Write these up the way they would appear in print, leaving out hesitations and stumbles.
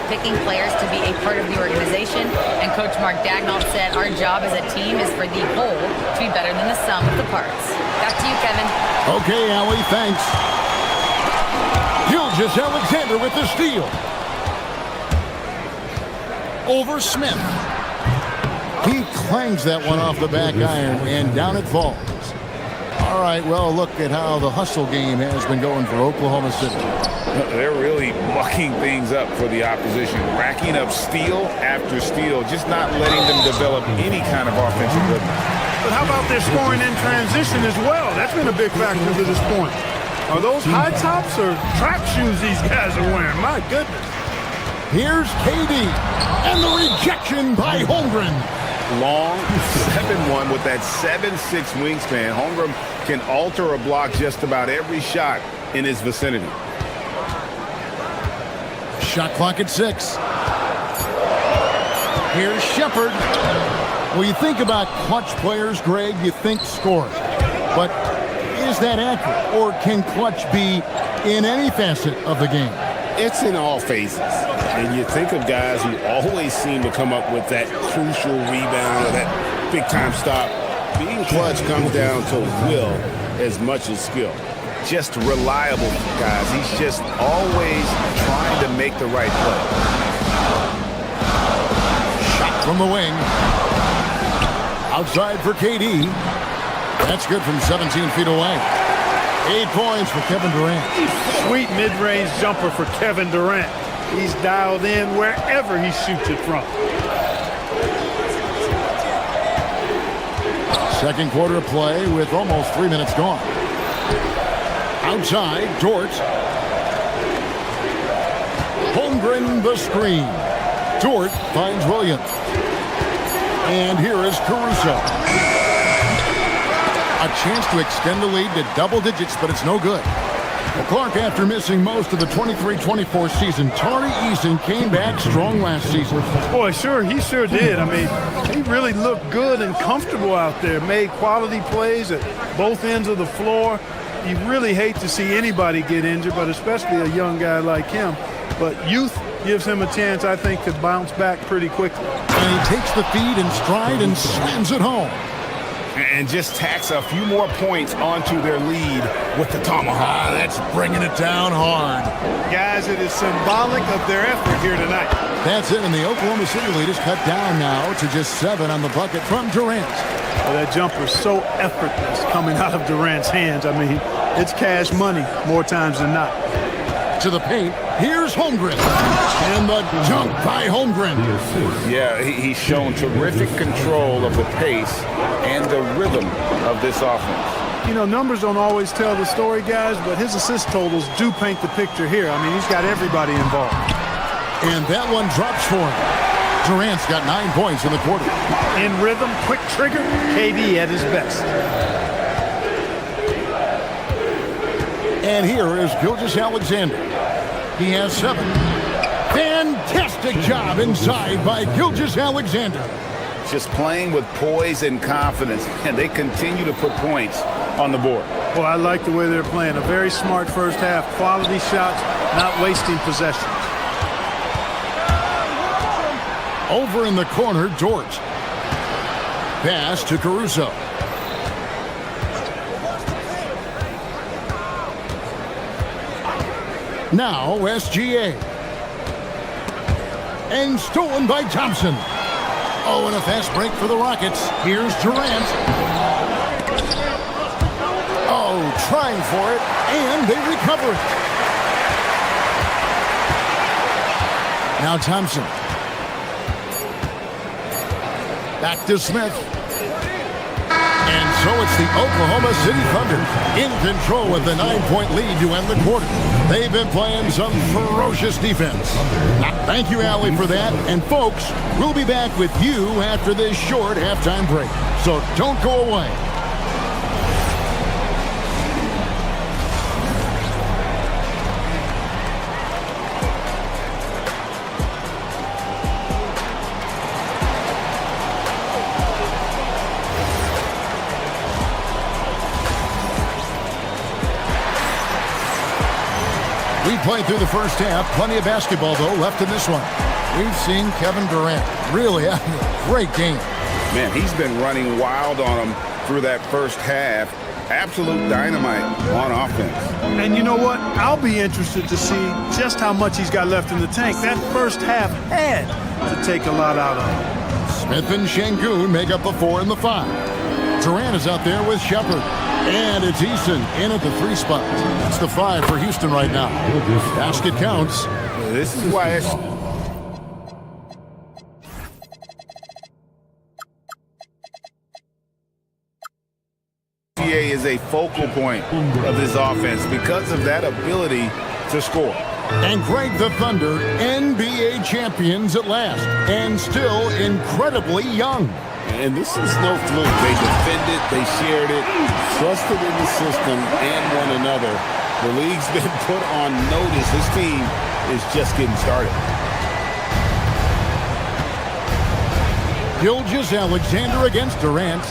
picking players to be a part of the organization. And Coach Mark Dagnall said our job as a team is for the whole to be better than the sum of the parts. Back to you, Kevin. Okay, Allie, thanks. Gilgeous-Alexander with the steal. Over Smith. He clangs that one off the back iron, and down it falls. All right, well, look at how the hustle game has been going for Oklahoma City. They're really mucking things up for the opposition, racking up steal after steal, just not letting them develop any kind of offensive rhythm. But how about their scoring in transition as well? That's been a big factor to this point. Are those high tops or track shoes these guys are wearing? My goodness. Here's KD, and the rejection by Holmgren. Long 7-1 with that 7'6" wingspan. Holmgren can alter a block just about every shot in his vicinity. Shot clock at 6. Here's Shepard. Well, you think about clutch players, Greg, you think scorers. But is that accurate? Or can clutch be in any facet of the game? It's in all phases. And you think of guys who always seem to come up with that crucial rebound or that big-time stop. Being clutch comes down to will as much as skill. Just reliable, guys. He's just always trying to make the right play. Shot from the wing. Outside for KD. That's good from 17 feet away. 8 points for Kevin Durant. Sweet mid-range jumper for Kevin Durant. He's dialed in wherever he shoots it from. Second quarter of play with almost 3 minutes gone. Outside, Dort. Holmgren the screen. Dort finds Williams. And here is Caruso. A chance to extend the lead to double digits, but it's no good. Clark, after missing most of the 23-24 season, Tari Eason came back strong last season. Boy, he sure did. I mean, he really looked good and comfortable out there, made quality plays at both ends of the floor. You really hate to see anybody get injured, but especially a young guy like him. But youth gives him a chance, I think, to bounce back pretty quickly. And he takes the feed in stride and slams it home. And just tacks a few more points onto their lead with the tomahawk. That's bringing it down hard. Guys, it is symbolic of their effort here tonight. That's it, and the Oklahoma City lead is cut down now to just 7 on the bucket from Durant. Well, that jumper's so effortless coming out of Durant's hands. I mean, it's cash money more times than not. To the paint, here's Holmgren. And the dunk by Holmgren. Yeah, he's shown terrific control of the pace and the rhythm of this offense. You know, numbers don't always tell the story, guys, but his assist totals do paint the picture here. I mean, he's got everybody involved. And that one drops for him. Durant's got 9 points in the quarter. In rhythm, quick trigger, KD at his best. And here is Gilgeous-Alexander. He has 7. Fantastic job inside by Gilgeous-Alexander. Just playing with poise and confidence, and they continue to put points on the board. Well, I like the way they're playing. A very smart first half. Quality shots, not wasting possessions. Over in the corner, Dort. Pass to Caruso. Now SGA. And stolen by Thompson. Oh, and a fast break for the Rockets. Here's Durant. Oh, trying for it, and they recover it. Now Thompson. Back to Smith. And so it's the Oklahoma City Thunder in control with the 9-point lead to end the quarter. They've been playing some ferocious defense. Thank you, Allie, for that. And folks, we'll be back with you after this short halftime break. So don't go away. We Big play through the first half. Plenty of basketball, though, left in this one. We've seen Kevin Durant really having a great game. Man, he's been running wild on him through that first half. Absolute dynamite on offense. And you know what? I'll be interested to see just how much he's got left in the tank. That first half had to take a lot out of him. Smith and Şengün make up the 4 and the 5. Durant is out there with Shepard. And it's Eason in at the 3 spot. It's the 5 for Houston right now. Basket counts. This is why it's... is a focal point of this offense because of that ability to score. And Greg, the Thunder, NBA champions at last, and still incredibly young. And this is no fluke. They defended, they shared it, trusted in the system and one another. The league's been put on notice. This team is just getting started. Gilgeous-Alexander against Durant.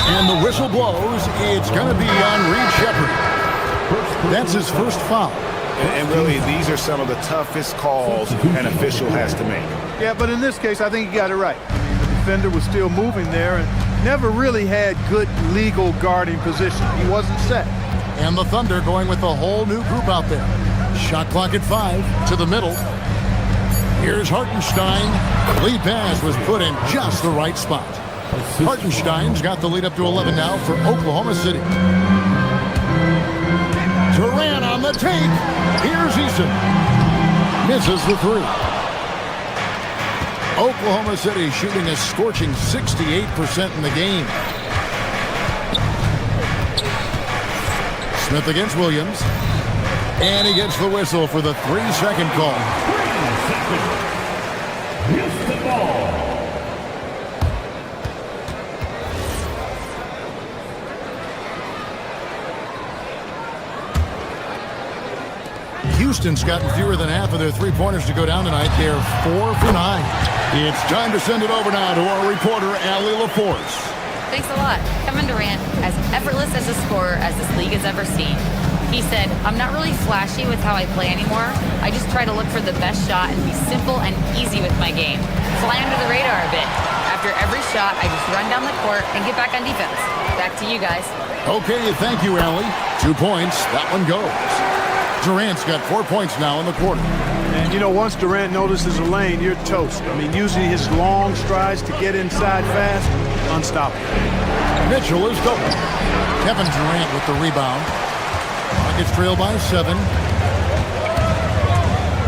And the whistle blows. It's going to be on Reed Shepard. That's his first foul. And really, these are some of the toughest calls an official has to make. Yeah, but in this case, I think he got it right. The defender was still moving there and never really had good legal guarding position. He wasn't set. And the Thunder going with a whole new group out there. Shot clock at 5 to the middle. Here's Hartenstein. Lead pass was put in just the right spot. Hartenstein's got the lead up to 11 now for Oklahoma City. Durant on the take. Here's Eason. Misses the 3. Oklahoma City shooting a scorching 68% in the game. Smith against Williams. And he gets the whistle for the 3-second call. Here's the ball. Houston's gotten fewer than half of their three-pointers to go down tonight. They're 4 for 9. It's time to send it over now to our reporter, Allie LaForce. Thanks a lot. Kevin Durant, as effortless as a scorer as this league has ever seen. He said, "I'm not really flashy with how I play anymore. I just try to look for the best shot and be simple and easy with my game. Fly under the radar a bit. After every shot, I just run down the court and get back on defense." Back to you guys. Okay, thank you, Allie. 2 points. That one goes. Durant's got 4 points now in the quarter. And, you know, once Durant notices a lane, you're toast. I mean, using his long strides to get inside fast, unstoppable. Mitchell is double. Kevin Durant with the rebound. Rockets trail by 7.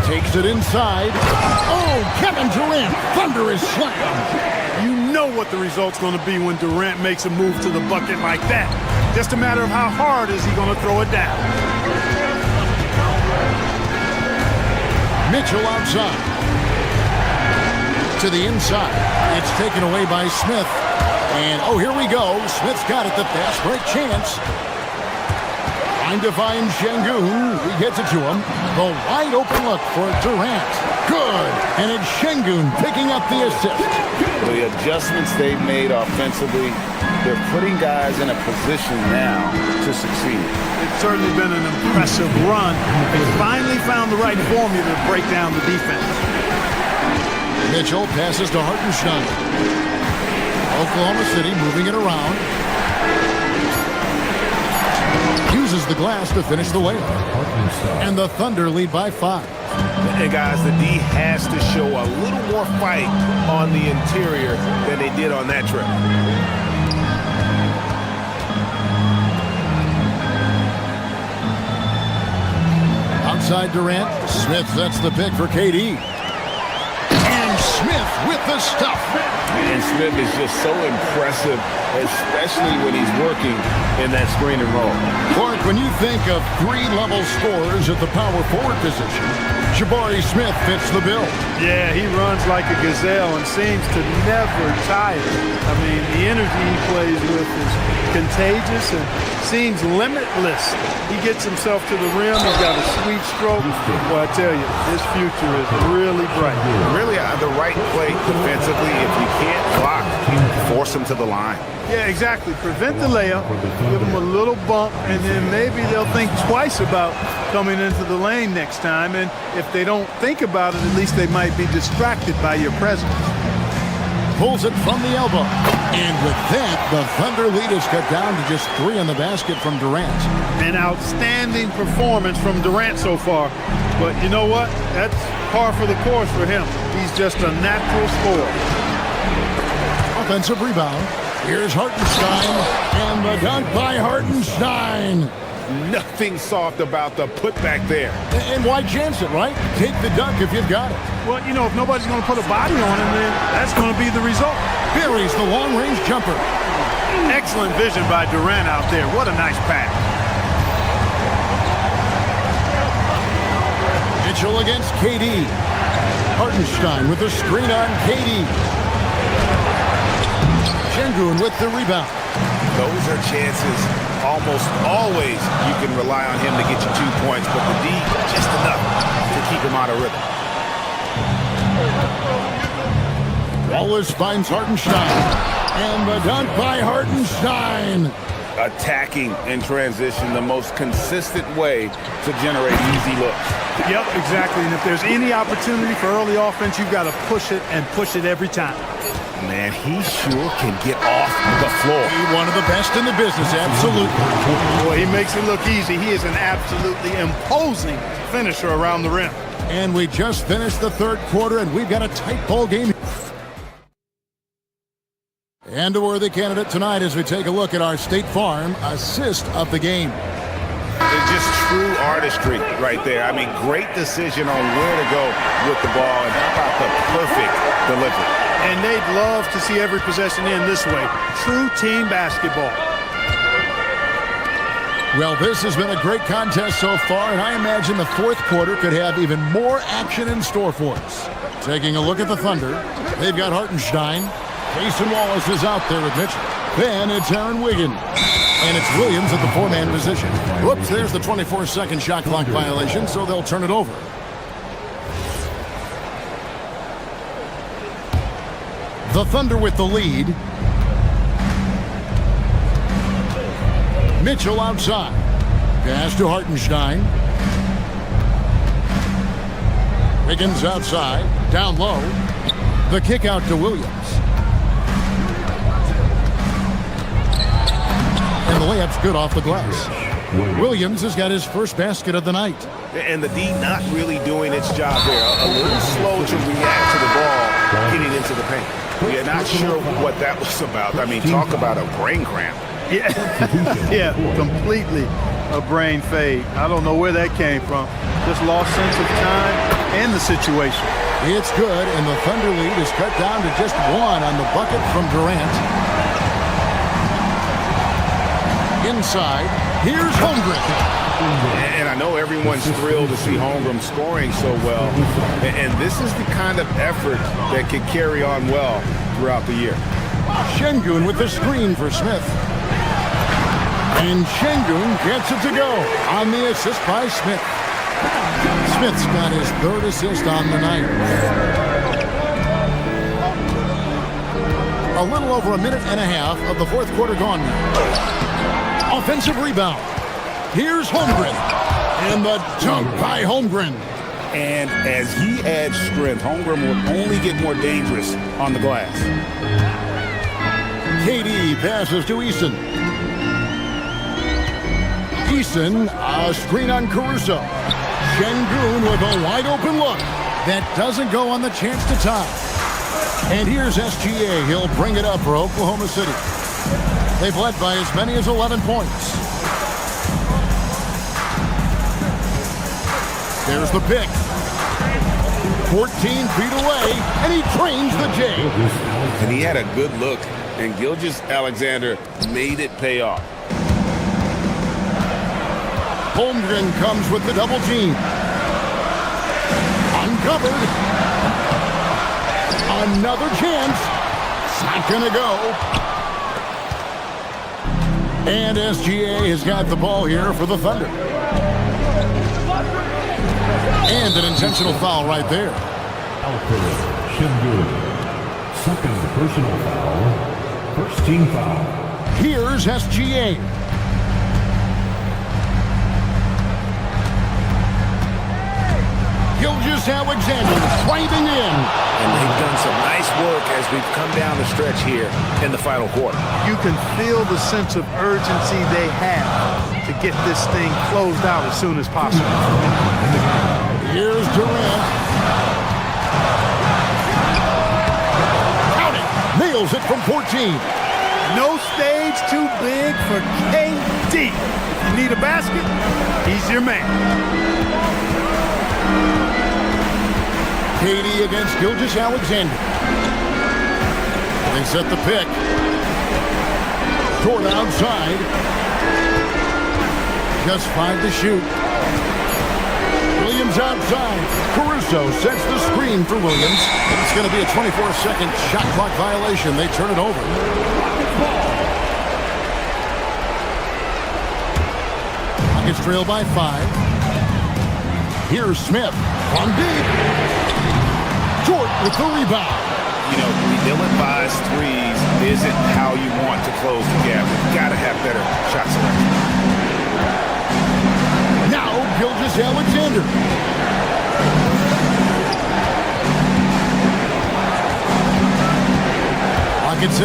Takes it inside. Oh, Kevin Durant. Thunder is slammed. You know what the result's going to be when Durant makes a move to the bucket like that. Just a matter of how hard is he going to throw it down. Mitchell outside. To the inside. It's taken away by Smith. And, oh, here we go. Smith's got it. The fast break chance. Trying to find Şengün. He gets it to him. The wide open look for Durant. Good. And it's Şengün picking up the assist. The adjustments they've made offensively, they're putting guys in a position now to succeed. It's certainly been an impressive run. They finally found the right formula to break down the defense. Mitchell passes to Hartenstein. Oklahoma City moving it around. Uses the glass to finish the layup. And the Thunder lead by 5. And guys, the D has to show a little more fight on the interior than they did on that trip. Outside Durant, Smith sets the pick for KD. And Smith with the stuff. And Smith is just so impressive, especially when he's working in that screen and roll. Clark, when you think of 3-level scorers at the power forward position, Jabari Smith fits the bill. Yeah, he runs like a gazelle and seems to never tire. I mean, the energy he plays with is contagious and seems limitless. He gets himself to the rim. He's got a sweet stroke. Well, I tell you, his future is really bright. Really, the right play defensively. If you can't block, force him to the line. Yeah, exactly. Prevent the layup, give them a little bump, and then maybe they'll think twice about coming into the lane next time. And if they don't think about it, at least they might be distracted by your presence. Pulls it from the elbow. And with that, the Thunder lead is cut down to just 3 on the basket from Durant. An outstanding performance from Durant so far. But you know what? That's par for the course for him. He's just a natural scorer. Offensive rebound. Here's Hartenstein. And the dunk by Hartenstein. Nothing soft about the putback there. And why chance it, right? Take the dunk if you've got it. Well, you know, if nobody's going to put a body on him, then that's going to be the result. Buries the long-range jumper. Excellent vision by Durant out there. What a nice pass. Mitchell against KD. Hartenstein with the screen on KD. Şengün with the rebound. Those are chances almost always you can rely on him to get you 2 points, but the D just enough to keep him out of rhythm. Wallace finds Hartenstein. And the dunk by Hartenstein. Attacking in transition, the most consistent way to generate easy looks. Yep, exactly. And if there's any opportunity for early offense, you've got to push it and push it every time. Man, he sure can get off the floor. One of the best in the business, absolutely. Boy, he makes it look easy. He is an absolutely imposing finisher around the rim. And we just finished the third quarter, and we've got a tight ball game. And a worthy candidate tonight as we take a look at our State Farm assist of the game. It's just true artistry right there. I mean, great decision on where to go with the ball, and how about the perfect delivery. And they'd love to see every possession end this way. True team basketball. Well, this has been a great contest so far, and I imagine the fourth quarter could have even more action in store for us. Taking a look at the Thunder, they've got Hartenstein. Jason Wallace is out there with Mitchell. Then it's Aaron Wiggins. And it's Williams at the 4-man position. Whoops, there's the 24-second shot clock violation, so they'll turn it over. The Thunder with the lead. Mitchell outside. Pass to Hartenstein. Wiggins outside. Down low. The kick out to Williams. And the layup's good off the glass. Williams has got his first basket of the night. And the D not really doing its job there. A little slow to react to the ball getting into the paint. We're not sure what that was about. I mean, talk about a brain cramp. Yeah, yeah, completely a brain fade. I don't know where that came from. Just lost sense of time and the situation. It's good, and the Thunder lead is cut down to just 1 on the bucket from Durant. Inside, here's Holmgren. And I know everyone's thrilled to see Holmgren scoring so well. And this is the kind of effort that can carry on well throughout the year. Şengün with the screen for Smith. And Şengün gets it to go on the assist by Smith. Smith's got his third assist on the night. A little over a minute and a half of the fourth quarter gone now. Offensive rebound. Here's Holmgren. And the dunk by Holmgren. And as he adds strength, Holmgren will only get more dangerous on the glass. KD passes to Eason. Eason, a screen on Caruso. Şengün with a wide open look. That doesn't go on the chance to tie. And here's SGA. He'll bring it up for Oklahoma City. They've led by as many as 11 points. There's the pick. 14 feet away, and he trains the J. And he had a good look, and Gilgeous-Alexander made it pay off. Holmgren comes with the double team. Uncovered. Another chance. It's not going to go. And SGA has got the ball here for the Thunder. And an intentional foul right there. Şengün. Second personal foul. First team foul. Here's SGA. Gilgeous-Alexander driving in. And they've done some nice work as we've come down the stretch here in the final quarter. You can feel the sense of urgency they have to get this thing closed out as soon as possible. Here's Durant. Count it. Nails it from 14. No stage too big for KD. If you need a basket, he's your man. KD against Gilgeous-Alexander. They set the pick. Toward outside. Just 5 to shoot. Williams outside. Caruso sets the screen for Williams. It's going to be a 24-second shot clock violation. They turn it over. Rockets trail by 5. Here's Smith on deep. Short with the rebound. You know, ill-advised threes isn't how you want to close the gap. You've got to have better shot selection. Now, Gilgeous-Alexander. Pocket 6.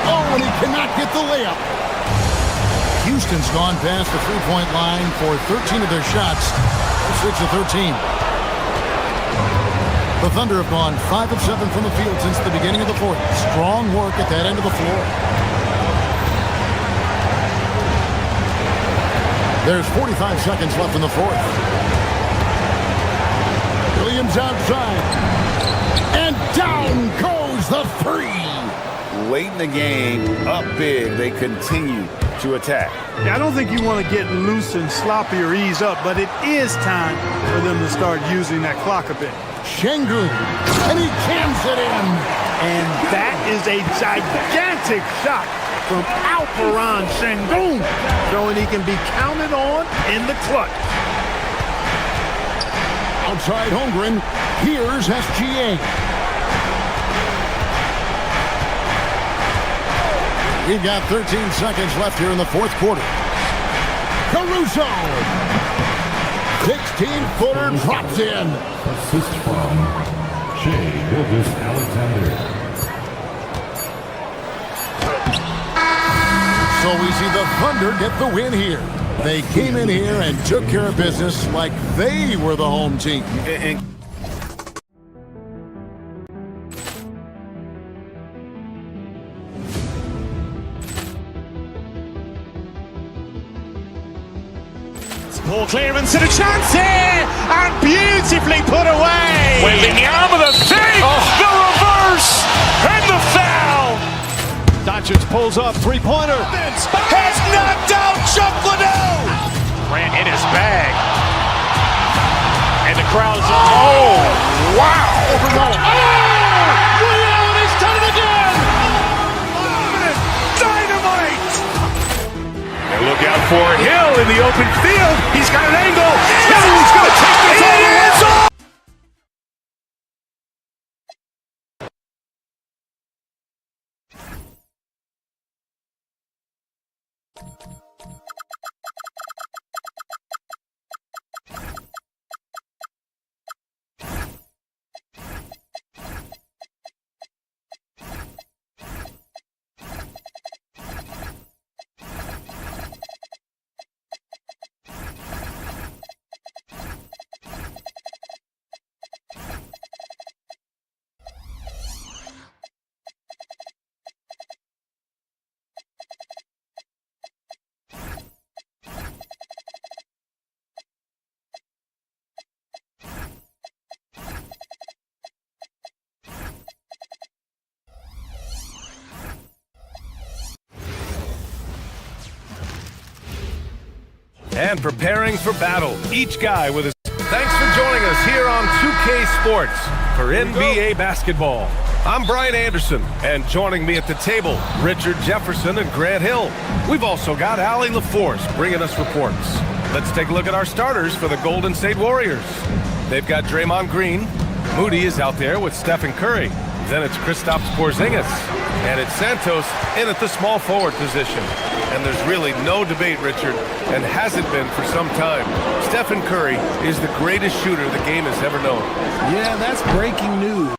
Oh, and he cannot get the layup. Houston's gone past the three-point line for 13 of their shots. 6 of 13. The Thunder have gone 5 of 7 from the field since the beginning of the fourth. Strong work at that end of the floor. There's 45 seconds left in the fourth. Williams outside. And down goes the three. Late in the game, up big, they continue to attack. Yeah, I don't think you want to get loose and sloppy or ease up, but it is time for them to start using that clock a bit. Şengün, and he cans it in. And that is a gigantic shot from Alperen Şengün, showing he can be counted on in the clutch. Outside Holmgren, here's SGA. We've got 13 seconds left here in the fourth quarter. Caruso! 16-footer drops in. Assist from Gilgeous-Alexander. So we see the Thunder get the win here. They came in here and took care of business like they were the home team. Ball clearance and a chance here, and beautifully put away. With the arm of the fake, the reverse, and the foul. Doncic pulls up, three-pointer. Has knocked out Chuck Liddell. Grant in his bag. And the crowd is, oh, wow. Leon has done it again. Dynamite. And look out for Hill in the open field. He's got an angle. He's going to take this all the way. And preparing for battle, each guy with his... Thanks for joining us here on 2K Sports for NBA Basketball. I'm Brian Anderson, and joining me at the table, Richard Jefferson and Grant Hill. We've also got Allie LaForce bringing us reports. Let's take a look at our starters for the Golden State Warriors. They've got Draymond Green. Moody is out there with Stephen Curry. Then it's Kristaps Porzingis. And it's Santos in at the small forward position. And there's really no debate, Richard, and hasn't been for some time. Stephen Curry is the greatest shooter the game has ever known. Yeah, that's breaking news.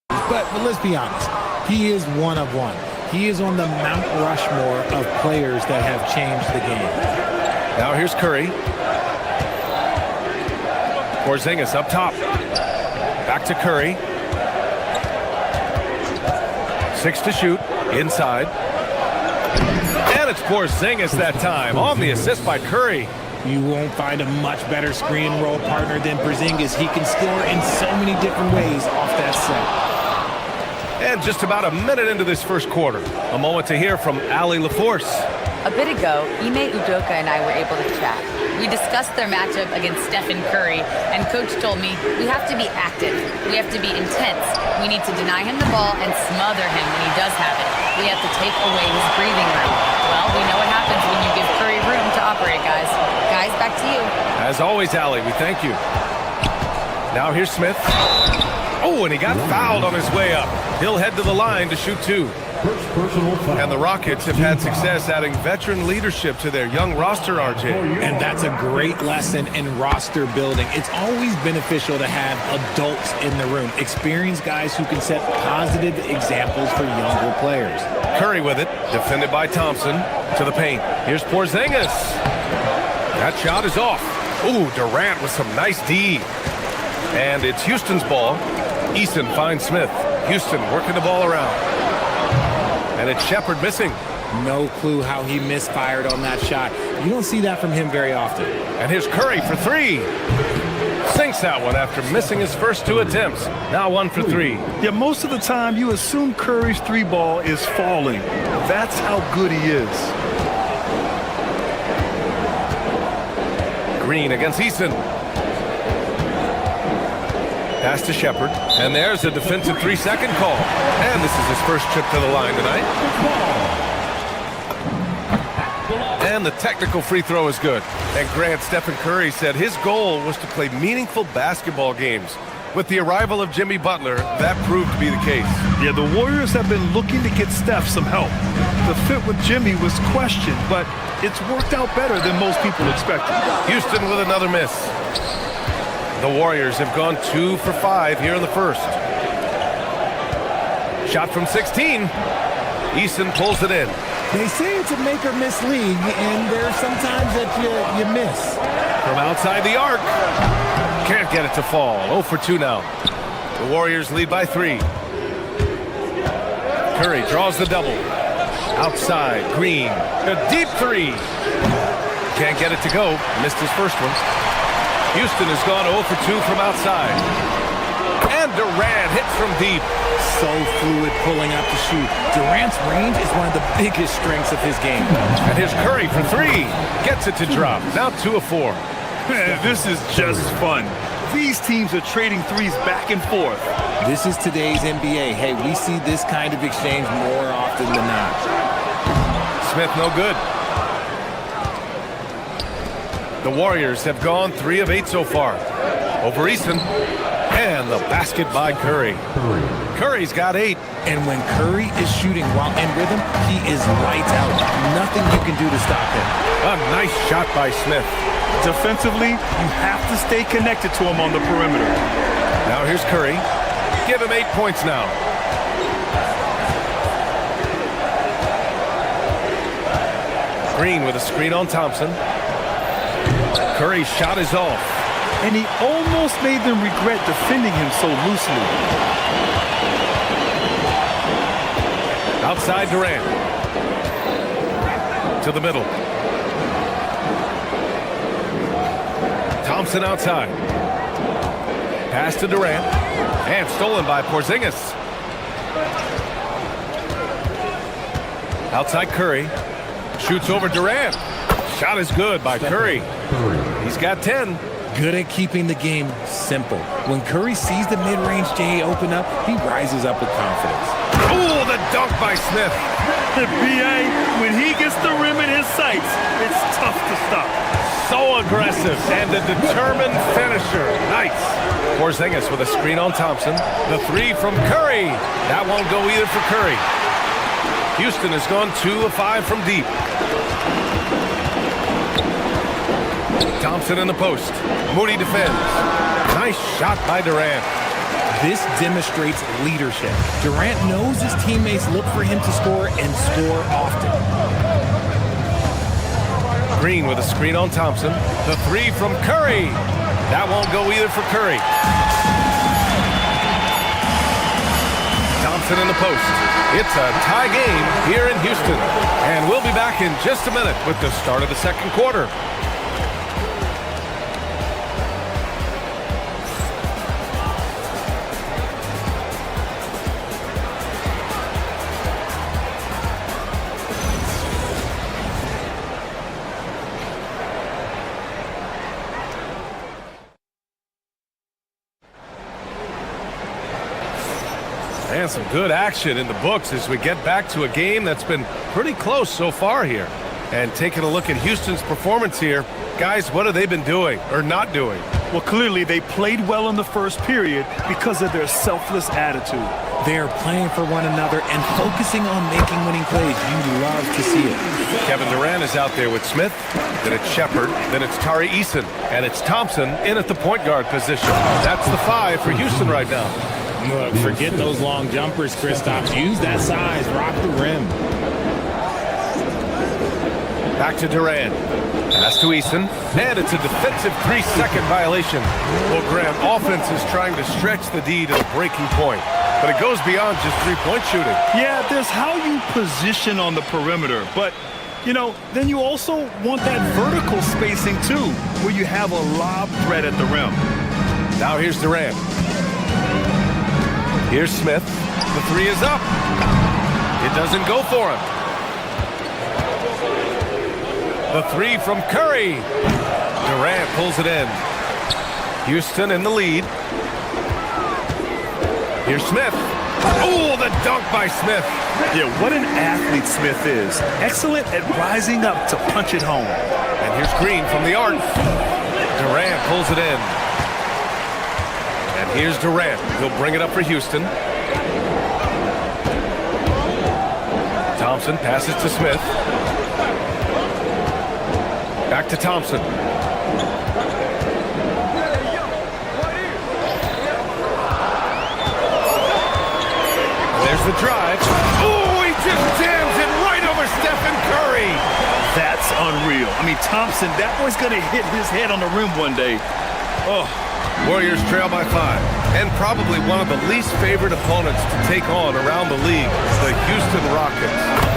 But let's be honest, he is one of one. He is on the Mount Rushmore of players that have changed the game. Now here's Curry. Porzingis up top. Back to Curry. 6 to shoot. Inside. And it's Porzingis that time on the assist by Curry. You won't find a much better screen and roll partner than Porzingis. He can score in so many different ways off that set. And just about a minute into this first quarter, a moment to hear from Allie LaForce. A bit ago, Ime Udoka and I were able to chat. We discussed their matchup against Stephen Curry, and Coach told me we have to be active. We have to be intense. We need to deny him the ball and smother him when he does have it. We have to take away his breathing room. Well, we know what happens when you give Curry room to operate, guys. Guys, back to you. As always, Allie, we thank you. Now here's Smith. Oh, and he got fouled on his way up. He'll head to the line to shoot 2. And the Rockets have had success adding veteran leadership to their young roster, RJ. And that's a great lesson in roster building. It's always beneficial to have adults in the room, experienced guys who can set positive examples for younger players. Curry with it, defended by Thompson, to the paint. Here's Porzingis. That shot is off. Ooh, Durant with some nice D. And it's Houston's ball. Easton finds Smith. Houston working the ball around. And it's Shepherd missing. No clue how he misfired on that shot. You don't see that from him very often. And here's Curry for 3. Sinks that one after missing his first 2 attempts. Now 1 for 3. Yeah, most of the time you assume Curry's 3 ball is falling. That's how good he is. Green against Easton. Pass to Shepherd. And there's a defensive 3-second call. And this is his first trip to the line tonight. And the technical free throw is good. And Grant, Stephen Curry said his goal was to play meaningful basketball games. With the arrival of Jimmy Butler, that proved to be the case. Yeah, the Warriors have been looking to get Steph some help. The fit with Jimmy was questioned, but it's worked out better than most people expected. Houston with another miss. The Warriors have gone 2 for 5 here in the first. Shot from 16. Easton pulls it in. They say it's a make or miss league, and there's sometimes that you miss. From outside the arc. Can't get it to fall. 0 for 2 now. The Warriors lead by 3. Curry draws the double. Outside, Green. A deep 3. Can't get it to go. Missed his first one. Houston has gone 0 for 2 from outside. And Durant hits from deep. So fluid pulling up to shoot. Durant's range is one of the biggest strengths of his game. And here's Curry for 3. Gets it to drop. Now 2 of 4. Man, this is just fun. These teams are trading threes back and forth. This is today's NBA. Hey, we see this kind of exchange more often than not. Smith no good. The Warriors have gone 3 of 8 so far. Over Easton. And the basket by Curry. Curry's got 8. And when Curry is shooting while in rhythm, he is lights out. Nothing you can do to stop him. A nice shot by Smith. Defensively, you have to stay connected to him on the perimeter. Now here's Curry. Give him 8 points now. Green with a screen on Thompson. Curry's shot is off. And he almost made them regret defending him so loosely. Outside Durant. To the middle. Thompson outside. Pass to Durant. And stolen by Porzingis. Outside Curry. Shoots over Durant. Shot is good by Curry. He's got 10. Good at keeping the game simple. When Curry sees the mid-range J open up, he rises up with confidence. Oh, the dunk by Smith. B.A., when he gets the rim in his sights, it's tough to stop. So aggressive and a determined finisher. Nice. Porzingis with a screen on Thompson. The three from Curry. That won't go either for Curry. Houston has gone 2 of 5 from deep. Thompson in the post. Moody defends. Nice shot by Durant. This demonstrates leadership. Durant knows his teammates look for him to score and score often. Green with a screen on Thompson. The three from Curry. That won't go either for Curry. Thompson in the post. It's a tie game here in Houston. And we'll be back in just a minute with the start of the second quarter. And some good action in the books as we get back to a game that's been pretty close so far here. And taking a look at Houston's performance here, guys, what have they been doing or not doing? Well, clearly they played well in the first period because of their selfless attitude. They're playing for one another and focusing on making winning plays. You love to see it. Kevin Durant is out there with Smith, then it's Shepard, then it's Tari Eason, and it's Thompson in at the point guard position. That's the 5 for Houston right now. Look, forget those long jumpers, Kristaps. Use that size. Rock the rim. Back to Durant. Pass to Eason. And it's a defensive 3-second violation. Well, Graham, offense is trying to stretch the D to the breaking point. But it goes beyond just three-point shooting. Yeah, there's how you position on the perimeter. But, you know, then you also want that vertical spacing, too, where you have a lob threat at the rim. Now here's Durant. Here's Smith. The 3 is up. It doesn't go for him. The 3 from Curry. Durant pulls it in. Houston in the lead. Here's Smith. Oh, the dunk by Smith. Yeah, what an athlete Smith is. Excellent at rising up to punch it home. And here's Green from the arc. Durant pulls it in. And here's Durant. He'll bring it up for Houston. Thompson passes to Smith. Back to Thompson. There's the drive. Oh, he just jams it right over Stephen Curry. That's unreal. I mean, Thompson, that boy's going to hit his head on the rim one day. Oh. Warriors trail by 5. And probably one of the least favored opponents to take on around the league, the Houston Rockets.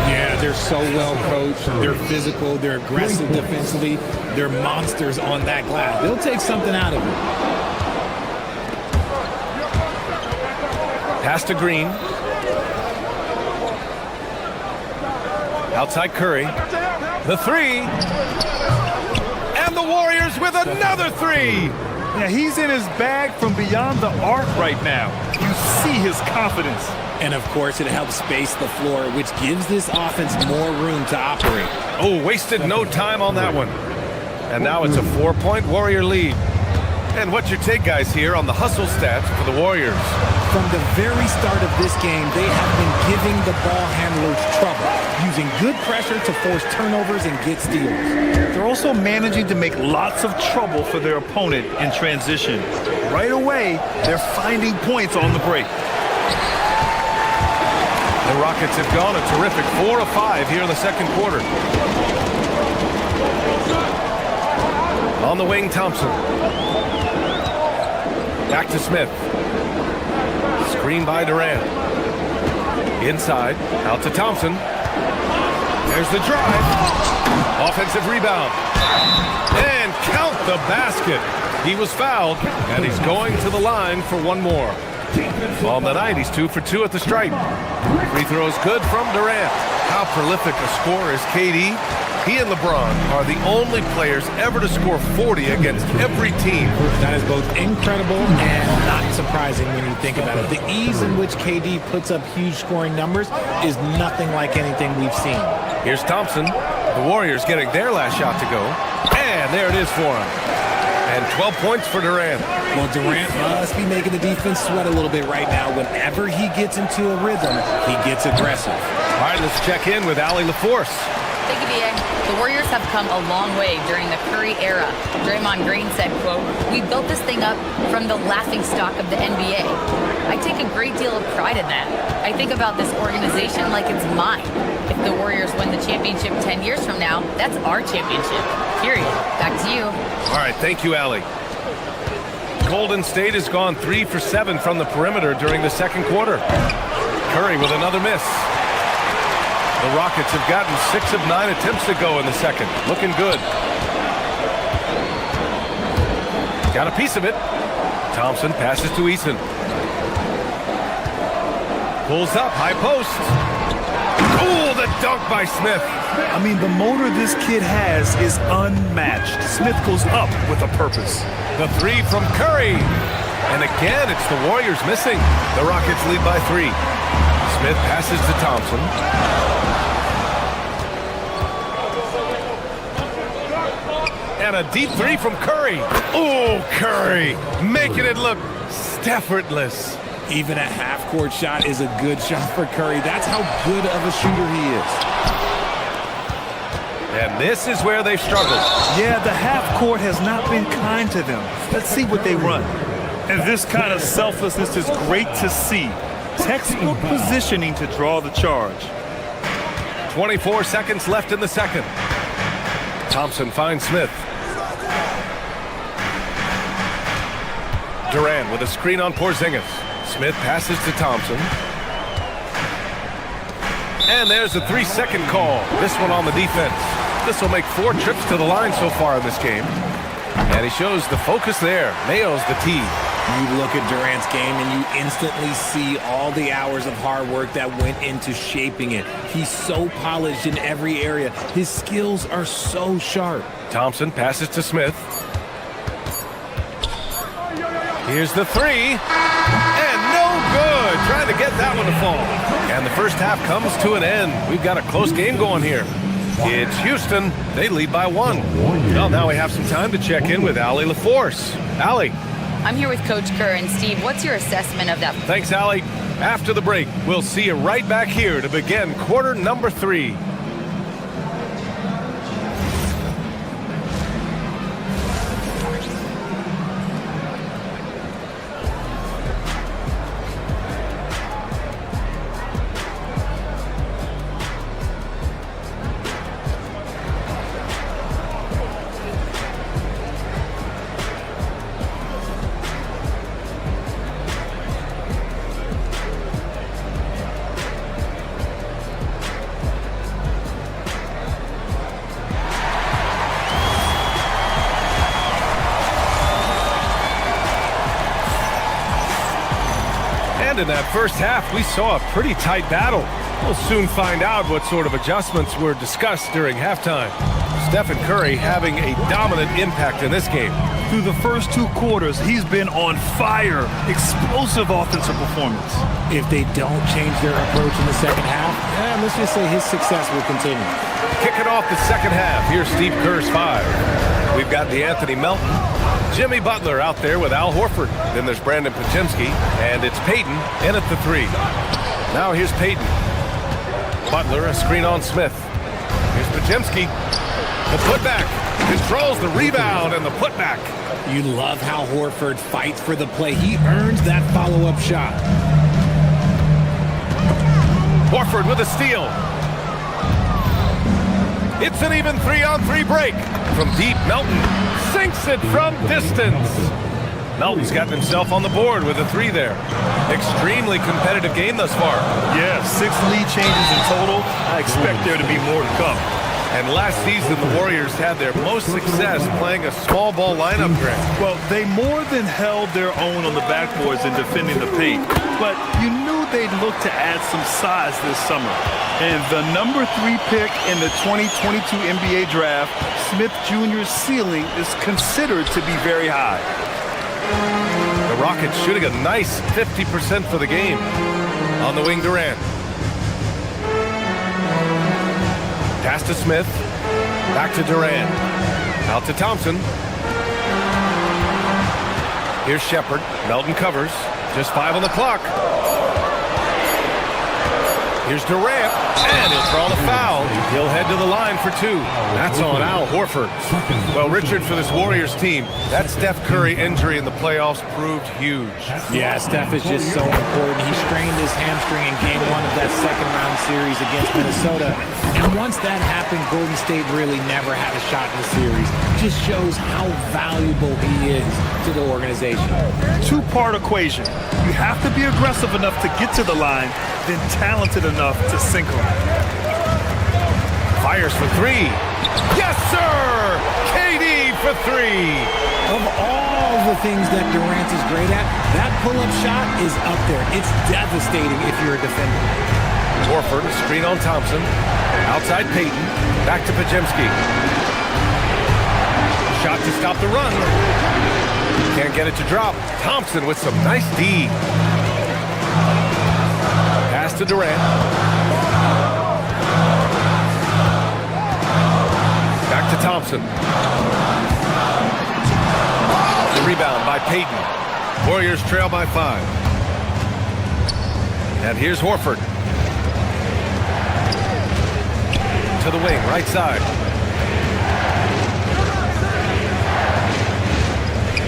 Yeah, they're so well coached. They're physical. They're aggressive defensively. They're monsters on that glass. They'll take something out of it. Pass to Green. Outside Curry. The 3. And the Warriors with another 3. Yeah, he's in his bag from beyond the arc right now. You see his confidence. And, of course, it helps space the floor, which gives this offense more room to operate. Oh, wasted no time on that one. And now it's a 4-point Warrior lead. And what's your take, guys, here on the hustle stats for the Warriors? From the very start of this game, they have been giving the ball handlers trouble, using good pressure to force turnovers and get steals. They're also managing to make lots of trouble for their opponent in transition. Right away, they're finding points on the break. The Rockets have gone a terrific 4 of 5 here in the second quarter. On the wing, Thompson. Back to Smith. Screen by Durant. Inside, out to Thompson. There's the drive. Offensive rebound. And count the basket. He was fouled, and he's going to the line for one more. On the night, he's 2 for 2 at the stripe. Free throws good from Durant. How prolific a scorer is KD? He and LeBron are the only players ever to score 40 against every team. That is both incredible and not surprising when you think about it. The ease in which KD puts up huge scoring numbers is nothing like anything we've seen. Here's Thompson. The Warriors getting their last shot to go. And there it is for him. And 12 points for Durant. Well, Durant must be making the defense sweat a little bit right now. Whenever he gets into a rhythm, he gets aggressive. All right, let's check in with Allie LaForce. Thank you, B.A. The Warriors have come a long way during the Curry era. Draymond Green said, quote, "We built this thing up from the laughingstock of the NBA. I take a great deal of pride in that. I think about this organization like it's mine. If the Warriors win the championship 10 years from now, that's our championship. Period. Back to you." All right, thank you, Allie. Golden State has gone 3 for 7 from the perimeter during the second quarter. Curry with another miss. The Rockets have gotten 6 of 9 attempts to go in the second. Looking good. Got a piece of it. Thompson passes to Eason. Pulls up, high post. Ooh, the dunk by Smith. I mean, the motor this kid has is unmatched. Smith goes up with a purpose. The three from Curry. And again, it's the Warriors missing. The Rockets lead by 3. Smith passes to Thompson. And a deep 3 from Curry. Oh, Curry making it look effortless. Even a half-court shot is a good shot for Curry. That's how good of a shooter he is. And this is where they've struggled. Yeah, the half court has not been kind to them. Let's see what they run. And this kind of selflessness is great to see. Textbook positioning to draw the charge. 24 seconds left in the second. Thompson finds Smith. Durant with a screen on Porzingis. Smith passes to Thompson. And there's a 3-second call. This one on the defense. This will make 4 trips to the line so far in this game. And he shows the focus there. Nails the tee. You look at Durant's game and you instantly see all the hours of hard work that went into shaping it. He's so polished in every area. His skills are so sharp. Thompson passes to Smith. Here's the 3. And no good. Trying to get that one to fall. And the first half comes to an end. We've got a close game going here. It's Houston. They lead by 1. Well, now we have some time to check in with Allie LaForce. Allie. I'm here with Coach Kerr. And Steve, what's your assessment of that? Thanks, Allie. After the break, we'll see you right back here to begin quarter number 3. In that first half, we saw a pretty tight battle. We'll soon find out what sort of adjustments were discussed during halftime. Stephen Curry having a dominant impact in this game. Through the first 2 quarters, he's been on fire. Explosive offensive performance. If they don't change their approach in the second half, let's just say his success will continue. Kicking off the second half, here's Steve Kerr's 5. We've got DeAnthony Melton, Jimmy Butler out there with Al Horford. Then there's Brandon Podziemski, and it's Payton in at the 3. Now here's Payton. Butler, a screen on Smith. Here's Podziemski. The putback. Controls the rebound and the putback. You love how Horford fights for the play. He earns that follow-up shot. Horford with a steal. It's an even 3-on-3 break. From deep, Melton sinks it from distance. Melton's gotten himself on the board with a 3 there. Extremely competitive game thus far. Yeah, 6 lead changes in total. I expect there to be more to come. And last season, the Warriors had their most success playing a small ball lineup trend. Well, they more than held their own on the backboards in defending the paint. But you knew they'd look to add some size this summer. And the number 3 pick in the 2022 NBA draft, Smith Jr.'s ceiling is considered to be very high. The Rockets shooting a nice 50% for the game. On the wing, Durant. Pass to Smith. Back to Durant. Out to Thompson. Here's Shepherd. Melton covers. Just 5 on the clock. Here's Durant, and he'll draw the foul. He'll head to the line for 2. That's on Al Horford. Well, Richard, for this Warriors team, that Steph Curry injury in the playoffs proved huge. Yeah, Steph is just so important. He strained his hamstring in Game 1 of that second-round series against Minnesota. And once that happened, Golden State really never had a shot in the series. Just shows how valuable he is to the organization. 2-part equation. You have to be aggressive enough to get to the line, then talented enough to sink them. Fires for 3. Yes, sir! KD for 3. Of all the things that Durant is great at, that pull-up shot is up there. It's devastating if you're a defender. Horford, screen on Thompson. Outside Payton. Back to Pajemski. Shot to stop the run. Can't get it to drop. Thompson with some nice D. Pass to Durant. Back to Thompson. The rebound by Payton. Warriors trail by 5. And here's Horford. To the wing, right side.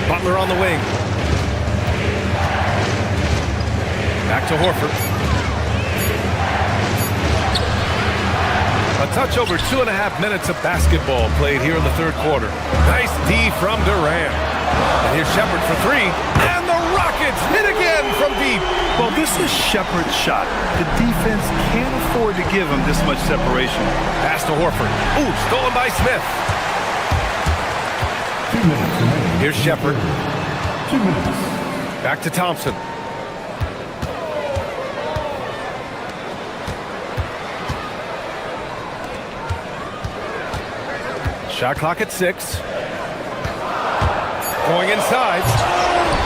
Butler on the wing. Back to Horford. A touch over 2.5 minutes of basketball played here in the third quarter. Nice D from Durant. And here's Shepherd for 3. And the Rockets hit again from deep. Well, this is Shepherd's shot. The defense can't afford to give him this much separation. Pass to Horford. Ooh, stolen by Smith. 2 minutes remaining. Here's Shepherd. 2 minutes. Back to Thompson. Shot clock at 6. Going inside.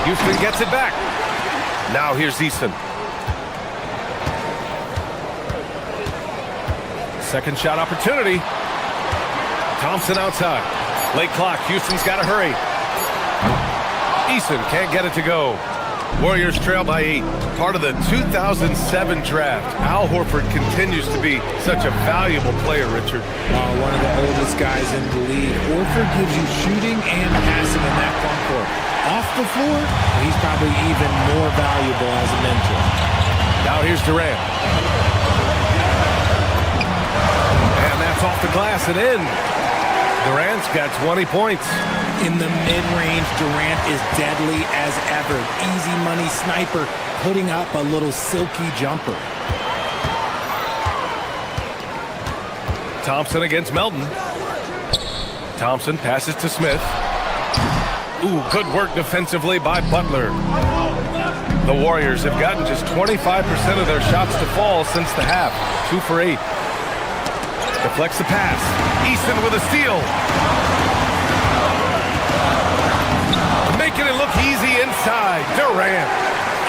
Houston gets it back. Now here's Easton. Second shot opportunity. Thompson outside. Late clock. Houston's got to hurry. Easton can't get it to go. Warriors trail by 8. Part of the 2007 draft. Al Horford continues to be such a valuable player, Richard. One of the oldest guys in the league. Horford gives you shooting and passing in that front court. Off the floor, he's probably even more valuable as a mentor. Now here's Durant. And that's off the glass and in. Durant's got 20 points. In the mid-range, Durant is deadly as ever. Easy money sniper, putting up a little silky jumper. Thompson against Melton. Thompson passes to Smith. Ooh, good work defensively by Butler. The Warriors have gotten just 25% of their shots to fall since the half. 2 for 8. Deflects the pass. Easton with a steal. Making it look easy inside. Durant.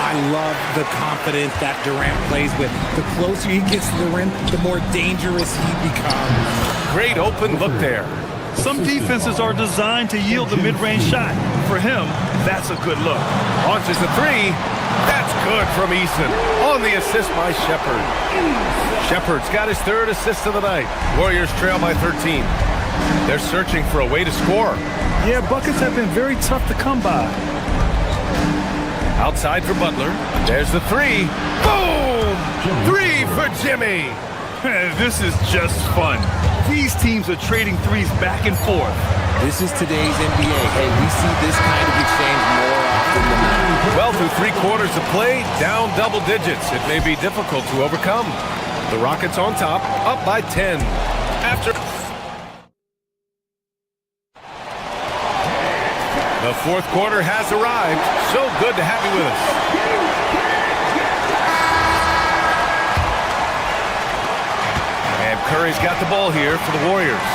I love the confidence that Durant plays with. The closer he gets to the rim, the more dangerous he becomes. Great open look there. Some defenses are designed to yield the mid-range shot. For him, that's a good look. Launches a 3. That's good from Easton. On the assist by Shepherd. Shepherd's got his 3rd assist of the night. Warriors trail by 13. They're searching for a way to score. Yeah, buckets have been very tough to come by. Outside for Butler. There's the 3. Boom! 3 for Jimmy. This is just fun. These teams are trading threes back and forth. This is today's NBA. Hey, we see this kind of exchange more often than not. Well, through 3 quarters of play, down double digits. It may be difficult to overcome. The Rockets on top, up by 10. After the 4th quarter has arrived. So good to have you with us. Curry's got the ball here for the Warriors.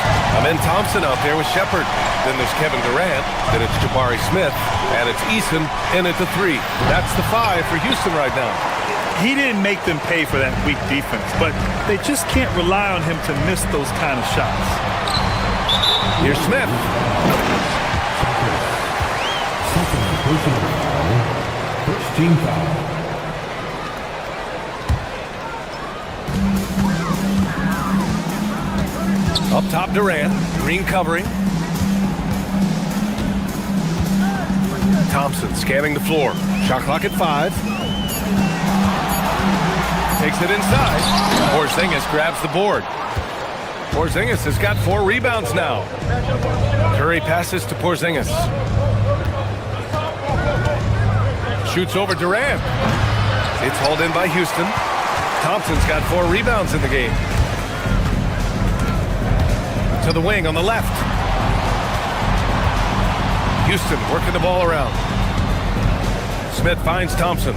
Amen Thompson out there with Shepard. Then there's Kevin Durant. Then it's Jabari Smith. And it's Eason in at the 3. That's the 5 for Houston right now. He didn't make them pay for that weak defense, but they just can't rely on him to miss those kind of shots. Here's Smith. First team foul. Up top, Durant. Green covering. Thompson scanning the floor. Shot clock at 5. Takes it inside. Porzingis grabs the board. Porzingis has got 4 rebounds now. Curry passes to Porzingis. Shoots over Durant. It's hauled in by Houston. Thompson's got 4 rebounds in the game. To the wing on the left. Houston working the ball around. Smith finds Thompson.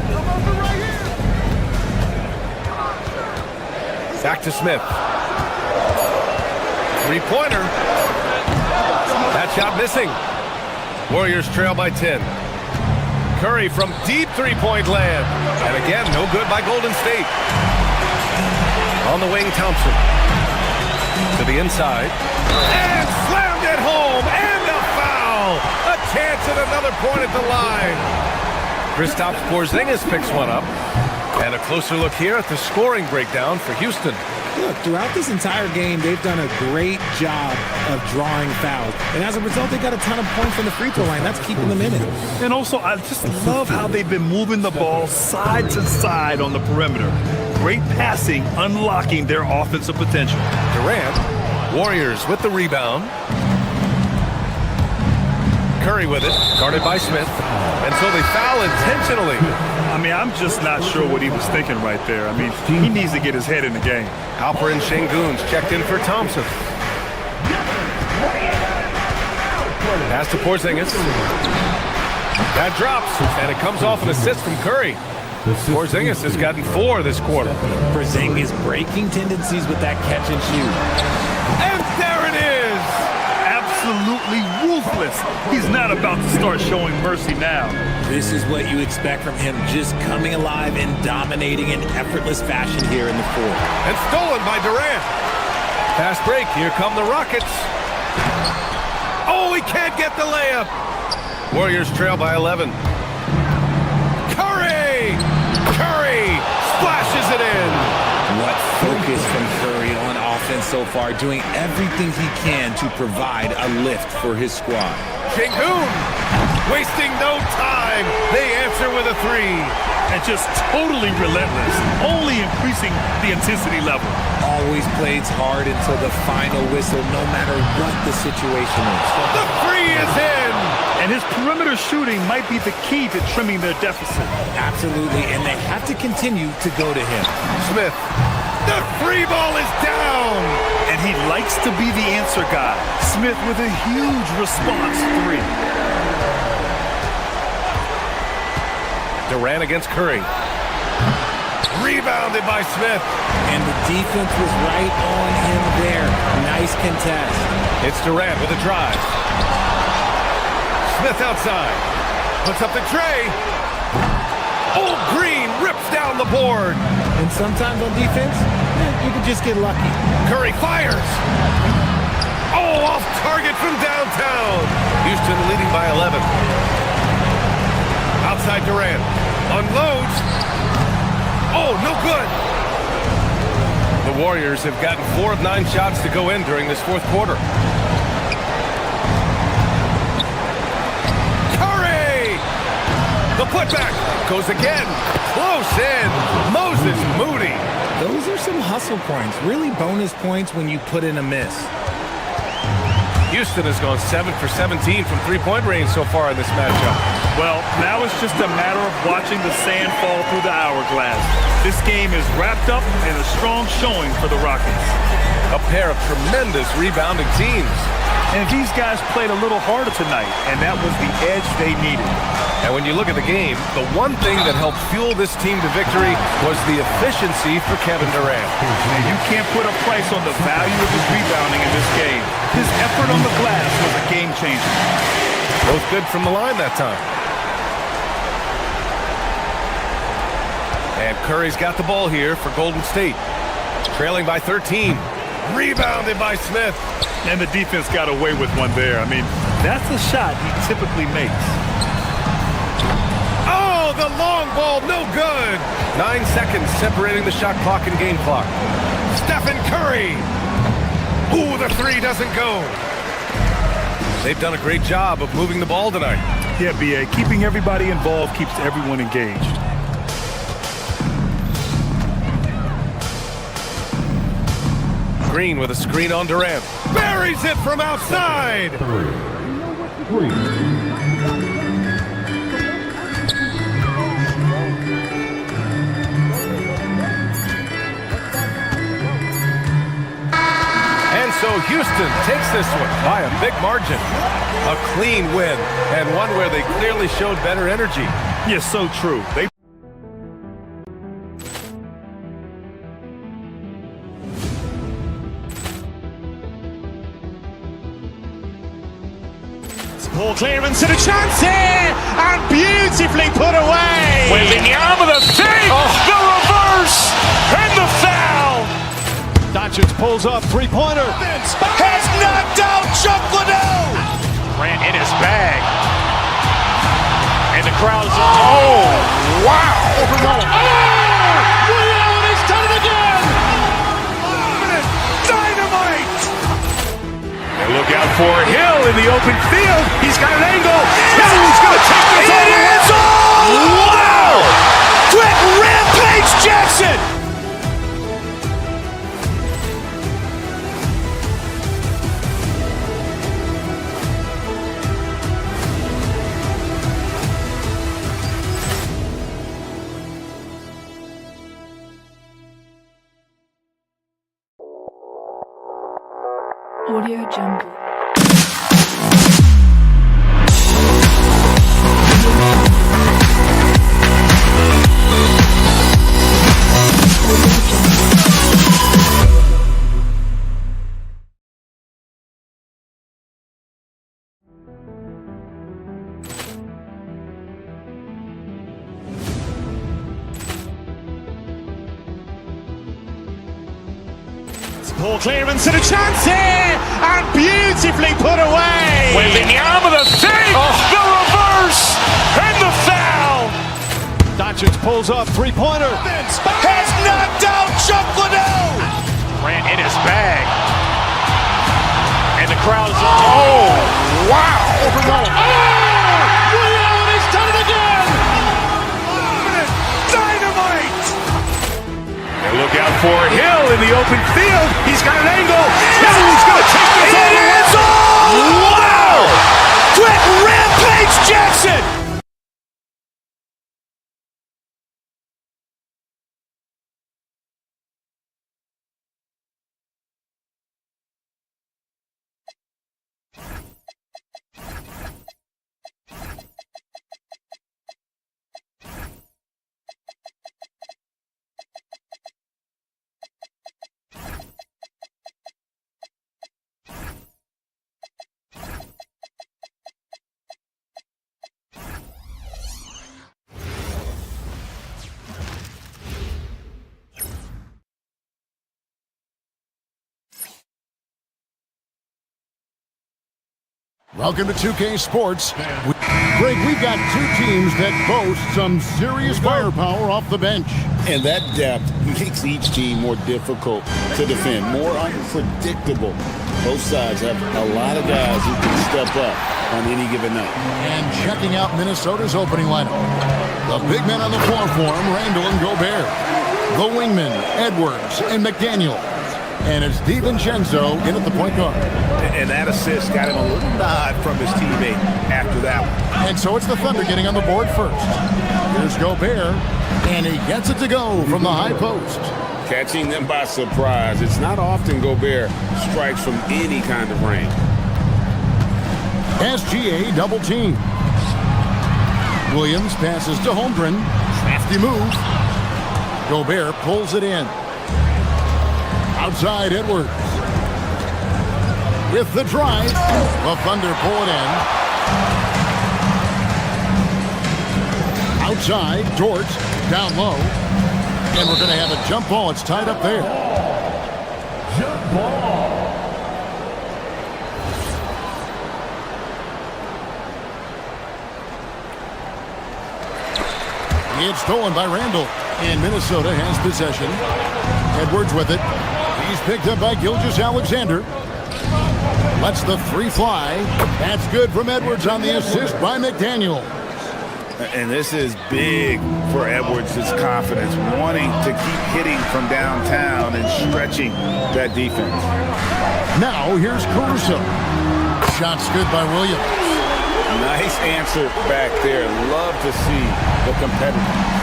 Back to Smith. 3-pointer. That shot missing. Warriors trail by 10. Curry from deep 3-point land. And again, no good by Golden State. On the wing, Thompson. To the inside. And slammed it home. And a foul. A chance at another point at the line. Kristaps Porzingis picks one up. And a closer look here at the scoring breakdown for Houston. Look, throughout this entire game, they've done a great job of drawing fouls. And as a result, they got a ton of points from the free throw line. That's keeping them in it. And also, I just love how they've been moving the ball side to side on the perimeter. Great passing, unlocking their offensive potential. Durant, Warriors with the rebound. Curry with it, guarded by Smith. And so they foul intentionally. I mean, I'm just not sure what he was thinking right there. I mean, he needs to get his head in the game. Alper and Şengün's checked in for Thompson. Pass to Porzingis. That drops, and it comes off an assist from Curry. Porzingis has gotten 4 this quarter. Porzingis breaking tendencies with that catch and shoot. And there it is! Absolutely ruthless. He's not about to start showing mercy now. This is what you expect from him, just coming alive and dominating in effortless fashion here in the 4th. And stolen by Durant. Fast break, here come the Rockets. Oh, he can't get the layup. Warriors trail by 11. Curry! Curry splashes it in. What focus from Curry on offense so far, doing everything he can to provide a lift for his squad. Şengün, wasting no time. They answer with a 3. And just totally relentless, only increasing the intensity level. Always plays hard until the final whistle, no matter what the situation is. The 3 is in. And his perimeter shooting might be the key to trimming their deficit. Absolutely, and they have to continue to go to him. Smith, the 3 ball is down. And he likes to be the answer guy. Smith with a huge response 3. Durant against Curry. Rebounded by Smith. And the defense was right on him there. Nice contest. It's Durant with a drive. Smith outside. Puts up the tray. Oh, Green rips down the board. And sometimes on defense, you can just get lucky. Curry fires. Oh, off target from downtown. Houston leading by 11. Outside Durant. Unloads. Oh, no good. The Warriors have gotten 4 of 9 shots to go in during this 4th quarter. Curry! The putback goes again. Close in. Moses Moody. Those are some hustle points. Really bonus points when you put in a miss. Houston has gone 7 for 17 from 3-point range so far in this matchup. Well, now it's just a matter of watching the sand fall through the hourglass. This game is wrapped up in a strong showing for the Rockets. A pair of tremendous rebounding teams. And these guys played a little harder tonight, and that was the edge they needed. And when you look at the game, the one thing that helped fuel this team to victory was the efficiency for Kevin Durant. And you can't put a price on the value of his rebounding in this game. His effort on the glass was a game changer. Both good from the line that time. And Curry's got the ball here for Golden State. Trailing by 13. Rebounded by Smith. And the defense got away with one there. I mean, that's a shot he typically makes. Oh, the long ball, no good. 9 seconds separating the shot clock and game clock. Stephen Curry. Ooh, the three doesn't go. They've done a great job of moving the ball tonight. Yeah, B.A., keeping everybody involved keeps everyone engaged. Green with a screen on Durant. Buries it from outside. And so Houston takes this one by a big margin. A clean win, and one where they clearly showed better energy. Yes, so true. Ball clearance and a chance here, and beautifully put away. Waving the arm of the thing, the reverse, and the foul. Doncic pulls up, three-pointer. Has knocked out Chuck Liddell. Grant in his bag. And the crowd is, oh, wow. Allen has done it again. Dynamite. And look out for Hill in the open field. He's got an angle. Hill's going to take this all the way. Wow. Quick rampage Jackson. Audio Jungle. Ball clearance and a chance here, and beautifully put away. Waving the arm of the thing, the reverse, and the foul. Doncic pulls up, three-pointer. Has knocked out Chuck Liddell. Grant in his bag. And the crowd is, oh, wow. Allen has done it again. Dynamite. And look out for Hill in the open field. He's got an angle. Hill's going to take this all the way. Wow. Quick rampage Jackson. Welcome to 2K Sports. Greg, we've got two teams that boast some serious firepower off the bench. And that depth makes each team more difficult to defend, more unpredictable. Both sides have a lot of guys who can step up on any given night. And checking out Minnesota's opening lineup. The big men on the floor for him, Randall and Gobert. The wingmen, Edwards and McDaniel. And it's DiVincenzo in at the point guard. And that assist got him a little nod from his teammate after that one. And so it's the Thunder getting on the board first. Here's Gobert, and he gets it to go from the high post. Catching them by surprise. It's not often Gobert strikes from any kind of range. SGA double team. Williams passes to Holmgren. Crafty move. Gobert pulls it in. Outside Edwards. With the drive. The Thunder pull it in. Outside, George down low. And we're going to have a jump ball. It's tied up there. Jump ball. It's stolen by Randall. And Minnesota has possession. Edwards with it. He's picked up by Gilgeous-Alexander. Lets the three fly. That's good from Edwards on the assist by McDaniel. And this is big for Edwards' confidence, wanting to keep hitting from downtown and stretching that defense. Now here's Caruso. Shots good by Williams. Nice answer back there. Love to see the competitiveness.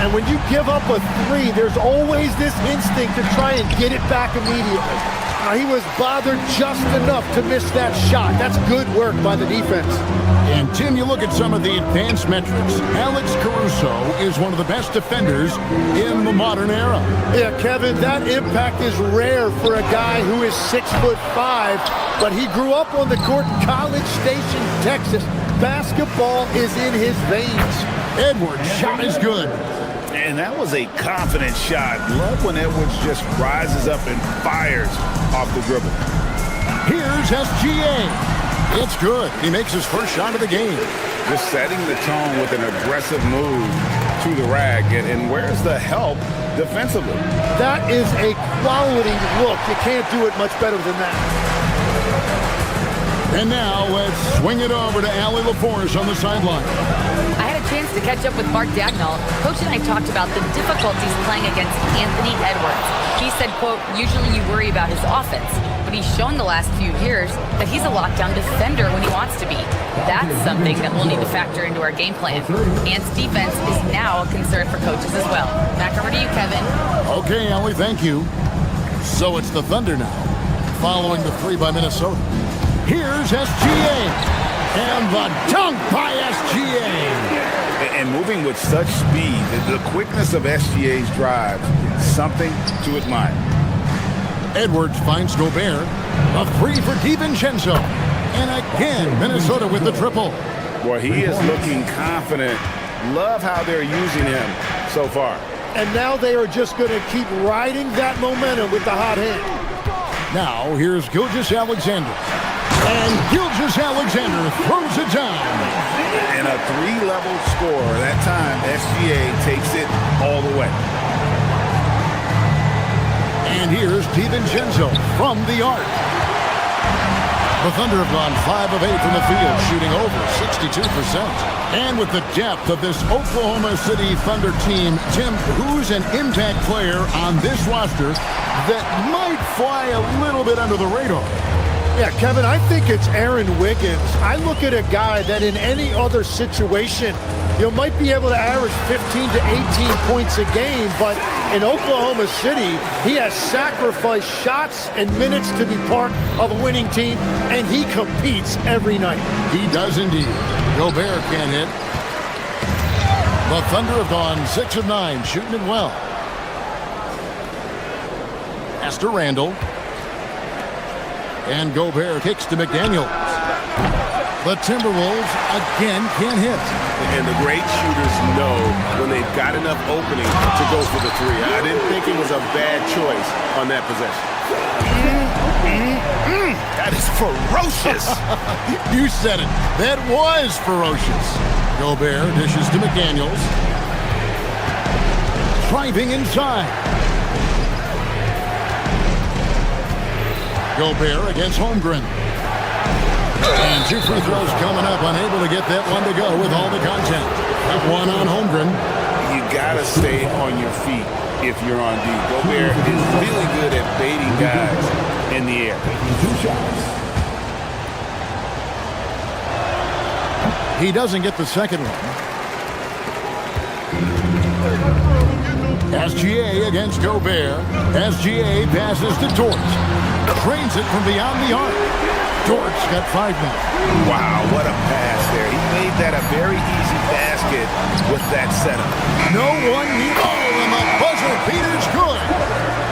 And when you give up a three, there's always this instinct to try and get it back immediately. He was bothered just enough to miss that shot. That's good work by the defense. And Tim, you look at some of the advanced metrics. Alex Caruso is one of the best defenders in the modern era. Yeah, Kevin, that impact is rare for a guy who is 6'5", but he grew up on the court in College Station, Texas. Basketball is in his veins. Edwards' shot is good. And that was a confident shot. Love when Edwards just rises up and fires off the dribble. Here's SGA. It's good. He makes his first shot of the game. Just setting the tone with an aggressive move to the rack. And where's the help defensively? That is a quality look. You can't do it much better than that. And now let's swing it over to Allie LaForce on the sideline. I had a chance to catch up with Mark Dagnall. Coach and I talked about the difficulties playing against Anthony Edwards. He said, quote, usually you worry about his offense, but he's shown the last few years that he's a lockdown defender when he wants to be. That's something that we'll need to factor into our game plan. Ant's defense is now a concern for coaches as well. Back over to you, Kevin. Okay, Allie, thank you. So it's the Thunder now, following the three by Minnesota. Here's SGA. And the dunk by SGA. And moving with such speed, the quickness of SGA's drive, something to admire. Edwards finds Gobert. A three for DiVincenzo. And again, Minnesota with the triple. Boy, he is looking confident. Love how they're using him so far. And now they are just going to keep riding that momentum with the hot hand. Now, here's Gilgeous-Alexander. And Gilgeous-Alexander throws it down. And a three-level score. That time, SGA takes it all the way. And here's DiVincenzo from the arc. The Thunder have gone 5 of 8 from the field, shooting over 62%. And with the depth of this Oklahoma City Thunder team, Tim, who's an impact player on this roster that might fly a little bit under the radar? Yeah, Kevin, I think it's Aaron Wiggins. I look at a guy that in any other situation, might be able to average 15 to 18 points a game, but in Oklahoma City, he has sacrificed shots and minutes to be part of a winning team, and he competes every night. He does indeed. Gobert can't hit. The Thunder have gone 6 of 9, shooting it well. Pass to Randall. And Gobert kicks to McDaniel. The Timberwolves again can't hit. And the great shooters know when they've got enough opening to go for the three. I didn't think it was a bad choice on that possession. That is ferocious. You said it. That was ferocious. Gobert dishes to McDaniels. Driving inside. Gobert against Holmgren. And 2 free throws coming up. Unable to get that one to go with all the contact. That one on Holmgren. You got to stay on your feet if you're on D. Gobert is really good at baiting guys in the air. He doesn't get the second one. SGA against Gobert. SGA passes to Torch. Drains it from beyond the arc. Dort's got 5 men. Wow, what a pass there. He made that a very easy basket with that setup. No one needs. Oh, and the buzzer beater's good.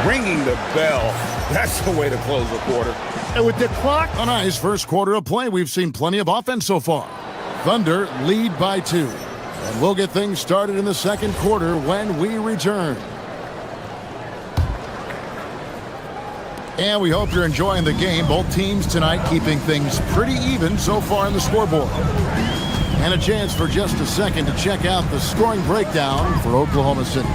Ringing the bell. That's the way to close the quarter. And with the clock. A nice first quarter of play. We've seen plenty of offense so far. Thunder lead by 2. And we'll get things started in the second quarter when we return. And we hope you're enjoying the game. Both teams tonight keeping things pretty even so far in the scoreboard. And a chance for just a second to check out the scoring breakdown for Oklahoma City.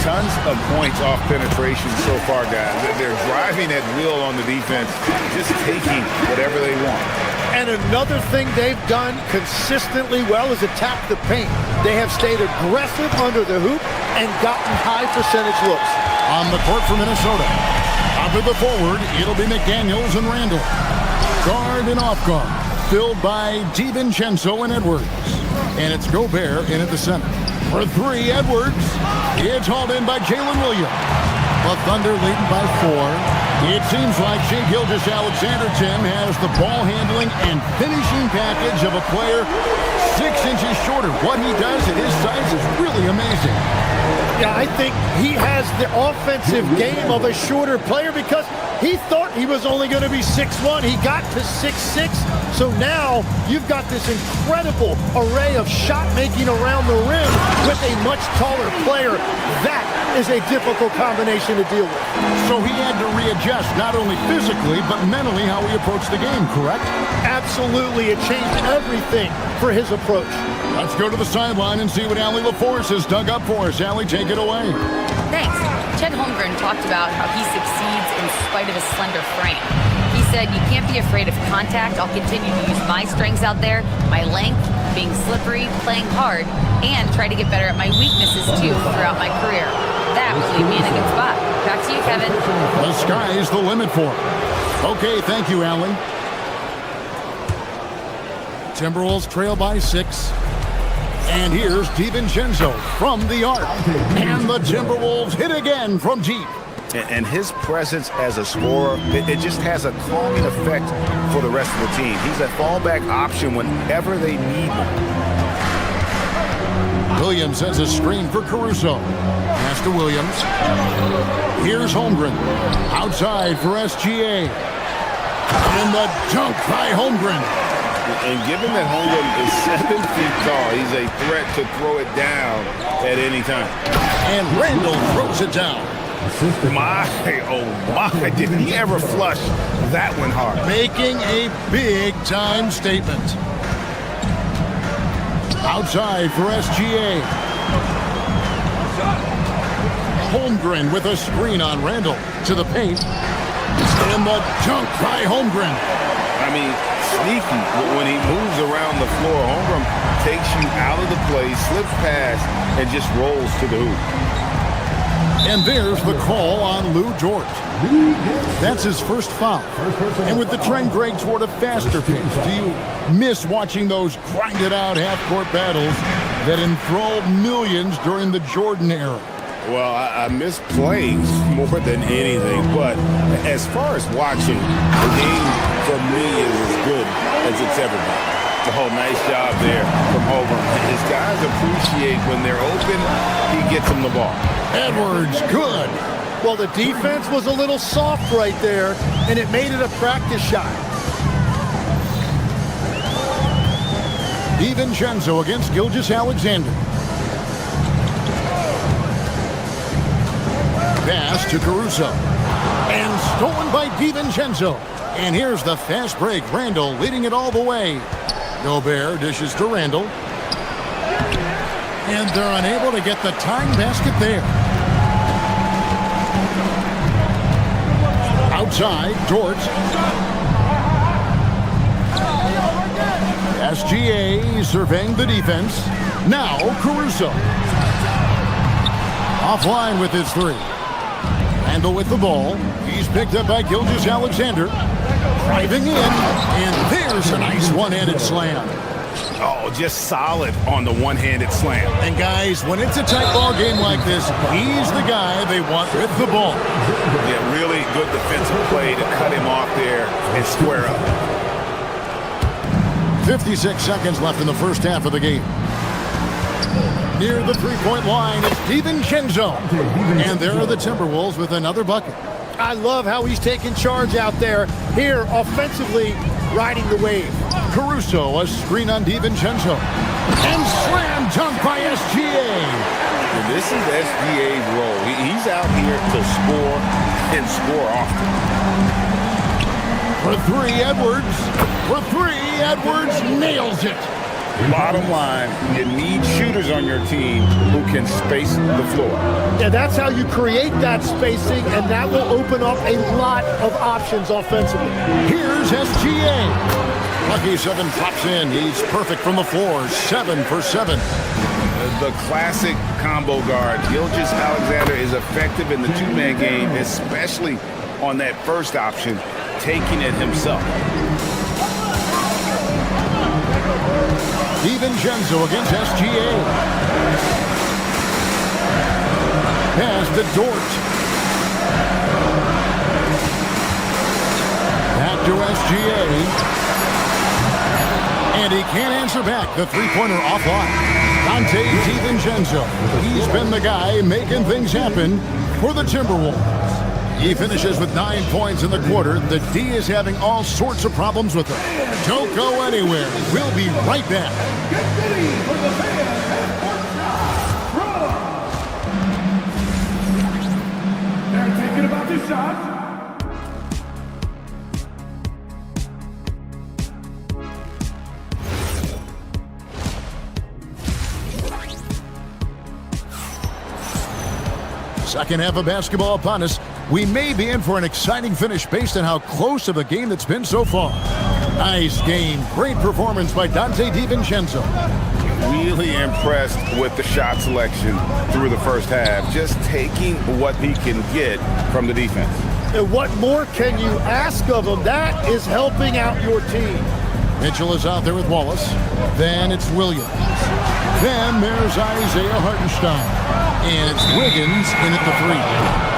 Tons of points off penetration so far, guys. They're driving at will on the defense, just taking whatever they want. And another thing they've done consistently well is attack the paint. They have stayed aggressive under the hoop and gotten high percentage looks. On the court for Minnesota. Up at the forward, it'll be McDaniels and Randall. Guard and off guard, filled by DiVincenzo and Edwards. And it's Gobert in at the center. For 3, Edwards. It's hauled in by Jalen Williams. The Thunder leading by 4. It seems like Shai Gilgeous-Alexander, Tim, has the ball handling and finishing package of a player 6 inches shorter. What he does at his size is really amazing. Yeah, I think he has the offensive game of a shorter player because he thought he was only going to be 6'1". He got to 6'6". So now you've got this incredible array of shot making around the rim with a much taller player. That is a difficult combination to deal with. So he had to readjust not only physically but mentally how he approached the game, correct? Absolutely. It changed everything for his approach. Let's go to the sideline and see what Allie LaForce has dug up for us. Allie, take it away. Thanks. Chet Holmgren talked about how he succeeds in spite of his slender frame. He said, "You can't be afraid of contact. I'll continue to use my strengths out there, my length, being slippery, playing hard, and try to get better at my weaknesses too throughout my career. That will leave me in a good spot." Back to you, Kevin. The sky's the limit for him. Okay, thank you, Allie. Timberwolves trail by 6. And here's DiVincenzo from the arc. And the Timberwolves hit again from deep. And his presence as a scorer, it just has a calming effect for the rest of the team. He's a fallback option whenever they need him. Williams has a screen for Caruso. Pass to Williams. Here's Holmgren. Outside for SGA. And the dunk by Holmgren. And given that Holmgren is 7 feet tall, he's a threat to throw it down at any time. And Randall throws it down. My, oh my, did he ever flush that one hard? Making a big-time statement. Outside for SGA. Holmgren with a screen on Randall to the paint. And the dunk by Holmgren. I mean, sneaky. When he moves around the floor, Holmgren takes you out of the play, slips past, and just rolls to the hoop. And there's the call on Lou Dort. That's his first foul. And with the trend, Greg, toward a faster pace, do you miss watching those grinded-out half-court battles that enthralled millions during the Jordan era? Well, I miss playing more than anything, but as far as watching, the game for me is as good as it's ever been. Oh, nice job there from Holmgren. His guys appreciate when they're open, he gets them the ball. Edwards, good. Well, the defense was a little soft right there, and it made it a practice shot. DiVincenzo against Gilgeous-Alexander. Pass to Caruso. And stolen by DiVincenzo. And here's the fast break. Randall leading it all the way. Gobert dishes to Randall. And they're unable to get the tying basket there. Outside, Dort. SGA surveying the defense. Now Caruso. Offline with his 3. Randall with the ball. He's picked up by Gilgeous-Alexander. Driving in, and there's a nice one-handed slam. Oh, just solid on the one-handed slam. And guys, when it's a tight ball game like this, he's the guy they want with the ball. Yeah, really good defensive play to cut him off there and square up. 56 seconds left in the first half of the game. Near the three-point line, it's DiVincenzo. And there are the Timberwolves with another bucket. I love how he's taking charge out there. Here, offensively, riding the wave. Caruso, a screen on DiVincenzo. And slam dunk by SGA. And this is SGA's role. He's out here to score and score often. For three, Edwards. For three, Edwards nails it. Bottom line, you need shooters on your team who can space the floor. Yeah, that's how you create that spacing, and that will open up a lot of options offensively. Here's SGA. Lucky 7 pops in. He's perfect from the floor. 7 for 7. The classic combo guard. Gilgeous-Alexander is effective in the two-man game, especially on that first option, taking it himself. DiVincenzo against SGA. Pass to Dort. Back to SGA. And he can't answer back. The three-pointer offline. Dante DiVincenzo. He's been the guy making things happen for the Timberwolves. He finishes with 9 points in the quarter. The D is having all sorts of problems with him. Don't go anywhere. We'll be right back. Get ready for the fans at They're thinking about this shot. Second half of basketball upon us. We may be in for an exciting finish based on how close of a game that's been so far. Nice game. Great performance by Dante DiVincenzo. Really impressed with the shot selection through the first half. Just taking what he can get from the defense. And what more can you ask of him? That is helping out your team. Mitchell is out there with Wallace. Then it's Williams. Then there's Isaiah Hartenstein. And it's Wiggins in at the three.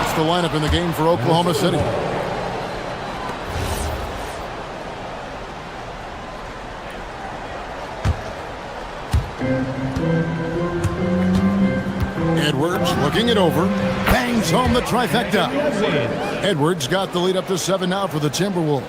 It's the lineup in the game for Oklahoma City. Edwards looking it over. Bangs home the trifecta. Edwards got the lead up to 7 now for the Timberwolves.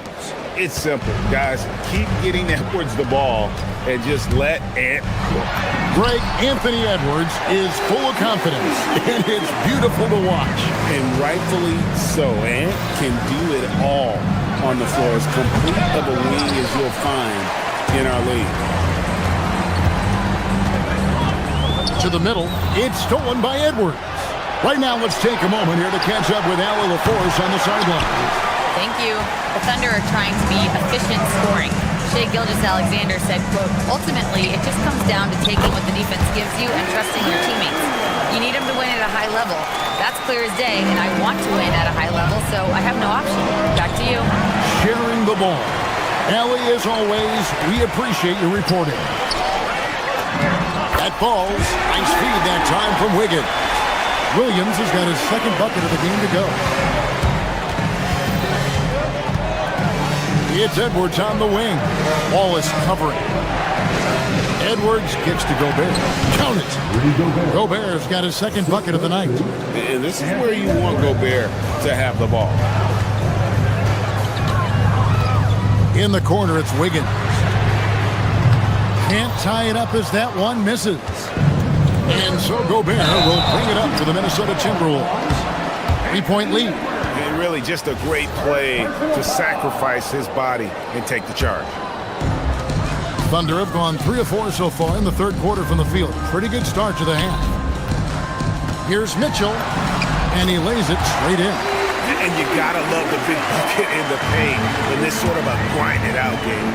It's simple, guys. Keep getting Edwards the ball and just let Ant cook. Greg, Anthony Edwards is full of confidence, and it's beautiful to watch. And rightfully so. Ant can do it all on the floor. As complete of a wing as you'll find in our league. To the middle, it's stolen by Edwards. Right now, let's take a moment here to catch up with Allie LaForce on the sideline. Thank you. The Thunder are trying to be efficient scoring. Shai Gilgeous-Alexander said, quote, ultimately, it just comes down to taking what the defense gives you and trusting your teammates. You need them to win at a high level. That's clear as day, and I want to win at a high level, so I have no option. Back to you. Sharing the ball. Allie, as always, we appreciate your reporting. That falls. Nice feed that time from Wiggins. Williams has got his second bucket of the game to go. It's Edwards on the wing. Wallace covering. Edwards gets to Gobert. Count it. Gobert's got his second bucket of the night. And this is where you want Gobert to have the ball. In the corner, it's Wiggins. Can't tie it up as that one misses. And so Gobert will bring it up for the Minnesota Timberwolves. 3-point lead. And really just a great play to sacrifice his body and take the charge. Thunder have gone 3 of 4 so far in the third quarter from the field. Pretty good start to the half. Here's Mitchell, and he lays it straight in. And you gotta love the big bucket in the paint in this sort of a grind-it-out game.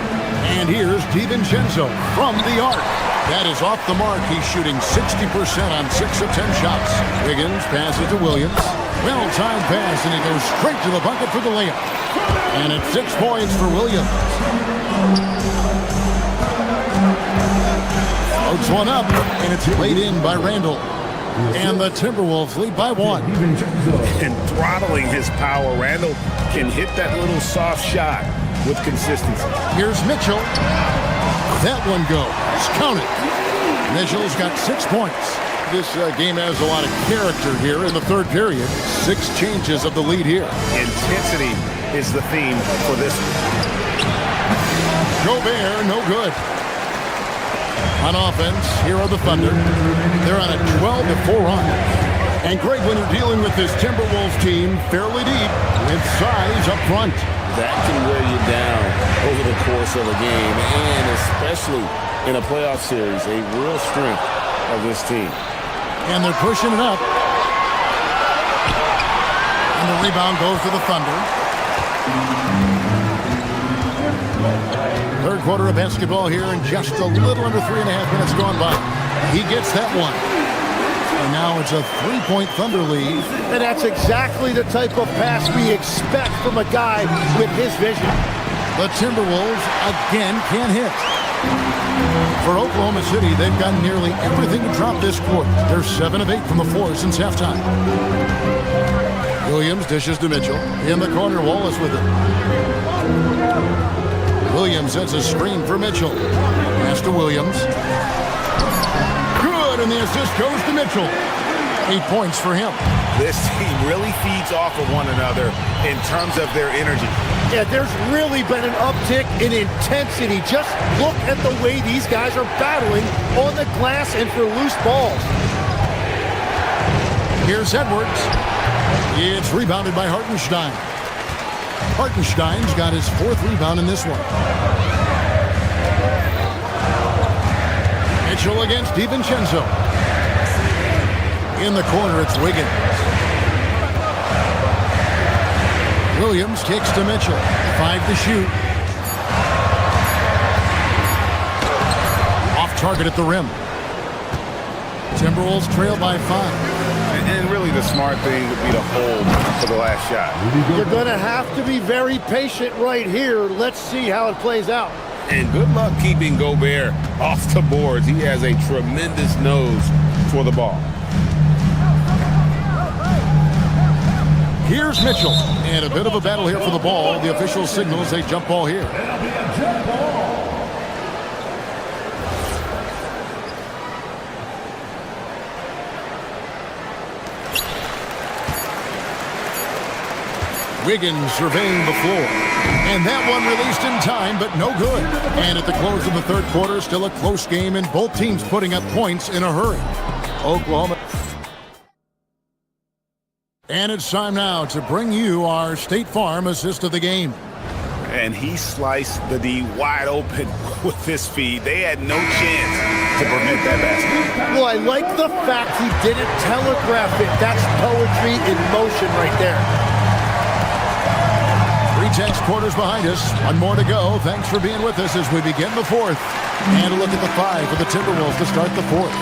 And here's DiVincenzo from the arc. That is off the mark. He's shooting 60% on 6 of 10 shots. Wiggins passes to Williams. Well-timed pass, and he goes straight to the bucket for the layup. And it's 6 points for Williams. Puts one up, and it's laid in by Randall. And the Timberwolves lead by 1. And throttling his power, Randall can hit that little soft shot with consistency. Here's Mitchell. That one goes. Counted. Mitchell's got 6 points. This game has a lot of character here in the third period. 6 changes of the lead here. Intensity is the theme for this one. Gobert, no good. On offense, here are the Thunder. They're on a 12-4 run. And Greg, when you're dealing with this Timberwolves team fairly deep with size up front, that can wear you down over the course of a game, and especially in a playoff series, a real strength of this team. And they're pushing it up. And the rebound goes to the Thunder. Third quarter of basketball here, and just a little under 3.5 minutes gone by. He gets that one. And now it's a 3-point Thunder lead. And that's exactly the type of pass we expect from a guy with his vision. The Timberwolves again can't hit. For Oklahoma City, they've got nearly everything to drop this quarter. They're 7 of 8 from the floor since halftime. Williams dishes to Mitchell. In the corner, Wallace with it. Williams sets a screen for Mitchell. Pass to Williams. Good, and the assist goes to Mitchell. 8 points for him. This team really feeds off of one another in terms of their energy. Yeah, there's really been an uptick in intensity. Just look at the way these guys are battling on the glass and for loose balls. Here's Edwards. It's rebounded by Hartenstein. Hartenstein's got his 4th rebound in this one. Mitchell against DiVincenzo. In the corner, it's Wiggins. Williams kicks to Mitchell. 5 to shoot. Off target at the rim. Timberwolves trail by 5. And really the smart thing would be to hold for the last shot. You're going to have to be very patient right here. Let's see how it plays out. And good luck keeping Gobert off the boards. He has a tremendous nose for the ball. Here's Mitchell. And a bit of a battle here for the ball. The official signals a jump ball here. Wiggins surveying the floor. And that one released in time, but no good. And at the close of the third quarter, still a close game, and both teams putting up points in a hurry. Oklahoma. And it's time now to bring you our State Farm assist of the game. And he sliced the D wide open with his feed. They had no chance to prevent that basket. Well, I like the fact he didn't telegraph it. That's poetry in motion right there. 3 tenths quarters behind us. 1 more to go. Thanks for being with us as we begin the 4th. And a look at the 5 for the Timberwolves to start the 4th.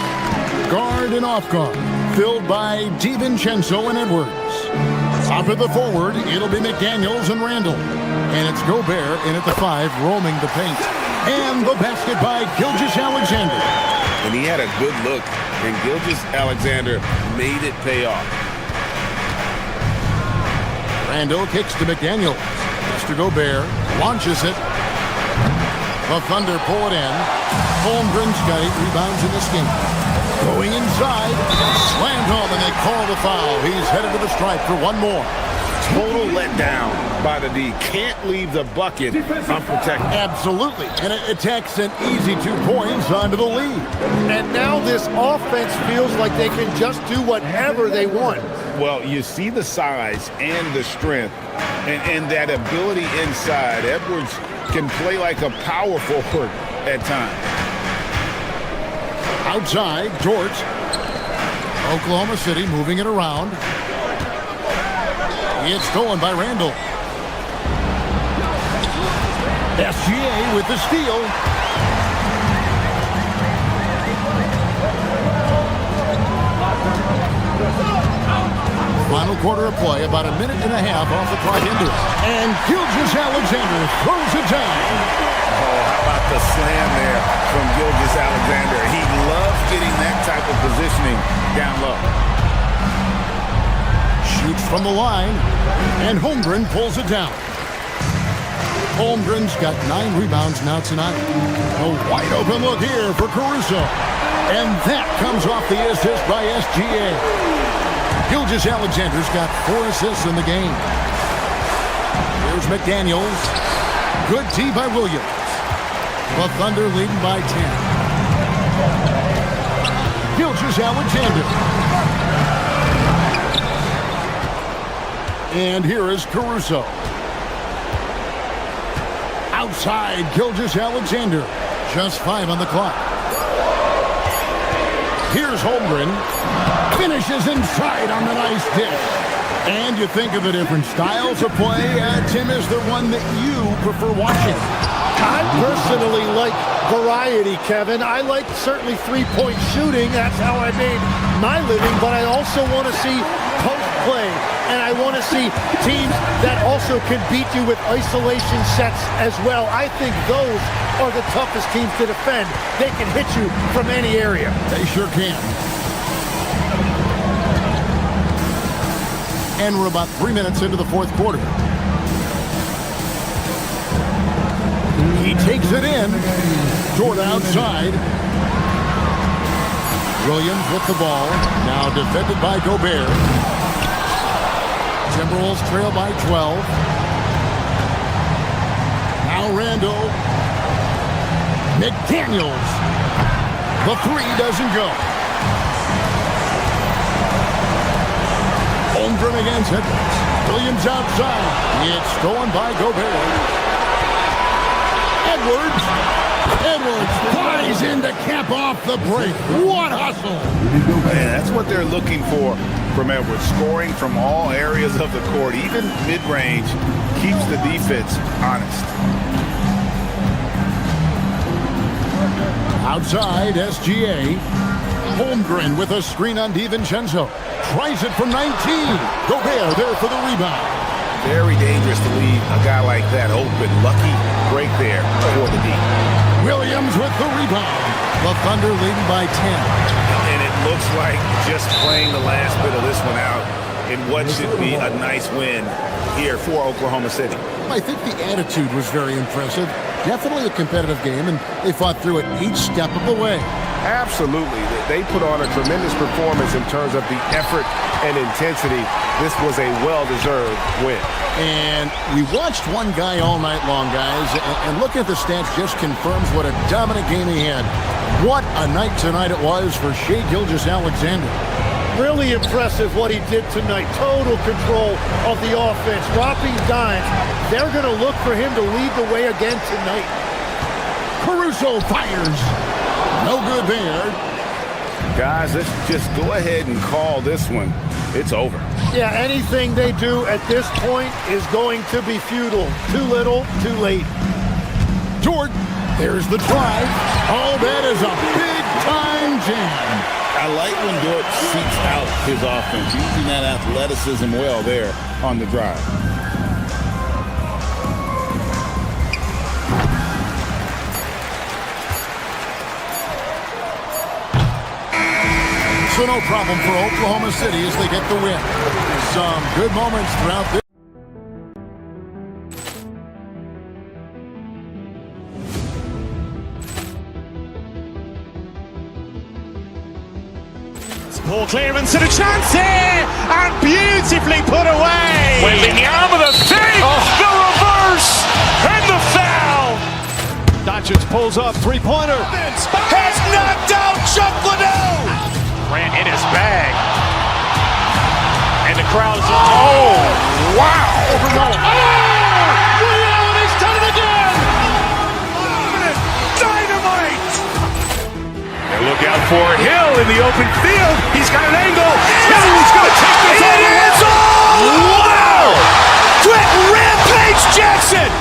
Guard and off guard, filled by DiVincenzo and Edwards. Top of the forward, it'll be McDaniels and Randall. And it's Gobert in at the 5, roaming the paint. And the basket by Gilgeous-Alexander. And he had a good look, and Gilgeous-Alexander made it pay off. Randall kicks to McDaniels. Mr. Gobert launches it. The Thunder pull it in. Holmgren's got 8 rebounds in this game. Going inside, slammed home, and they call the foul. He's headed to the stripe for 1 more. Total letdown by the D. Can't leave the bucket unprotected. Absolutely. And it takes an easy 2 points onto the lead. And now this offense feels like they can just do whatever they want. Well, you see the size and the strength and that ability inside. Edwards can play like a power forward at times. Outside, George. Oklahoma City moving it around. It's stolen by Randall. SGA with the steal. Final quarter of play, about 1.5 minutes off the clock into it. And Gilgeous-Alexander throws it down. Oh, how about the slam there from Gilgeous-Alexander? He type of positioning down low. Shoots from the line, and Holmgren pulls it down. Holmgren's got 9 rebounds now tonight. A wide open look here for Caruso. And that comes off the assist by SGA. Gilgeous-Alexander's got 4 assists in the game. Here's McDaniels. Good D by Williams. The Thunder leading by 10. Gilgeous-Alexander. And here is Caruso. Outside, Gilgeous-Alexander. Just 5 on the clock. Here's Holmgren. Finishes inside on the nice dish. And you think of the different styles of play. Tim is the one that you prefer watching. I personally like variety, Kevin. I like certainly three-point shooting. That's how I made my living. But I also want to see post play. And I want to see teams that also can beat you with isolation sets as well. I think those are the toughest teams to defend. They can hit you from any area. They sure can. And we're about 3 minutes into the fourth quarter. He takes it in. Jordan outside. Williams with the ball. Now defended by Gobert. Timberwolves trail by 12. Now Randall. McDaniels. The 3 doesn't go. Holmgren against Edwards. Williams outside. It's stolen by Gobert. Edwards flies in to cap off the break. What hustle! Man, that's what they're looking for from Edwards. Scoring from all areas of the court, even mid-range, keeps the defense honest. Outside, SGA. Holmgren with a screen on DiVincenzo. Tries it from 19. Gobert there for the rebound. Very dangerous to leave a guy like that open. Lucky break there for the D. Williams with the rebound. The Thunder leading by 10. And it looks like just playing the last bit of this one out in what should be a nice win here for Oklahoma City. I think the attitude was very impressive. Definitely a competitive game, and they fought through it each step of the way. Absolutely. They put on a tremendous performance in terms of the effort and intensity. This was a well-deserved win. And we watched one guy all night long, guys, and looking at the stats just confirms what a dominant game he had. What a night tonight it was for Shai Gilgeous-Alexander. Really impressive what he did tonight. Total control of the offense, dropping dimes. They're going to look for him to lead the way again tonight. Caruso fires. No good there. Guys, let's just go ahead and call this one. It's over. Yeah, anything they do at this point is going to be futile. Too little, too late. Jordan, there's the drive. Oh, that is a big-time jam. I like when Dort seeks out his offense, using that athleticism well there on the drive. So no problem for Oklahoma City as they get the win. Some good moments throughout this. Ball clearance and a chance here, and beautifully put away. Wembanyama the fake, the reverse, and the foul. Doncic pulls up, three-pointer. Has knocked out Chuck Liddell. Ran in his bag. And the crowd is, oh, wow. Oh! Allen has done it again. Dynamite. And look out for Hill in the open field. He's got an angle. Hill's going to take this all the way. Wow! Quick Rampage Jackson.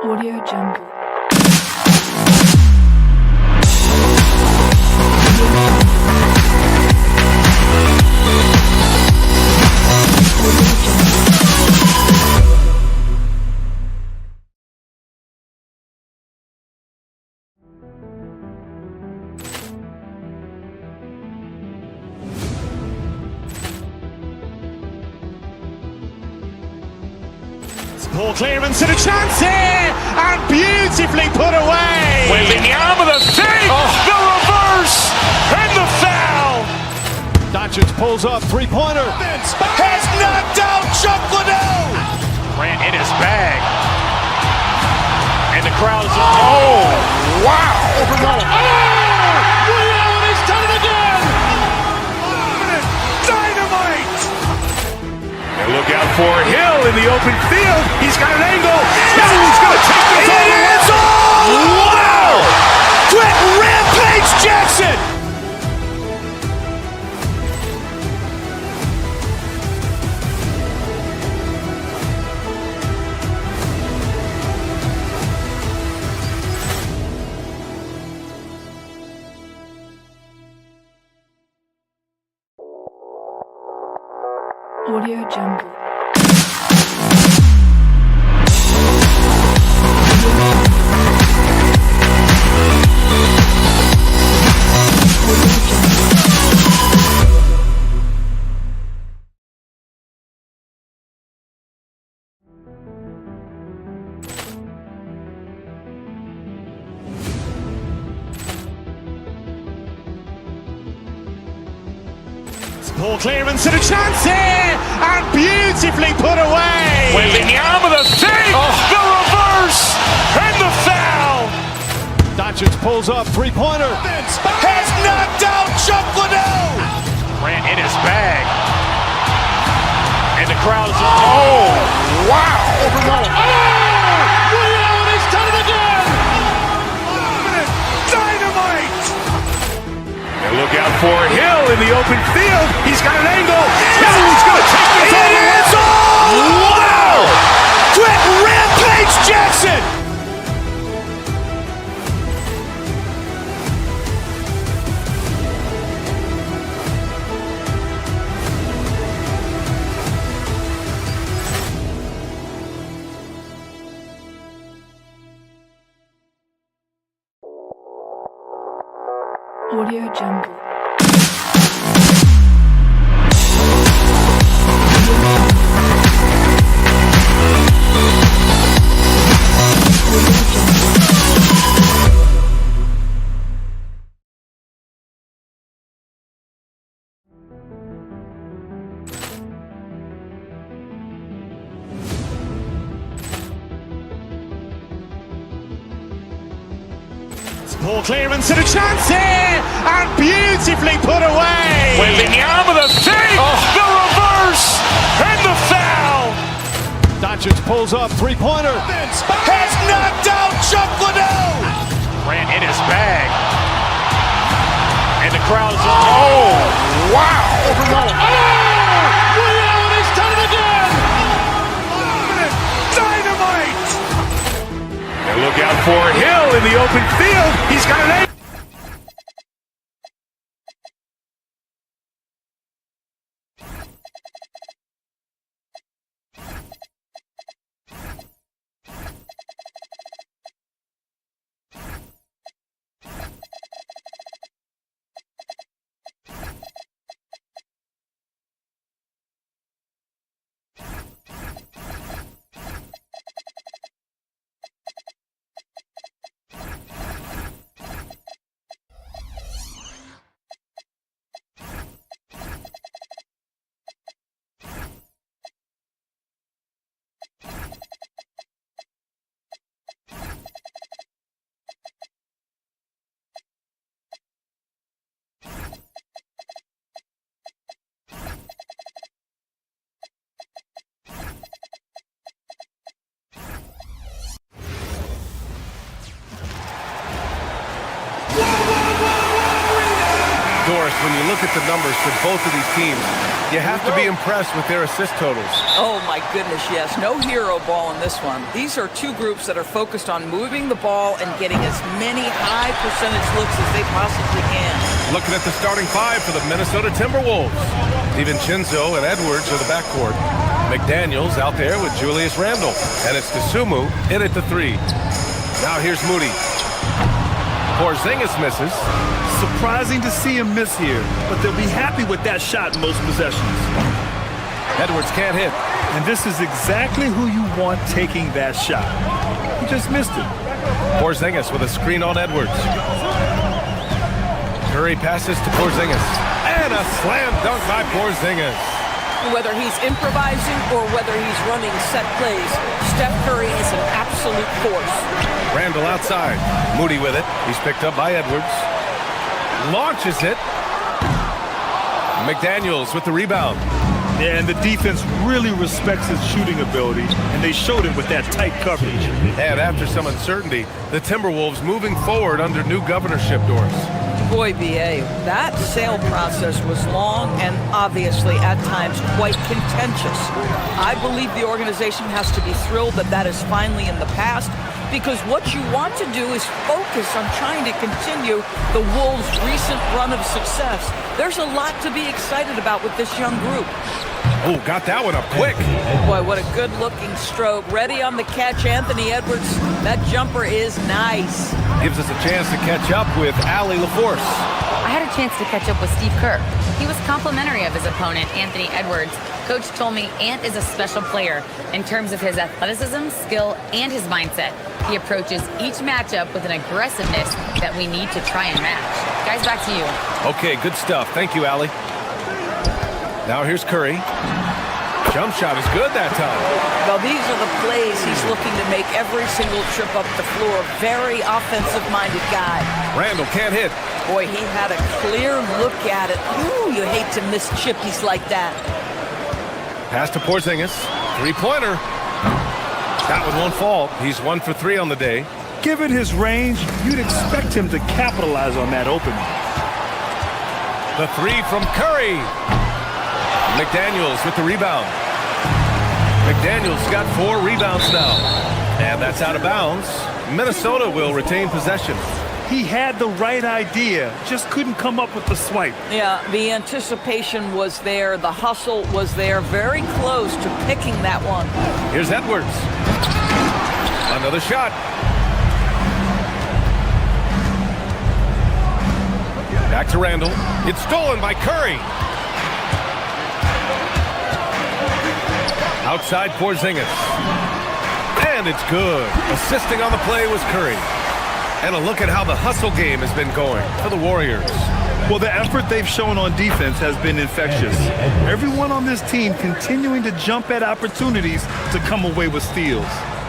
Audio Jungle. Ball clearance and a chance here, and beautifully put away. Wembanyama the save, the reverse, and the foul. Doncic pulls up, three-pointer. Has knocked out Chuck Liddell. Grant in his bag. And the crowd is, oh, wow. He's done it again. Dynamite. And look out for Hill in the open field. He's got an angle. He's going to take this all the way. Wow! Quick Rampage Jackson. Audio Jungle. Ball clearance and a chance here, and beautifully put away. Wembanyama the save, the reverse, and the foul. Doncic pulls up, three-pointer. Has knocked out Chuck Liddell. Grant in his bag. And the crowd is, oh, wow. He's done it again. Dynamite. And look out for Hill in the open field. He's got an angle. He's going to take this all the way. Wow! Quick Rampage Jackson. Audio Jungle. Ball clearance and a chance here, and beautifully put away. Wembanyama the save, the reverse, and the foul. Doncic pulls up, three-pointer. Has knocked out Chuck Liddell. Grant in his bag. And the crowd is, oh, wow. He's done it again. Dynamite. And look out for Hill in the open field. He's got an angle. Doris, when you look at the numbers for both of these teams, you have to be impressed with their assist totals. Oh my goodness, yes. No hero ball in this one. These are two groups that are focused on moving the ball and getting as many high percentage looks as they possibly can. Looking at the starting five for the Minnesota Timberwolves. DiVincenzo and Edwards are the backcourt. McDaniels out there with Julius Randle. And it's Dosunmu in at the 3. Now here's Moody. Porzingis misses. Surprising to see him miss here, but they'll be happy with that shot in most possessions. Edwards can't hit. And this is exactly who you want taking that shot. He just missed it. Porzingis with a screen on Edwards. Curry passes to Porzingis. And a slam dunk by Porzingis. Whether he's improvising or whether he's running set plays, Steph Curry is an absolute force. Randle outside. Moody with it. He's picked up by Edwards. Launches it. McDaniels with the rebound. Yeah, and the defense really respects his shooting ability, and they showed it with that tight coverage. And after some uncertainty, the Timberwolves moving forward under new governorship, Doris. Boy, B.A., that sale process was long and obviously at times quite contentious. I believe the organization has to be thrilled that that is finally in the past, because what you want to do is focus on trying to continue the Wolves' recent run of success. There's a lot to be excited about with this young group. Oh, got that one up quick. Boy, what a good-looking stroke. Ready on the catch, Anthony Edwards. That jumper is nice. Gives us a chance to catch up with Allie LaForce. I had a chance to catch up with Steve Kerr. He was complimentary of his opponent, Anthony Edwards. Coach told me Ant is a special player in terms of his athleticism, skill, and his mindset. He approaches each matchup with an aggressiveness that we need to try and match. Guys, back to you. Okay, good stuff. Thank you, Allie. Now here's Curry. Jump shot is good that time. Well, these are the plays he's looking to make every single trip up the floor. Very offensive-minded guy. Randle can't hit. Boy, he had a clear look at it. Ooh, you hate to miss chippies like that. Pass to Porzingis. Three-pointer. That one won't fall. He's 1 for 3 on the day. Given his range, you'd expect him to capitalize on that opening. The 3 from Curry. McDaniels with the rebound. McDaniels got 4 rebounds now. And that's out of bounds. Minnesota will retain possession. He had the right idea, just couldn't come up with the swipe. Yeah, the anticipation was there. The hustle was there. Very close to picking that one. Here's Edwards. Another shot. Back to Randle. It's stolen by Curry. Outside Porzingis. And it's good. Assisting on the play was Curry. And a look at how the hustle game has been going for the Warriors. Well, the effort they've shown on defense has been infectious. Everyone on this team continuing to jump at opportunities to come away with steals.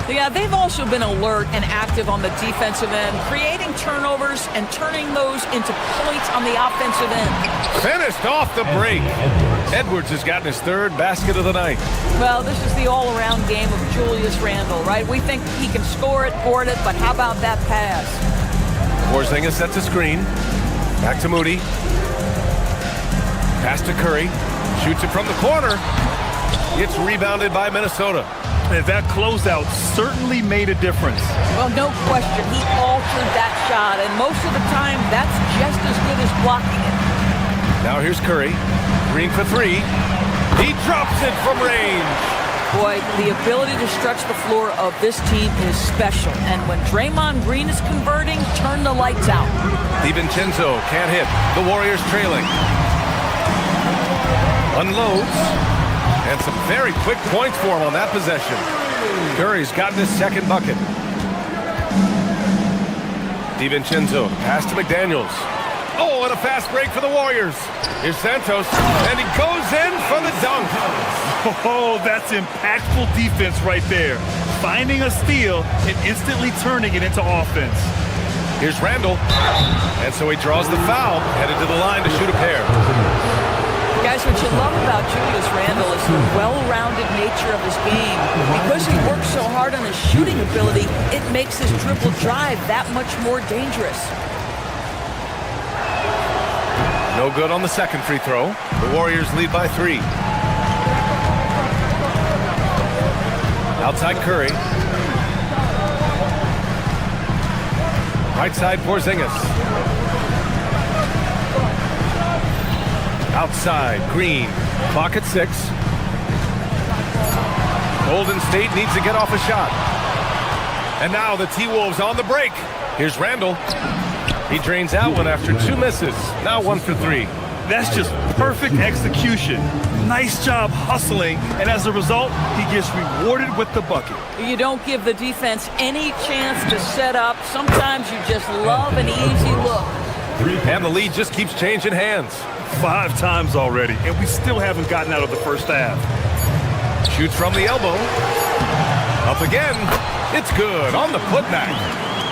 Yeah, they've also been alert and active on the defensive end, creating turnovers and turning those into points on the offensive end. Finished off the break. Edwards has gotten his 3rd basket of the night. Well, this is the all-around game of Julius Randle, right? We think he can score it, board it, but how about that pass? Porzingis sets a screen. Back to Moody. Pass to Curry. Shoots it from the corner. It's rebounded by Minnesota. And that closeout certainly made a difference. Well, no question. He altered that shot, and most of the time, that's just as good as blocking it. Now here's Curry. Green for 3. He drops it from range. Boy, the ability to stretch the floor of this team is special. And when Draymond Green is converting, turn the lights out. DiVincenzo can't hit. The Warriors trailing. Unloads. And some very quick points for him on that possession. Curry's gotten his 2nd bucket. DiVincenzo, pass to McDaniels. Oh, and a fast break for the Warriors. Here's Santos, and he goes in for the dunk. Oh, that's impactful defense right there. Finding a steal and instantly turning it into offense. Here's Randle. And so he draws the foul, headed to the line to shoot a pair. Guys, what you love about Julius Randle is the well-rounded nature of his game. Because he works so hard on his shooting ability, it makes his dribble drive that much more dangerous. No good on the 2nd free throw. The Warriors lead by 3. Outside Curry. Right side Porzingis. Outside Green. Clock at 6. Golden State needs to get off a shot. And now the T-Wolves on the break. Here's Randall. He drains that one after 2 misses. Now 1 for 3. That's just perfect execution. Nice job hustling, and as a result, he gets rewarded with the bucket. You don't give the defense any chance to set up. Sometimes you just love an easy look. And the lead just keeps changing hands. 5 times already, and we still haven't gotten out of the first half. Shoots from the elbow. Up again. It's good on the putback.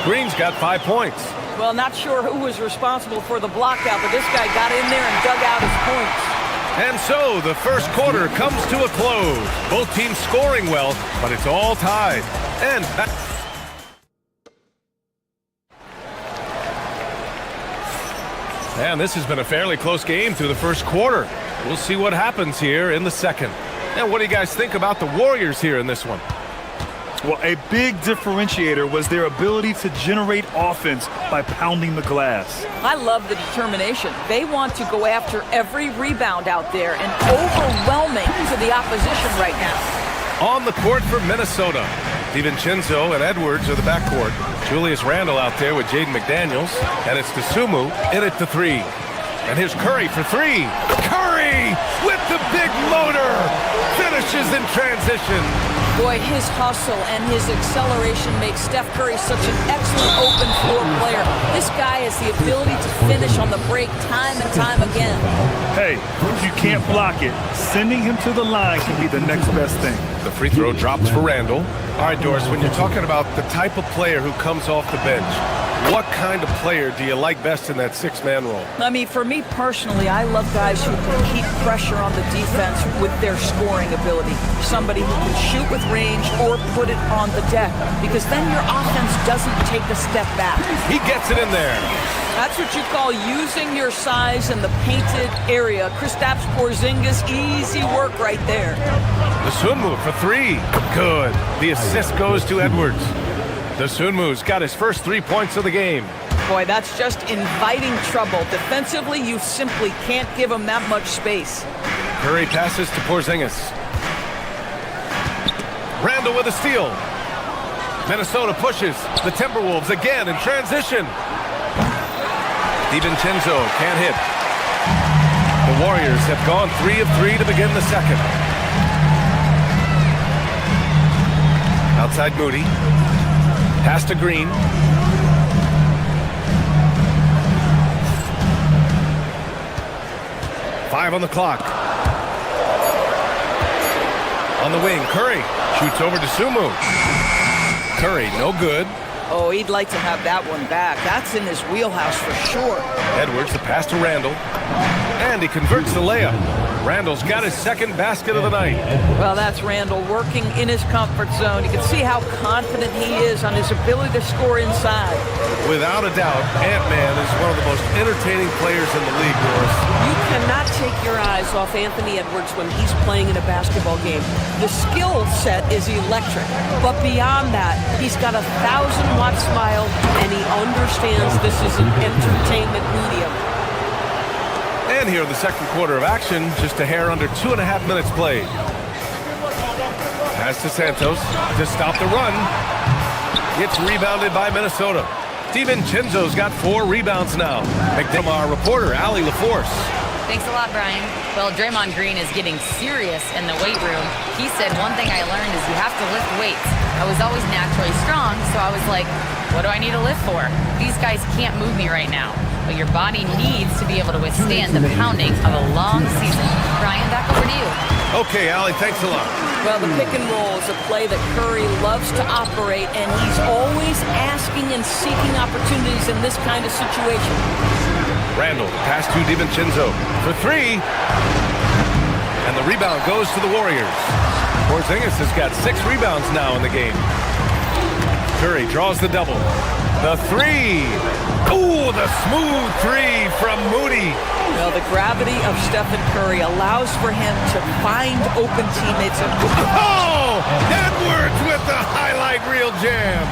Green's got 5 points. Well, not sure who was responsible for the block out, but this guy got in there and dug out his points. And so the first quarter comes to a close. Both teams scoring well, but it's all tied. And this has been a fairly close game through the first quarter. We'll see what happens here in the second. And what do you guys think about the Warriors here in this one? Well, a big differentiator was their ability to generate offense by pounding the glass. I love the determination. They want to go after every rebound out there and overwhelming to the opposition right now. On the court for Minnesota, DiVincenzo and Edwards are the backcourt. Julius Randle out there with Jaden McDaniels. And it's Dosunmu in at the 3. And here's Curry for 3. Curry with the big motor. Finishes in transition. Boy, his hustle and his acceleration makes Steph Curry such an excellent open floor player. This guy has the ability to finish on the break time and time again. Hey, if you can't block it, sending him to the line can be the next best thing. The free throw drops for Randle. All right, Doris, when you're talking about the type of player who comes off the bench, what kind of player do you like best in that 6-man role? I mean, for me personally, I love guys who can keep pressure on the defense with their scoring ability. Somebody who can shoot with range or put it on the deck, because then your offense doesn't take a step back. He gets it in there. That's what you call using your size in the painted area. Kristaps Porzingis, easy work right there. Dosunmu for 3. Good. The assist goes to Edwards. Dosunmu's got his first 3 points of the game. Boy, that's just inviting trouble. Defensively, you simply can't give him that much space. Curry passes to Porzingis. Randle with a steal. Minnesota pushes. The Timberwolves again in transition. DiVincenzo can't hit. The Warriors have gone 3 of 3 to begin the second. Outside Moody. Pass to Green. Five on the clock. On the wing, Curry shoots over to Sumu. Curry, no good. Oh, he'd like to have that one back. That's in his wheelhouse for sure. Edwards, the pass to Randle. And he converts the layup. Randle's got his second basket of the night. Well, that's Randle working in his comfort zone. You can see how confident he is on his ability to score inside. Without a doubt, Ant-Man is one of the most entertaining players in the league, Doris. You cannot take your eyes off Anthony Edwards when he's playing in a basketball game. The skill set is electric, but beyond that, he's got a 1,000-watt smile, And he understands this is an entertainment medium. And here in the second quarter of action, just a hair under 2.5 minutes played. Pass to Santos to stop the run. It's rebounded by Minnesota. DiVincenzo's got 4 rebounds now. From our reporter, Allie LaForce. Thanks a lot, Brian. Well, Draymond Green is getting serious in the weight room. He said one thing I learned is you have to lift weights. I was always naturally strong, so I was like, what do I need to lift for? These guys can't move me right now. But your body needs to be able to withstand the pounding of a long season. Brian, back over to you. Okay, Allie, thanks a lot. Well, the pick and roll is a play that Curry loves to operate, and he's always asking and seeking opportunities in this kind of situation. Randle, pass to DiVincenzo for 3. And the rebound goes to the Warriors. Porzingis has got 6 rebounds now in the game. Curry draws the double. The 3. Ooh, the smooth 3 from Moody. Well, the gravity of Stephen Curry allows for him to find open teammates. Oh! Edwards with the highlight reel jam.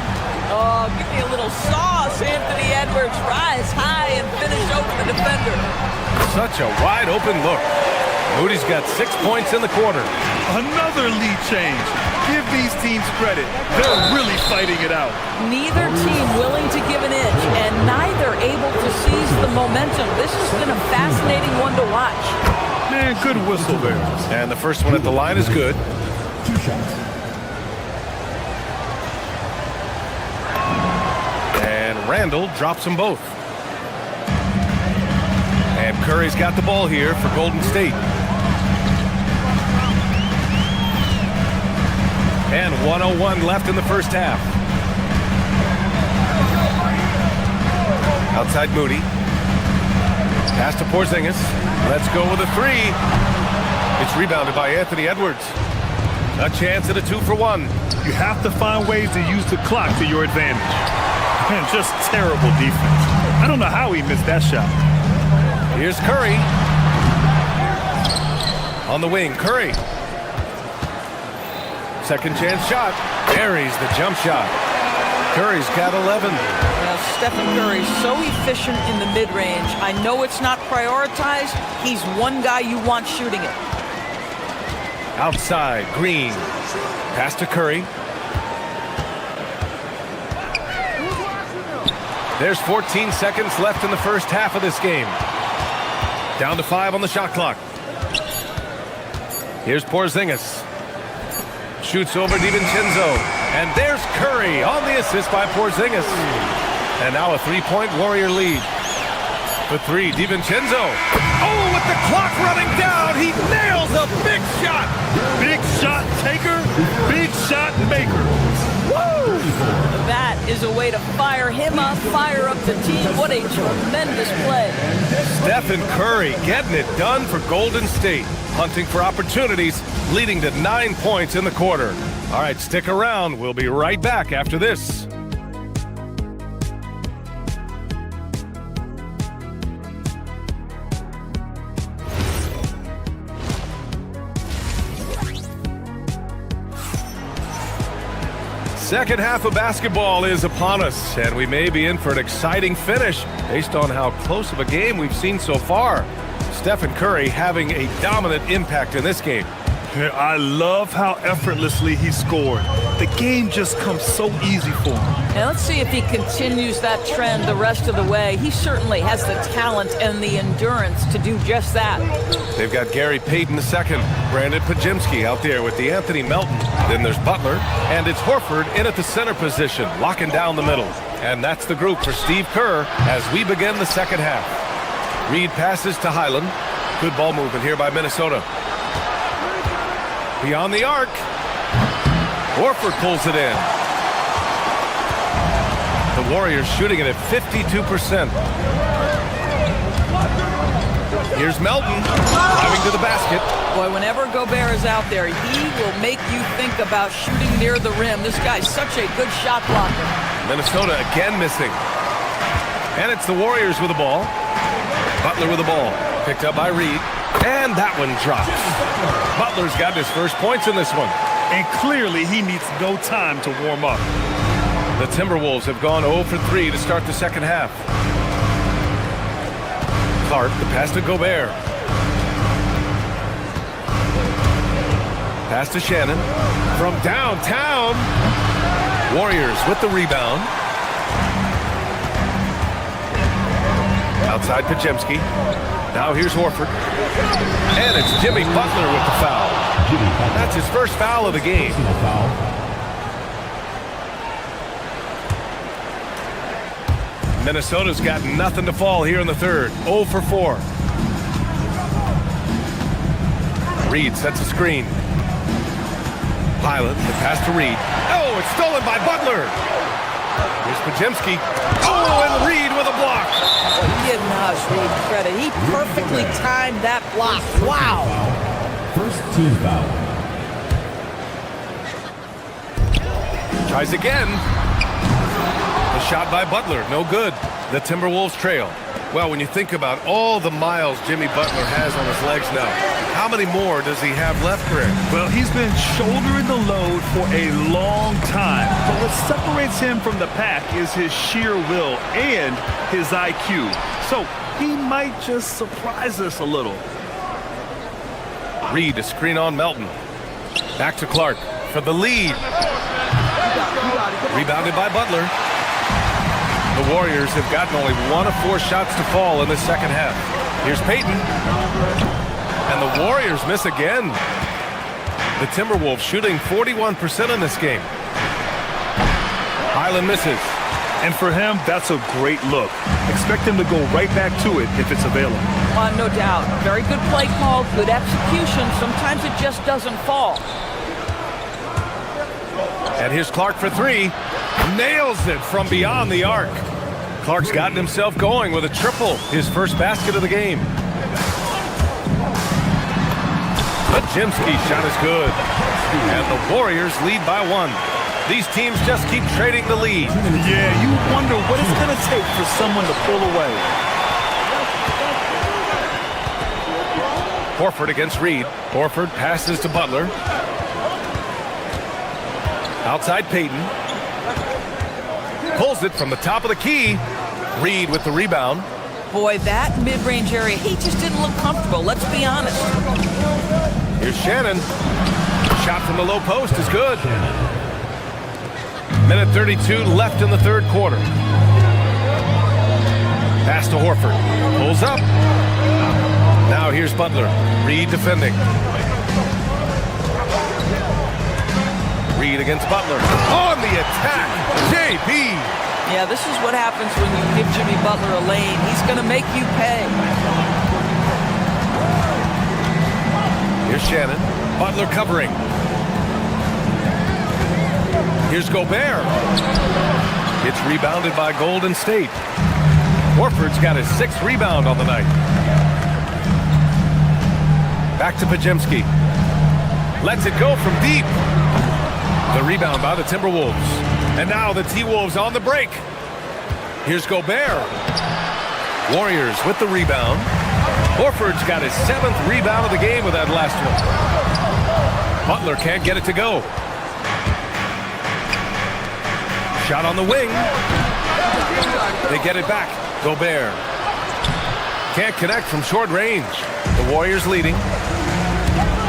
Oh, give me a little sauce, Anthony Edwards. Rise high and finish over the defender. Such a wide open look. Moody's got 6 points in the quarter. Another lead change. Give these teams credit. They're really fighting it out. Neither team willing to give an inch, and neither able to seize the momentum. This has been a fascinating one to watch. Man, good whistle there. And the first one at the line is good. 2 shots. And Randall drops them both. And Curry's got the ball here for Golden State. And 1:01 left in the first half. Outside Moody. Pass to Porzingis. Let's go with a 3. It's rebounded by Anthony Edwards. A chance at a 2-for-1. You have to find ways to use the clock to your advantage. Man, just terrible defense. I don't know how he missed that shot. Here's Curry. On the wing, Curry. Second chance shot. Buries the jump shot. Curry's got 11. Now, Stephen Curry's so efficient in the mid-range. I know it's not prioritized. He's one guy you want shooting it. Outside, Green. Pass to Curry. There's 14 seconds left in the first half of this game. Down to 5 on the shot clock. Here's Porzingis. Shoots over DiVincenzo. And there's Curry on the assist by Porzingis. And now a 3-point Warrior lead. The 3, DiVincenzo. Oh, with the clock running down, he nails a big shot. Big shot taker, big shot maker. Woo! That is a way to fire him up, fire up the team. What a tremendous play. Stephen Curry getting it done for Golden State. Hunting for opportunities, leading to 9 points in the quarter. All right, stick around. We'll be right back after this. Second half of basketball is upon us, and we may be in for an exciting finish based on how close of a game we've seen so far. Stephen Curry having a dominant impact in this game. I love how effortlessly he scored. The game just comes so easy for him. Now let's see if he continues that trend the rest of the way. He certainly has the talent and the endurance to do just that. They've got Gary Payton II, Brandon Pajemski out there with DeAnthony Melton. Then there's Butler, and it's Horford in at the center position, locking down the middle. And that's the group for Steve Kerr as we begin the second half. Reed passes to Highland. Good ball movement here by Minnesota. Beyond the arc. Horford pulls it in. The Warriors shooting it at 52%. Here's Melton driving to the basket. Boy, whenever Gobert is out there, he will make you think about shooting near the rim. This guy's such a good shot blocker. Minnesota again missing. And it's the Warriors with the ball. Butler with the ball. Picked up by Reed. And that one drops. Butler's got his first points in this one. And clearly he needs no time to warm up. The Timberwolves have gone 0 for 3 to start the second half. Clark, the pass to Gobert. Pass to Shannon. From downtown. Warriors with the rebound. Outside Pajemski. Now here's Horford. And it's Jimmy Butler with the foul. That's his first foul of the game. Minnesota's got nothing to fall here in the third. 0 for 4. Reed sets a screen. Highland, the pass to Reed. Oh, it's stolen by Butler. Here's Pajemski. Oh, and Reed with a block. Give Naz Reed credit. He perfectly timed that block. Wow. First team foul. Tries again. The shot by Butler, no good. The Timberwolves trail. Well, when you think about all the miles Jimmy Butler has on his legs now, how many more does he have left, Greg? Well, he's been shouldering the load for a long time. But what separates him from the pack is his sheer will and his IQ. So he might just surprise us a little. Reed to screen on Melton. Back to Clark for the lead. Rebounded by Butler. The Warriors have gotten only 1 of 4 shots to fall in the second half. Here's Payton. And the Warriors miss again. The Timberwolves shooting 41% in this game. Highland misses. And for him, that's a great look. Expect him to go right back to it if it's available. No doubt. Very good play call, good execution. Sometimes it just doesn't fall. And here's Clark for 3. Nails it from beyond the arc. Clark's gotten himself going with a triple, his first basket of the game. Pajemski shot is good. And the Warriors lead by 1. These teams just keep trading the lead. Yeah, you wonder what it's going to take for someone to pull away. Horford against Reed. Horford passes to Butler. Outside Payton. Pulls it from the top of the key. Reed with the rebound. Boy, that mid-range area, he just didn't look comfortable. Let's be honest. Here's Shannon. Shot from the low post is good. Minute 32 left in the third quarter. Pass to Horford. Pulls up. Now here's Butler. Reed defending. Reed against Butler. On the attack. JP. Yeah, this is what happens when you give Jimmy Butler a lane. He's going to make you pay. Here's Shannon. Butler covering. Here's Gobert. It's rebounded by Golden State. Horford's got his 6th rebound on the night. Back to Pajemski. Lets it go from deep. The rebound by the Timberwolves. And now the T-Wolves on the break. Here's Gobert. Warriors with the rebound. Horford's got his 7th rebound of the game with that last one. Butler can't get it to go. Shot on the wing. They get it back. Gobert. Can't connect from short range. The Warriors leading.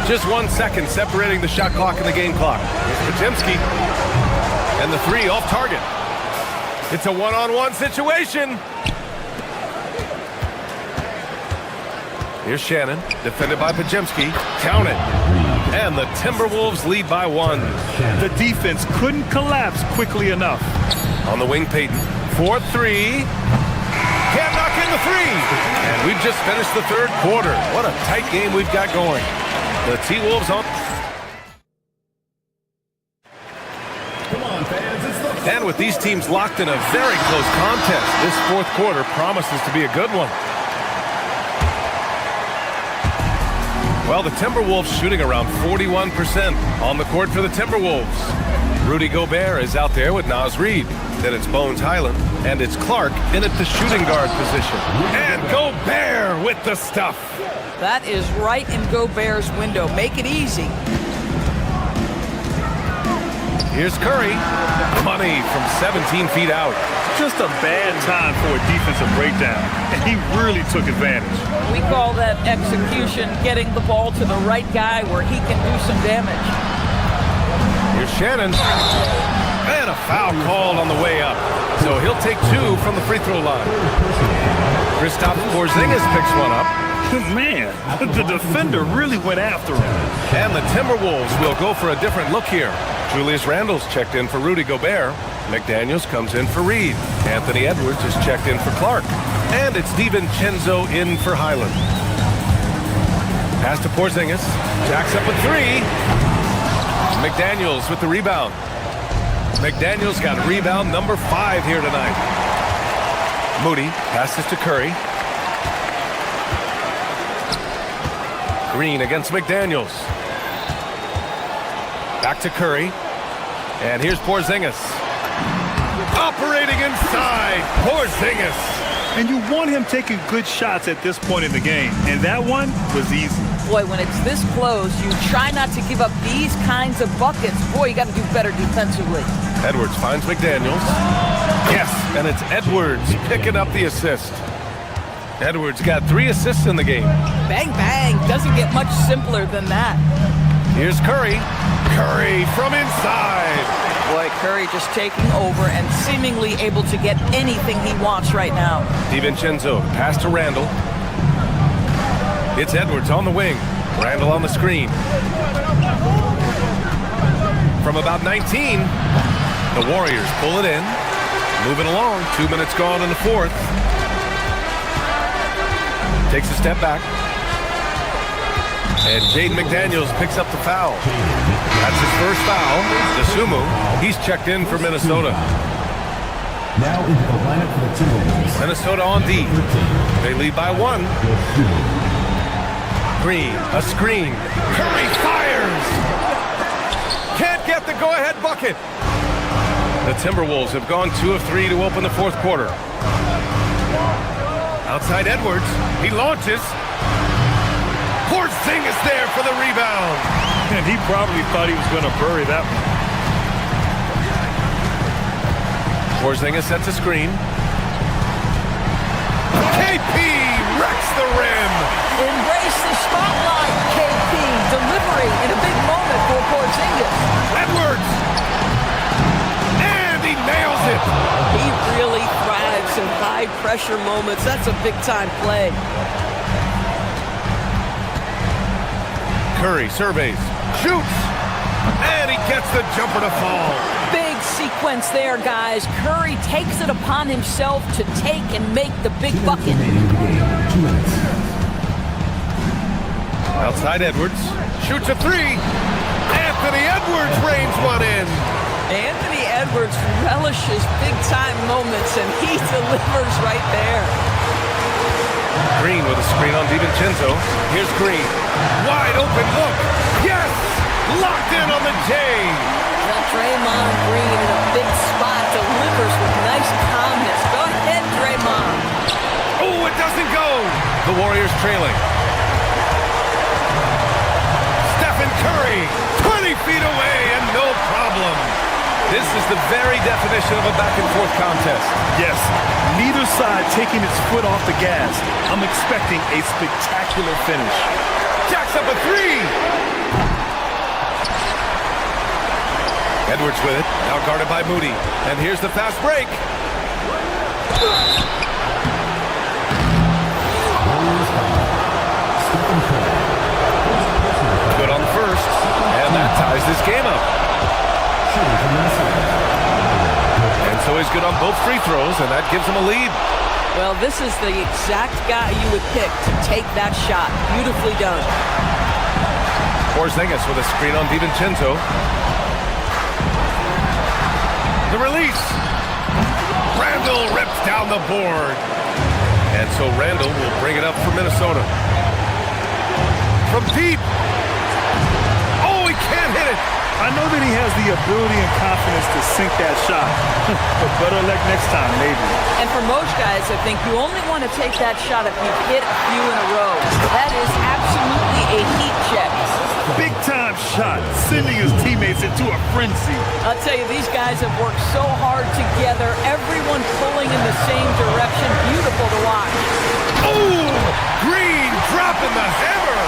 Just 1 second separating the shot clock and the game clock. Here's Pajemski. And the 3 off target. It's a one-on-one situation. Here's Shannon, defended by Pajemski. Count it. And the Timberwolves lead by 1. The defense couldn't collapse quickly enough. On the wing, Payton. 4-3. Can't knock in the 3. And we've just finished the third quarter. What a tight game we've got going. The T-Wolves on. And with these teams locked in a very close contest, this fourth quarter promises to be a good one. Well, the Timberwolves shooting around 41% on the court for the Timberwolves. Rudy Gobert is out there with Naz Reid. Then it's Bones Highland, and it's Clark in at the shooting guard position. And Gobert with the stuff. That is right in Gobert's window. Make it easy. Here's Curry. Money from 17 feet out. Just a bad time for a defensive breakdown, and he really took advantage. We call that execution, getting the ball to the right guy where he can do some damage. Here's Shannon. And a foul called on the way up. So he'll take 2 from the free throw line. Kristaps Porzingis picks one up. Man, the defender really went after him. And the Timberwolves will go for a different look here. Julius Randle's checked in for Rudy Gobert. McDaniels comes in for Reed. Anthony Edwards is checked in for Clark. And it's DiVincenzo in for Highland. Pass to Porzingis. Jacks up a 3. McDaniels with the rebound. McDaniels got rebound number 5 here tonight. Moody passes to Curry. Green against McDaniels. Back to Curry. And here's Porzingis. Operating inside. Porzingis. And you want him taking good shots at this point in the game. And that one was easy. Boy, when it's this close, you try not to give up these kinds of buckets. Boy, you got to do better defensively. Edwards finds McDaniels. Yes, and it's Edwards picking up the assist. Edwards got 3 assists in the game. Bang, bang. Doesn't get much simpler than that. Here's Curry. Curry from inside. Boy, Curry just taking over and seemingly able to get anything he wants right now. DiVincenzo, pass to Randall. It's Edwards on the wing. Randall on the screen. From about 19, the Warriors pull it in. Moving along, 2 minutes gone in the fourth. Takes a step back. And Jaden McDaniels picks up the foul. That's his first foul. DeSumo, he's checked in for Minnesota. Now into the lineup for the Timberwolves. Minnesota on D. They lead by 1. Green, a screen. Curry fires! Can't get the go-ahead bucket. The Timberwolves have gone 2 of 3 to open the fourth quarter. Outside Edwards, he launches. Porzingis there for the rebound. And he probably thought he was going to bury that one. Porzingis sets a screen. KP wrecks the rim. Embrace the spotlight, KP. Delivery in a big moment for Porzingis. Edwards. And he nails it. He really thrives in high-pressure moments. That's a big-time play. Curry surveys, shoots, and he gets the jumper to fall. Big sequence there, guys. Curry takes it upon himself to take and make the big bucket. Outside Edwards, shoots a 3. Anthony Edwards rains one in. Anthony Edwards relishes big-time moments, and he delivers right there. Green with a screen on DiVincenzo. Here's Green. Wide open look. Yes! Locked in on the J. Well, Draymond Green in a big spot delivers with nice calmness. Go ahead, Draymond. Oh, it doesn't go. The Warriors trailing. Stephen Curry, 20 feet away and no problem. This is the very definition of a back-and-forth contest. Yes, neither side taking its foot off the gas. I'm expecting a spectacular finish. Jacks up a 3. Edwards with it, now guarded by Moody. And here's the fast break. Good on the first, and that ties this game up. And so he's good on both free throws, and that gives him a lead. Well, this is the exact guy you would pick to take that shot. Beautifully done. Porzingis with a screen on DiVincenzo. The release. Randall rips down the board. And so Randall will bring it up for Minnesota. From deep. Oh, he can't hit it. I know that he has the ability and confidence to sink that shot. But better luck next time, maybe. And for most guys, I think you only want to take that shot if you've hit a few in a row. That is absolutely a heat check. Big-time shot, sending his teammates into a frenzy. I'll tell you, these guys have worked so hard together. Everyone pulling in the same direction. Beautiful to watch. Oh! Green dropping the hammer.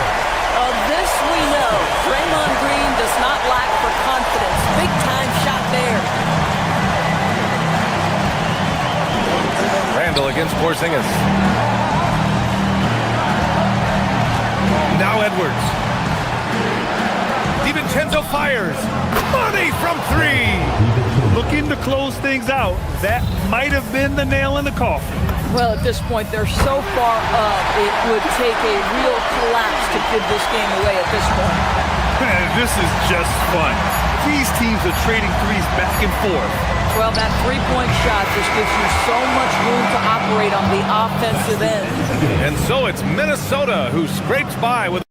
Of this we know. Draymond Green does not lack for confidence. Big-time shot there. Randall against Porzingis. Now Edwards. DiVincenzo fires. Money from 3. Looking to close things out. That might have been the nail in the coffin. Well, at this point, they're so far up, it would take a real collapse to give this game away at this point. This is just fun. These teams are trading threes back and forth. Well, that three-point shot just gives you so much room to operate on the offensive end. And so it's Minnesota who scrapes by with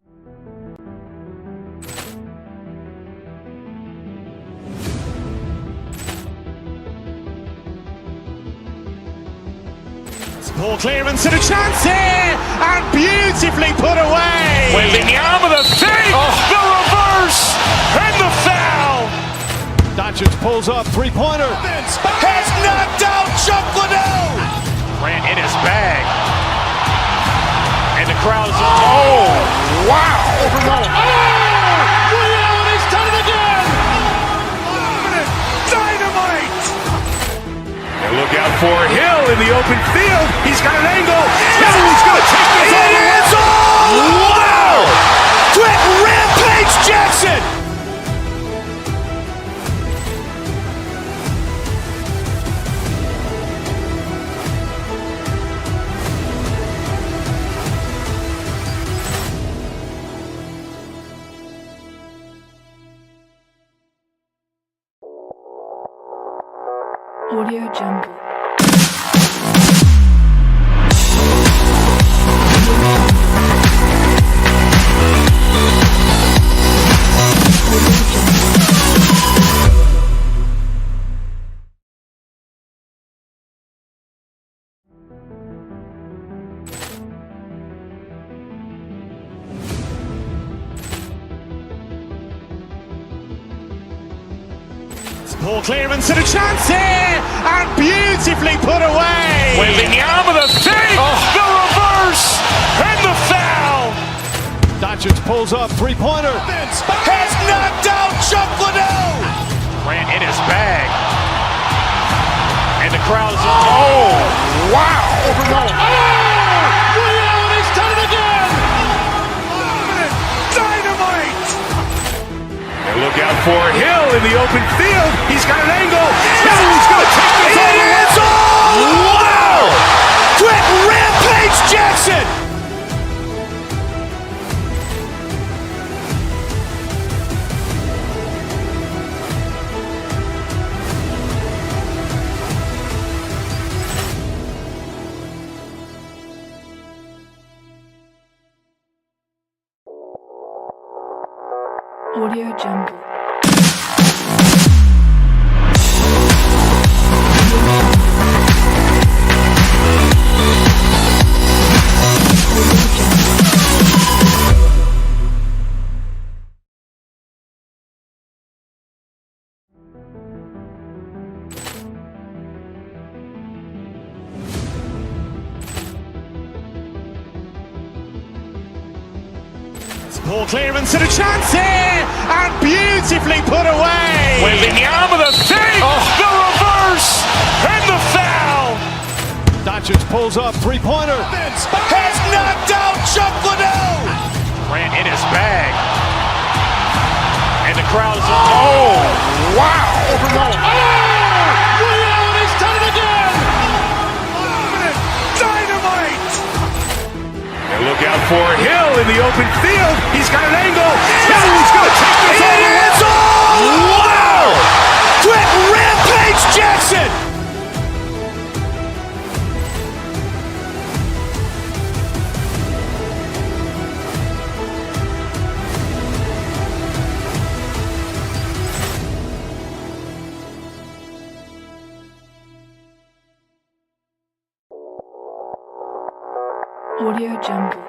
Ball clearance and a chance here, and beautifully put away. Wembanyama the fake, the reverse, and the foul. Doncic pulls up, three-pointer. Has knocked out Chuck Liddell. Grant in his bag. And the crowd is, oh, wow. Over goal. He's done it again. Dynamite. And look out for Hill in the open field. He's got an angle. He's going to take this all the way. Wow. Quick Rampage Jackson. Audio Jungle. Poor clearance and a chance here, and beautifully put away. Wembanyama the save, the reverse, and the foul. Doncic pulls up, three-pointer. Has knocked out Chuck Liddell. Grant in his bag. And the crowd is, oh, wow. Over goal. He's done it again. Dynamite. And look out for Hill in the open field. He's got an angle. He's going to take this all the way. Wow. Quick Rampage Jackson. Audio Jungle. Poor clearance and a chance here, and beautifully put away. Wembanyama the save, the reverse, and the foul. Doncic pulls up, three-pointer. Has knocked out Chuck Liddell. Grant in his bag. And the crowd is, oh, wow. Over goal. He's done it again. Dynamite. And look out for Hill in the open field. He's got an angle. He's going to take this all the way. Wow. Quick Rampage Jackson. Audio Jungle.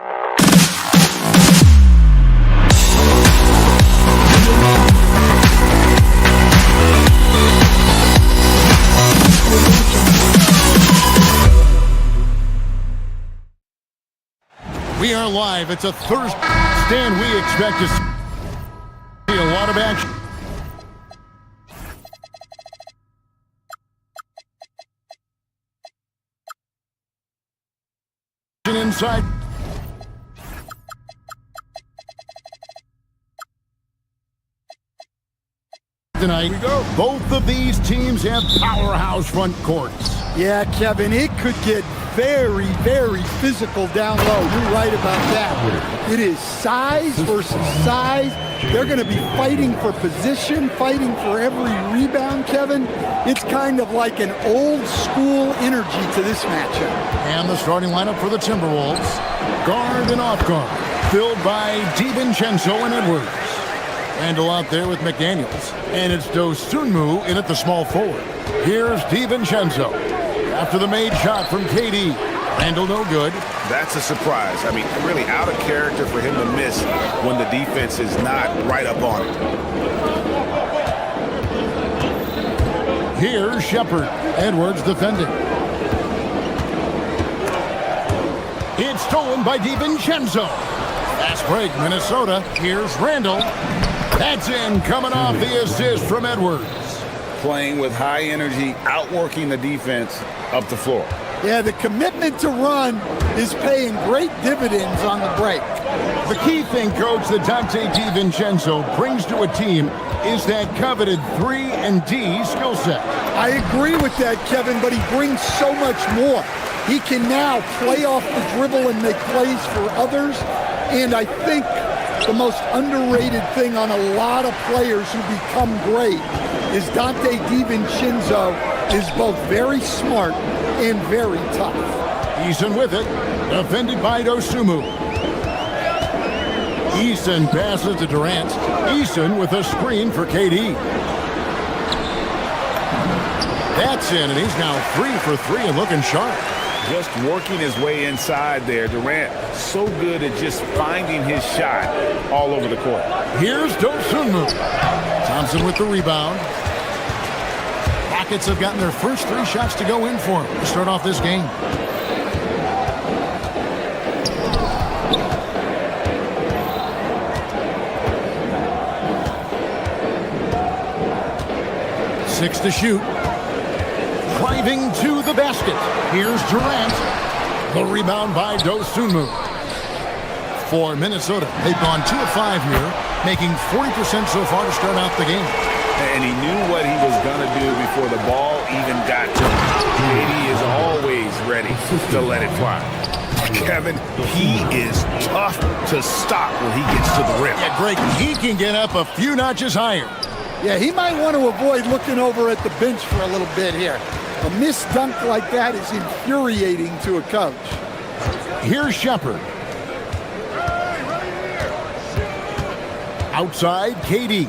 We are live. It's a Thursday. Stan, we expect to see a lot of action. Inside. Tonight, both of these teams have powerhouse front courts. Yeah, Kevin, it could get very, very physical down low. You're right about that. It is size versus size. They're going to be fighting for position, fighting for every rebound, Kevin. It's kind of like an old school energy to this matchup. And the starting lineup for the Timberwolves. Guard and off guard, filled by DiVincenzo and Edwards. Randall out there with McDaniels. And it's Dosunmu in at the small forward. Here's DiVincenzo. After the made shot from KD. Randall no good. That's a surprise. I mean, really out of character for him to miss when the defense is not right up on it. Here's Shepard. Edwards defending. It's It's stolen by DiVincenzo. Fast break, Minnesota. Here's Randall. That's in, coming off the assist from Edwards. Playing with high energy, outworking the defense up the floor. Yeah, the commitment to run is paying great dividends on the break. The key thing, Coach, that Dante DiVincenzo brings to a team is that coveted 3-and-D skill set. I agree with that, Kevin, but he brings so much more. He can now play off the dribble and make plays for others. And I think the most underrated thing on a lot of players who become great is Dante DiVincenzo is both very smart and very tough. Eason with it, defended by Dosunmu. Eason passes to Durant. Eason with a screen for KD. That's in, and he's now 3 for 3 and looking sharp. Just working his way inside there. Durant so good at just finding his shot all over the court. Here's Dosunmu. Thompson with the rebound. Rockets have gotten their first 3 shots to go in for him to start off this game. Six to shoot. Driving to the basket. Here's Durant. The rebound by Dosunmu. For Minnesota, they've gone 2 of 5 here, making 40% so far to start out the game. And he knew what he was going to do before the ball even got to him. KD is always ready to let it fly. Kevin, he is tough to stop when he gets to the rim. Yeah, Greg, he can get up a few notches higher. Yeah, he might want to avoid looking over at the bench for a little bit here. A missed dunk like that is infuriating to a coach. Here's Shepherd. Outside, KD.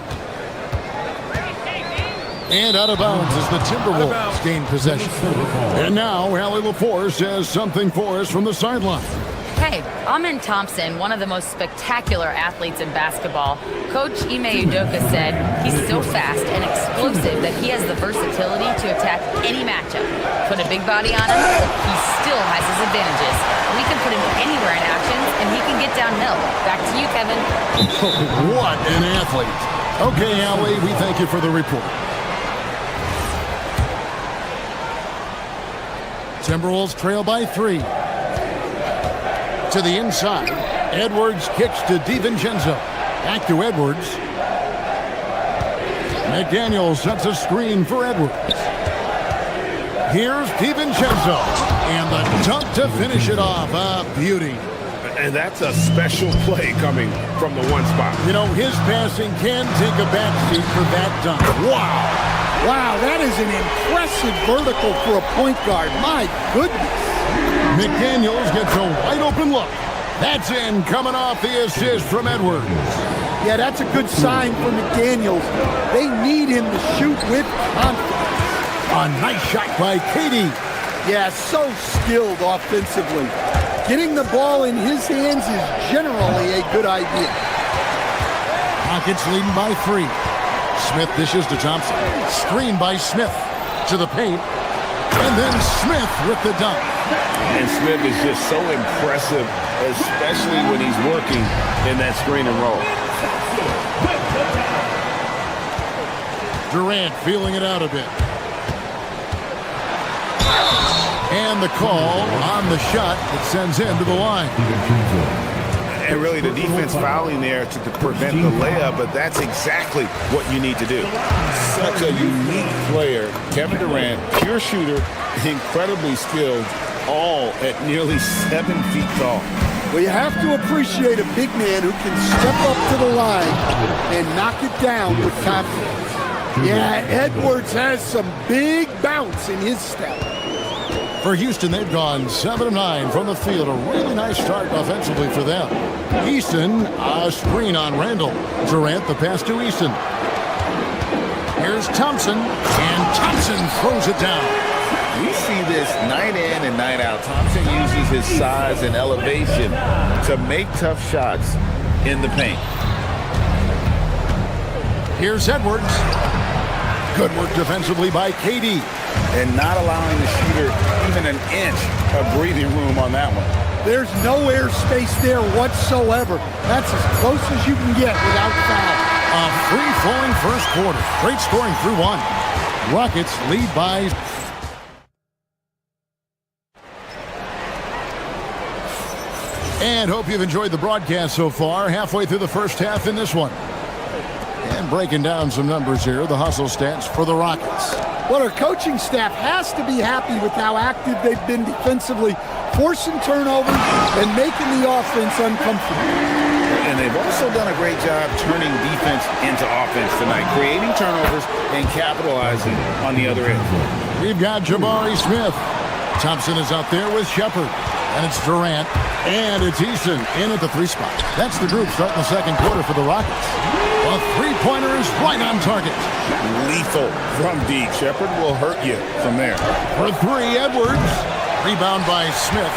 And out of bounds as the Timberwolves gain possession. And now, Allie LaForce says something for us from the sideline. Hey, Amen Thompson, one of the most spectacular athletes in basketball. Coach Ime Udoka said he's so fast and explosive that he has the versatility to attack any matchup. Put a big body on him, he still has his advantages. We can put him anywhere in actions, and he can get downhill. Back to you, Kevin. What an athlete. Okay, Allie, we thank you for the report. Timberwolves trail by 3. To the inside. Edwards kicks to DiVincenzo. Back to Edwards. McDaniel sets a screen for Edwards. Here's DiVincenzo. And the dunk to finish it off. A beauty. And that's a special play coming from the one spot. You know, his passing can take a backseat for that dunk. Wow. Wow, that is an impressive vertical for a point guard. My goodness. McDaniels gets a wide open look. That's in, coming off the assist from Edwards. Yeah, that's a good sign for McDaniels. They need him to shoot with confidence. A nice shot by KD. Yeah, so skilled offensively. Getting the ball in his hands is generally a good idea. Rockets leading by 3. Smith dishes to Thompson. Screen by Smith to the paint. And then Smith with the dunk. And Smith is just so impressive, especially when he's working in that screen and roll. Durant feeling it out a bit. And the call on the shot that sends him to the line. And really the defense fouling there to prevent the layup, but that's exactly what you need to do. Such a unique player. Kevin Durant, pure shooter, incredibly skilled, all at nearly 7 feet tall. Well, you have to appreciate a big man who can step up to the line and knock it down with confidence. Yeah, Edwards has some big bounce in his step. For Houston, they've gone 7 of 9 from the field. A really nice start offensively for them. Eason, a screen on Randall. Durant, the pass to Eason. Here's Thompson, and Thompson throws it down. We see this night in and night out. Thompson uses his size and elevation to make tough shots in the paint. Here's Edwards. Good work defensively by KD. And not allowing the shooter even an inch of breathing room on that one. There's no airspace there whatsoever. That's as close as you can get without foul. A free-flowing first quarter. Great scoring through one. Rockets lead by... And hope you've enjoyed the broadcast so far. Halfway through the first half in this one. And breaking down some numbers here, the hustle stats for the Rockets. Well, our coaching staff has to be happy with how active they've been defensively, forcing turnovers and making the offense uncomfortable. And they've also done a great job turning defense into offense tonight, creating turnovers and capitalizing on the other end. We've got Jabari Smith. Thompson is out there with Shepard. And it's Durant. And it's Easton in at the 3 spot. That's the group starting the second quarter for the Rockets. A three-pointer is right on target. Lethal from deep. Shepard will hurt you from there. For 3, Edwards. Rebound by Smith.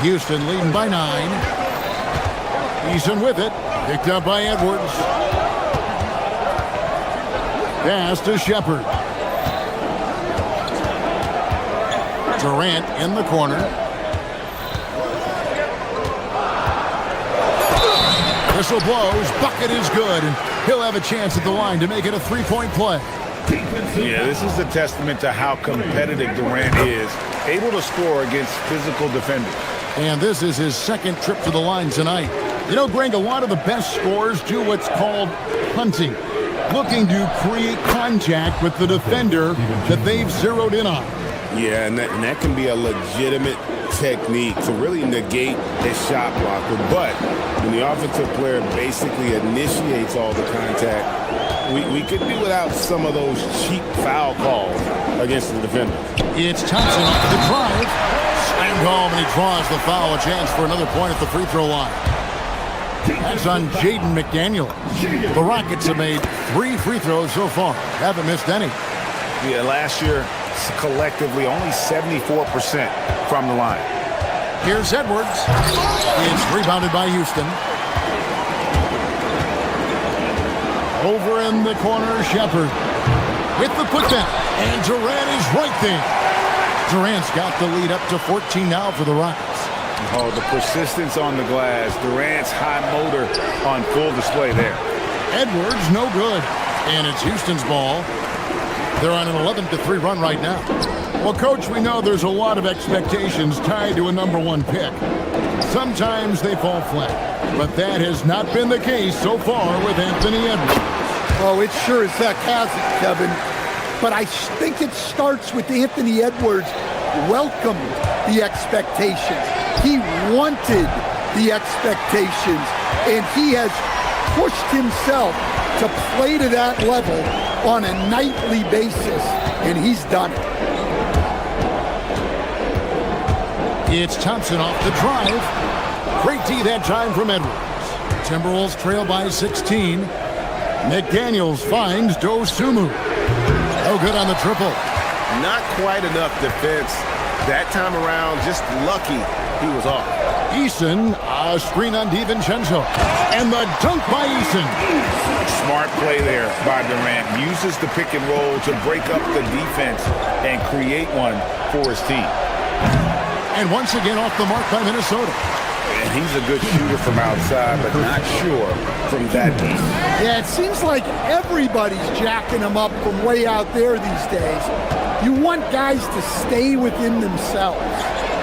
Houston leading by 9. Easton with it. Picked up by Edwards. Pass to Shepard. Durant in the corner. Whistle blows. Bucket is good. And he'll have a chance at the line to make it a 3-point play. Yeah, this is a testament to how competitive Durant is. Able to score against physical defenders. And this is his second trip to the line tonight. You know, Greg, a lot of the best scorers do what's called punting. Looking to create contact with the defender that they've zeroed in on. Yeah, and that can be a legitimate technique to really negate a shot blocker. But when the offensive player basically initiates all the contact, we could do without some of those cheap foul calls against the defender. It's Thompson off the drive. Slammed home, and he draws the foul. A chance for another point at the free throw line. That's on Jaden McDaniel. The Rockets have made 3 free throws so far. Haven't missed any. Yeah, last year, collectively, only 74% from the line. Here's Edwards. It's rebounded by Houston. Over in the corner, Shepard with the putback. And Durant is right there. Durant's got the lead up to 14 now for the Rockets. Oh, the persistence on the glass. Durant's high motor on full display there. Edwards, no good. And it's Houston's ball. They're on an 11-3 run right now. Well, Coach, we know there's a lot of expectations tied to a #1 pick. Sometimes they fall flat, but that has not been the case so far with Anthony Edwards. Oh, it sure as heck hasn't, Kevin. But I think it starts with Anthony Edwards welcomed the expectations. He wanted the expectations, and he has pushed himself to play to that level on a nightly basis, and he's done it. It's Thompson off the drive. Great D that time from Edwards. Timberwolves trail by 16. McDaniels finds Dosunmu. No good on the triple. Not quite enough defense that time around. Just lucky he was off. Eason, a screen on DiVincenzo. And the dunk by Eason. Smart play there by Durant. Uses the pick and roll to break up the defense and create one for his team. And once again off the mark by Minnesota. And he's a good shooter from outside, but not sure from that deep. Yeah, it seems like everybody's jacking him up from way out there these days. You want guys to stay within themselves.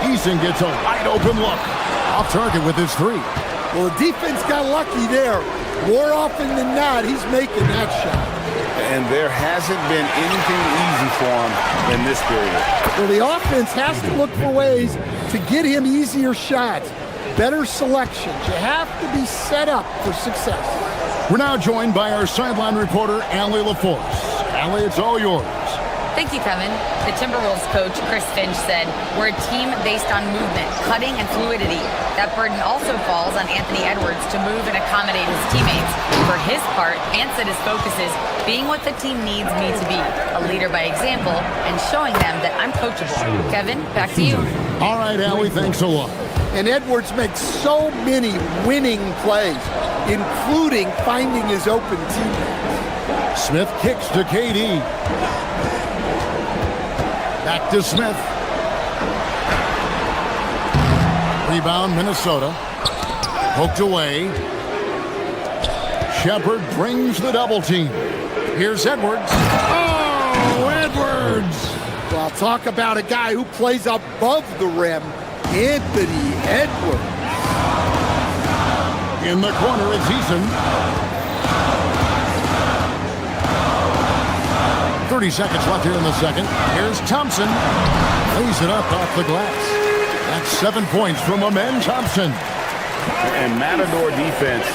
Eason gets a wide open look. Off target with his 3. Well, the defense got lucky there. More often than not, he's making that shot. And there hasn't been anything easy for him in this period. Well, the offense has to look for ways to get him easier shots, better selections. You have to be set up for success. We're now joined by our sideline reporter, Allie LaForce. Allie, it's all yours. Thank you, Kevin. The Timberwolves coach, Chris Finch, said, "We're a team based on movement, cutting, and fluidity. That burden also falls on Anthony Edwards to move and accommodate his teammates. For his part, Ant said his focus is being what the team needs me to be, a leader by example, and showing them that I'm coachable." Kevin, back to you. All right, Allie, thanks a lot. And Edwards makes so many winning plays, including finding his open teammates. Smith kicks to KD. Back to Smith. Rebound, Minnesota. Poked away. Shepard brings the double team. Here's Edwards. Oh, Edwards! Well, talk about a guy who plays above the rim. Anthony Edwards. In the corner, it's Eason. 30 seconds left here in the second. Here's Thompson. Lays it up off the glass. That's 7 points from Amen Thompson. And Matador defense,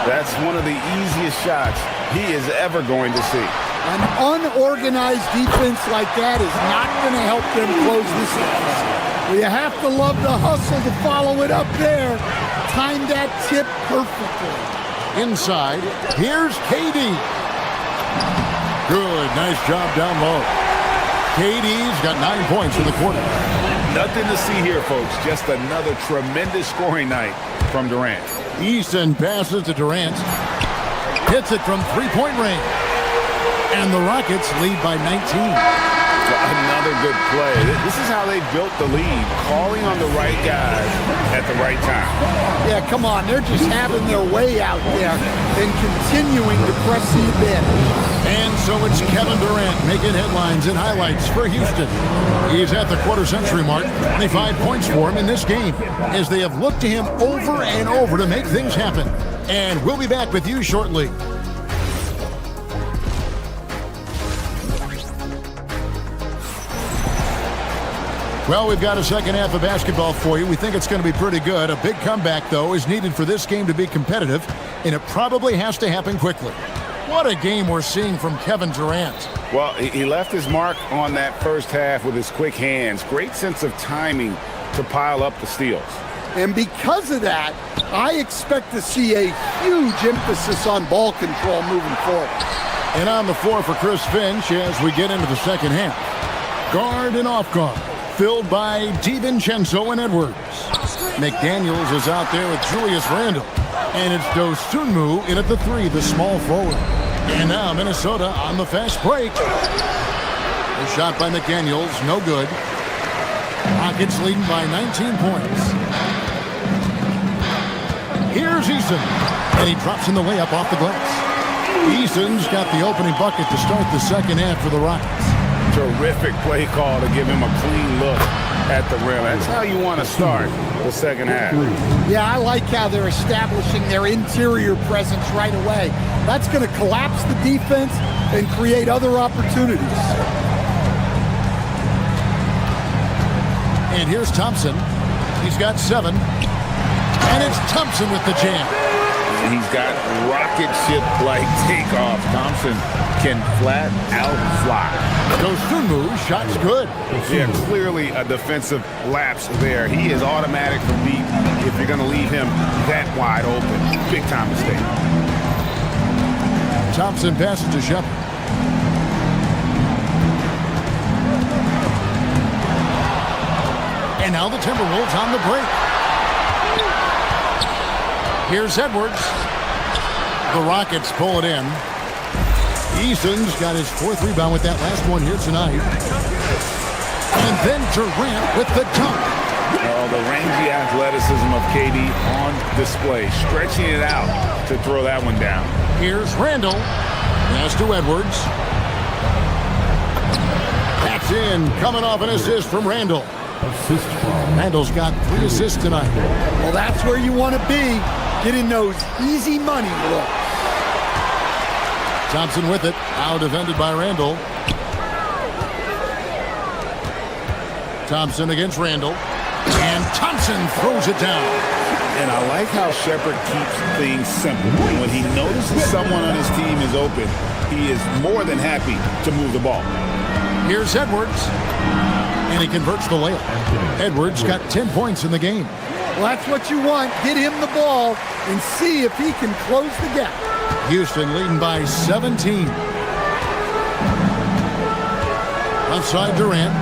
that's one of the easiest shots he is ever going to see. An unorganized defense like that is not going to help them close this out. You have to love the hustle to follow it up there. Timed that tip perfectly. Inside, here's KD. Good, nice job down low. KD's got 9 points in the quarter. Nothing to see here, folks. Just another tremendous scoring night from Durant. Easton passes to Durant. Hits it from three-point range. And the Rockets lead by 19. Another good play. This is how they built the lead, calling on the right guys at the right time. Yeah, come on. They're just having their way out there and continuing to press the advantage. And so it's Kevin Durant making headlines and highlights for Houston. He's at the quarter-century mark. 25 points for him in this game as they have looked to him over and over to make things happen. And we'll be back with you shortly. Well, we've got a second half of basketball for you. We think it's going to be pretty good. A big comeback, though, is needed for this game to be competitive, and it probably has to happen quickly. What a game we're seeing from Kevin Durant. Well, he left his mark on that first half with his quick hands. Great sense of timing to pile up the steals. And because of that, I expect to see a huge emphasis on ball control moving forward. And on the floor for Chris Finch as we get into the second half. Guard and off guard, filled by DiVincenzo and Edwards. McDaniels is out there with Julius Randle. And it's Dosunmu in at the three, the small forward. And now Minnesota on the fast break. A shot by McDaniels, no good. Rockets leading by 19 points. Here's Eason. And he drops in the layup off the glass. Eason's got the opening bucket to start the second half for the Rockets. Terrific play call to give him a clean look at the rim. That's how you want to start the second half. Yeah, I like how they're establishing their interior presence right away. That's going to collapse the defense and create other opportunities. And here's Thompson. He's got 7. And it's Thompson with the jam. He's got rocket ship-like takeoff. Thompson can flat out fly. Dosunmu, shot's good. Yeah, clearly a defensive lapse there. He is automatic from deep if you're going to leave him that wide open. Big time mistake. Thompson passes to Shepard. And now the Timberwolves on the break. Here's Edwards. The Rockets pull it in. Eason's got his 4th rebound with that last one here tonight. And then Durant with the dunk. Oh, the rangy athleticism of KD on display, stretching it out to throw that one down. Here's Randle. Pass to Edwards. That's in, coming off an assist from Randle. Randle's got 3 assists tonight. Well, that's where you want to be, getting those easy money looks. Thompson with it, out defended by Randle. Thompson against Randle. And Thompson throws it down. And I like how Shepard keeps things simple. When he notices someone on his team is open, he is more than happy to move the ball. Here's Edwards. And he converts the layup. Edwards got 10 points in the game. Well, that's what you want. Get him the ball and see if he can close the gap. Houston leading by 17. Outside Durant.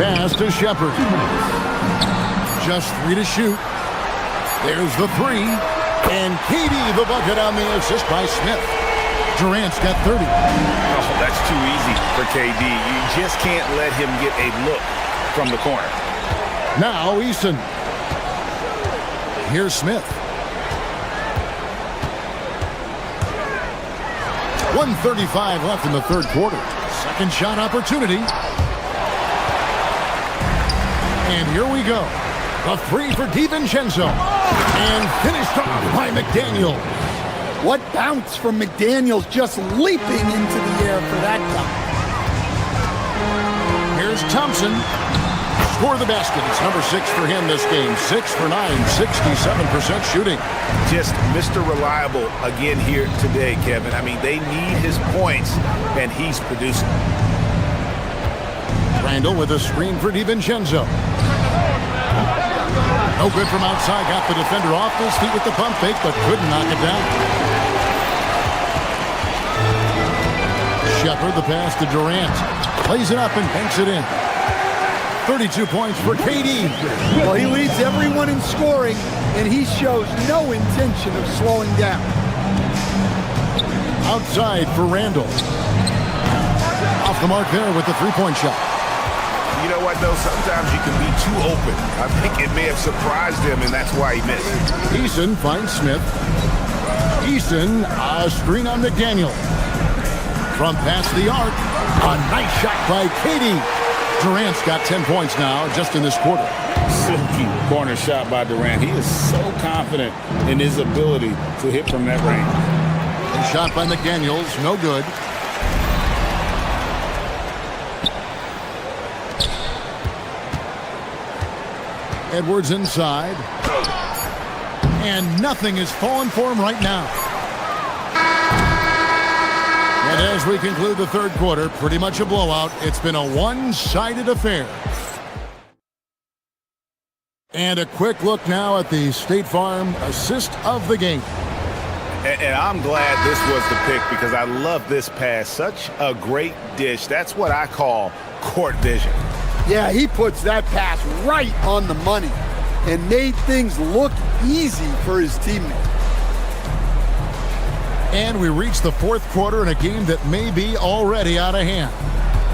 Pass to Shepard. Just 3 to shoot. There's the 3. And KD the bucket on the assist by Smith. Durant's got 30. Oh, that's too easy for KD. You just can't let him get a look from the corner. Now Eason. Here's Smith. 1:35 left in the third quarter. Second shot opportunity. And here we go. A three for DiVincenzo. And finished off by McDaniel. What bounce from McDaniels, just leaping into the air for that dunk. Here's Thompson. Score the basket. It's number 6 for him this game. 6 for 9, 67% shooting. Just Mr. Reliable again here today, Kevin. I mean, they need his points, and he's producing. Randall with a screen for DiVincenzo. No good from outside. Got the defender off his feet with the pump fake, but couldn't knock it down. Shepard, the pass to Durant. Plays it up and banks it in. 32 points for KD. Well, he leads everyone in scoring, and he shows no intention of slowing down. Outside for Randall. Off the mark there with the three-point shot. You know what, though? Sometimes you can be too open. I think it may have surprised him, and that's why he missed. Eason finds Smith. Eason, a screen on McDaniel. From past the arc, a nice shot by KD. Durant's got 10 points now just in this quarter. Silky corner shot by Durant. He is so confident in his ability to hit from that range. And shot by McDaniels, no good. Edwards inside. And nothing is falling for him right now. And as we conclude the third quarter, pretty much a blowout. It's been a one-sided affair. And a quick look now at the State Farm assist of the game. And I'm glad this was the pick because I love this pass. Such a great dish. That's what I call court vision. Yeah, he puts that pass right on the money and made things look easy for his teammate. And we reach the fourth quarter in a game that may be already out of hand.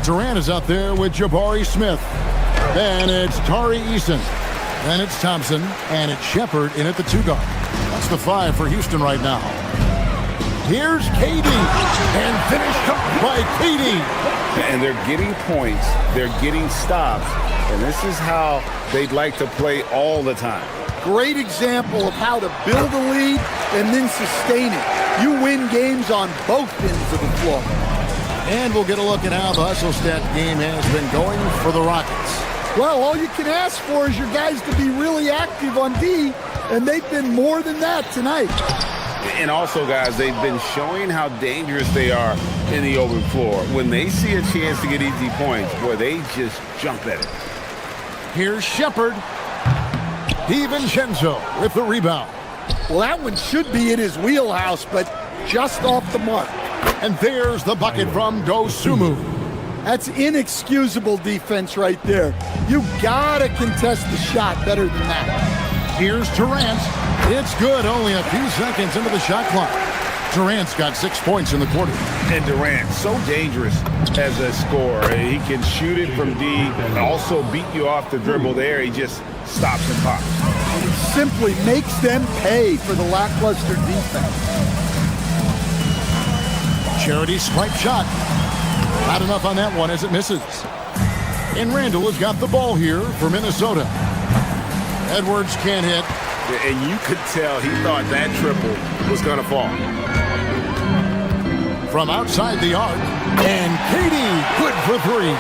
Durant is out there with Jabari Smith. Then it's Tari Eason. Then it's Thompson. And it's Shepard in at the 2 guard. That's the 5 for Houston right now. Here's KD. And finished up by KD. And they're getting points. They're getting stops. And this is how they'd like to play all the time. Great example of how to build a lead and then sustain it. You win games on both ends of the floor. And we'll get a look at how the hustle stat game has been going for the Rockets. Well, all you can ask for is your guys to be really active on D, and they've been more than that tonight. And also, guys, they've been showing how dangerous they are in the open floor. When they see a chance to get easy points, boy, they just jump at it. Here's Shepard. DiVincenzo with the rebound. Well, that one should be in his wheelhouse, but just off the mark. And there's the bucket from Dosunmu. That's inexcusable defense right there. You gotta contest the shot better than that. Here's Durant. It's good, only a few seconds into the shot clock. Durant's got 6 points in the quarter. And Durant, so dangerous as a scorer. He can shoot it from D and also beat you off the dribble there. He just stops and pops. It simply makes them pay for the lackluster defense. Charity stripe shot. Not enough on that one as it misses. And Randall has got the ball here for Minnesota. Edwards can't hit. And you could tell he thought that triple was going to fall. From outside the arc. And KD, good for 3.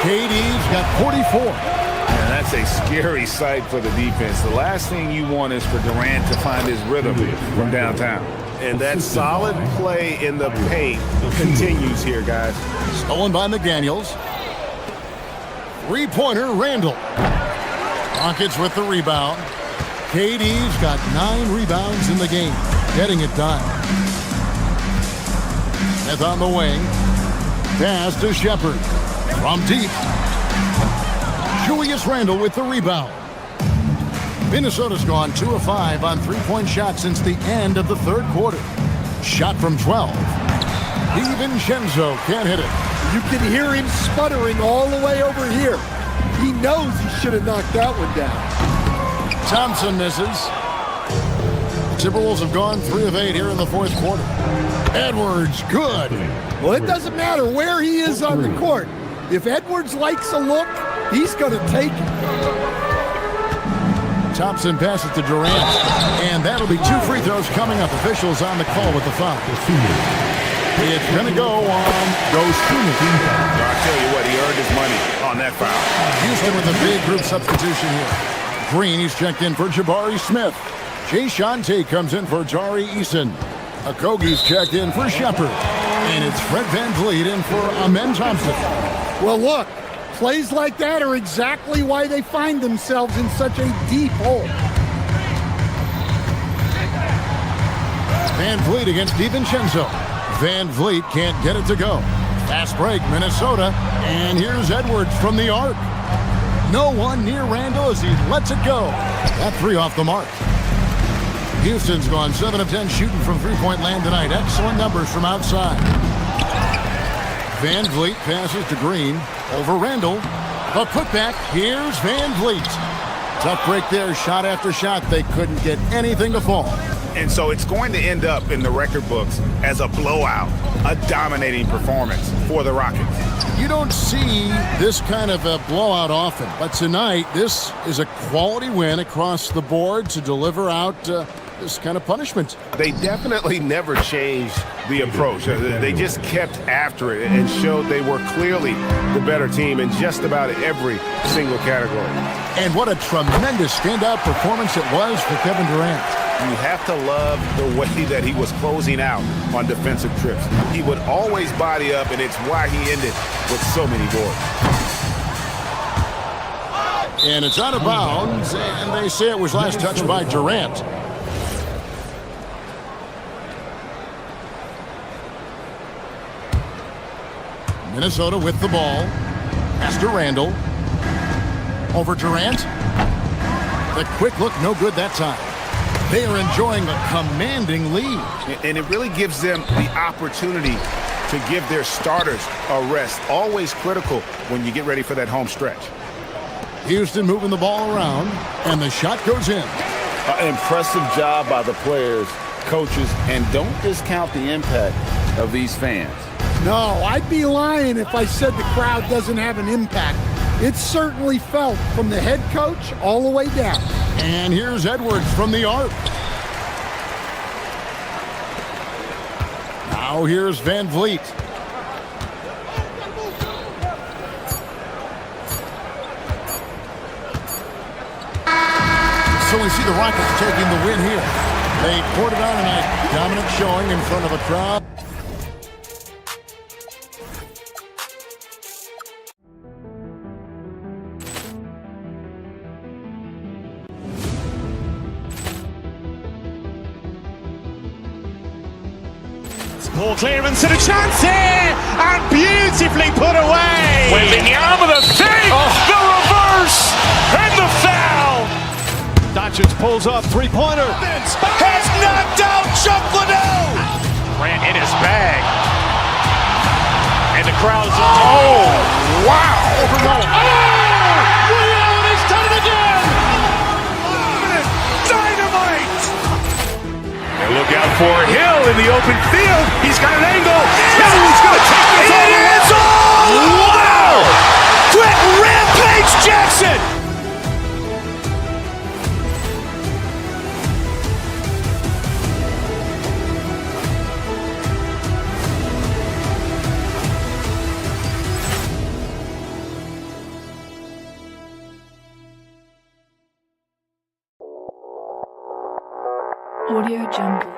KD's got 44. And that's a scary sight for the defense. The last thing you want is for Durant to find his rhythm from downtown. And that solid play in the paint continues here, guys. Stolen by McDaniels. Three-pointer, Randall. Rockets with the rebound. KD's got 9 rebounds in the game. Getting it done. Smith on the wing. Pass to Shepard. From deep. Julius Randle with the rebound. Minnesota's gone 2 of 5 on three-point shots since the end of the third quarter. Shot from 12. DiVincenzo can't hit it. You can hear him sputtering all the way over here. He knows he should have knocked that one down. Thompson misses. The Timberwolves have gone 3 of 8 here in the fourth quarter. Edwards, good. Well, it doesn't matter where he is on the court. If Edwards likes a look, he's going to take it. Thompson passes to Durant, and that'll be 2 free throws coming up. Officials on the call with the foul. It's going to go on I'll tell you what, he earned his money on that foul. Houston with a big group substitution here. Green, he's checked in for Jabari Smith. Jay Shante comes in for Jari Eason. Okogie's checked in for Shepard. And it's Fred VanVleet in for Amen Thompson. Well, look, plays like that are exactly why they find themselves in such a deep hole. VanVleet against DiVincenzo. VanVleet can't get it to go. Fast break, Minnesota. And here's Edwards from the arc. No one near Randall as he lets it go. That 3 off the mark. Houston's gone 7 of 10 shooting from three-point land tonight. Excellent numbers from outside. VanVleet passes to Green. Over Randall. The putback. Here's VanVleet. Tough break there. Shot after shot. They couldn't get anything to fall. And so it's going to end up in the record books as a blowout, a dominating performance for the Rockets. You don't see this kind of a blowout often, but tonight this is a quality win across the board to deliver out this kind of punishment. They definitely never changed the approach. They just kept after it and showed they were clearly the better team in just about every single category. And what a tremendous standout performance it was for Kevin Durant. You have to love the way that he was closing out on defensive trips. He would always body up, and it's why he ended with so many boards. And it's out of bounds, and they say it was last touched by Durant. Minnesota with the ball. Pass to Randall. Over Durant. The quick look, no good that time. They are enjoying a commanding lead. And it really gives them the opportunity to give their starters a rest. Always critical when you get ready for that home stretch. Houston moving the ball around, and the shot goes in. An impressive job by the players, coaches, and don't discount the impact of these fans. No, I'd be lying if I said the crowd doesn't have an impact. It's certainly felt from the head coach all the way down. And here's Edwards from the arc. Now here's VanVleet. So we see the Rockets taking the win here. They poured it on tonight. Dominant showing in front of a crowd. Ball clearance and a chance here, and beautifully put away. Wembanyama the fake, the reverse, and the foul. Doncic pulls up, three-pointer. Has knocked out Chuck Liddell. Ran in his bag, and the crowd is. Oh, wow! Overruled. He's done it again. Dynamite. Look out for Hill in the open field. He's got an angle. Now he's going to take this all the way. Wow! Quick Rampage Jackson. Audio Jungle.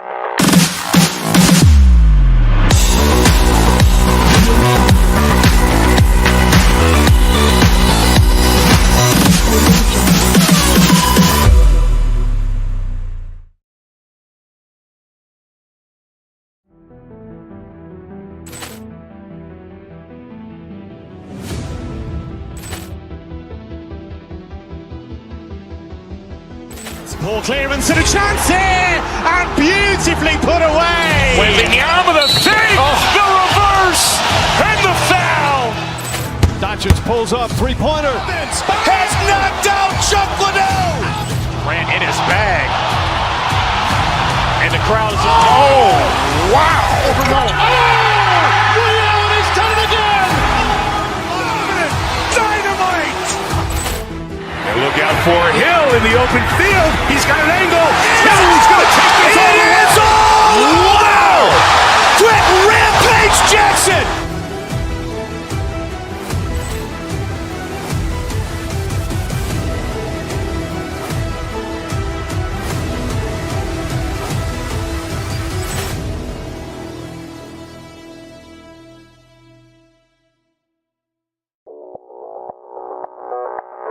Ball clearance and a chance here, and beautifully put away. With the arm of the fake, the reverse, and the foul. Doncic pulls up, three-pointer. Has knocked out Chuck Liddell. Grant in his bag. And the crowd is, oh, wow. Leon has done it again. Dynamite. And look out for Hill in the open field. He's got an angle. Hill is going to take this all the way. Wow! Quick rampage Jackson.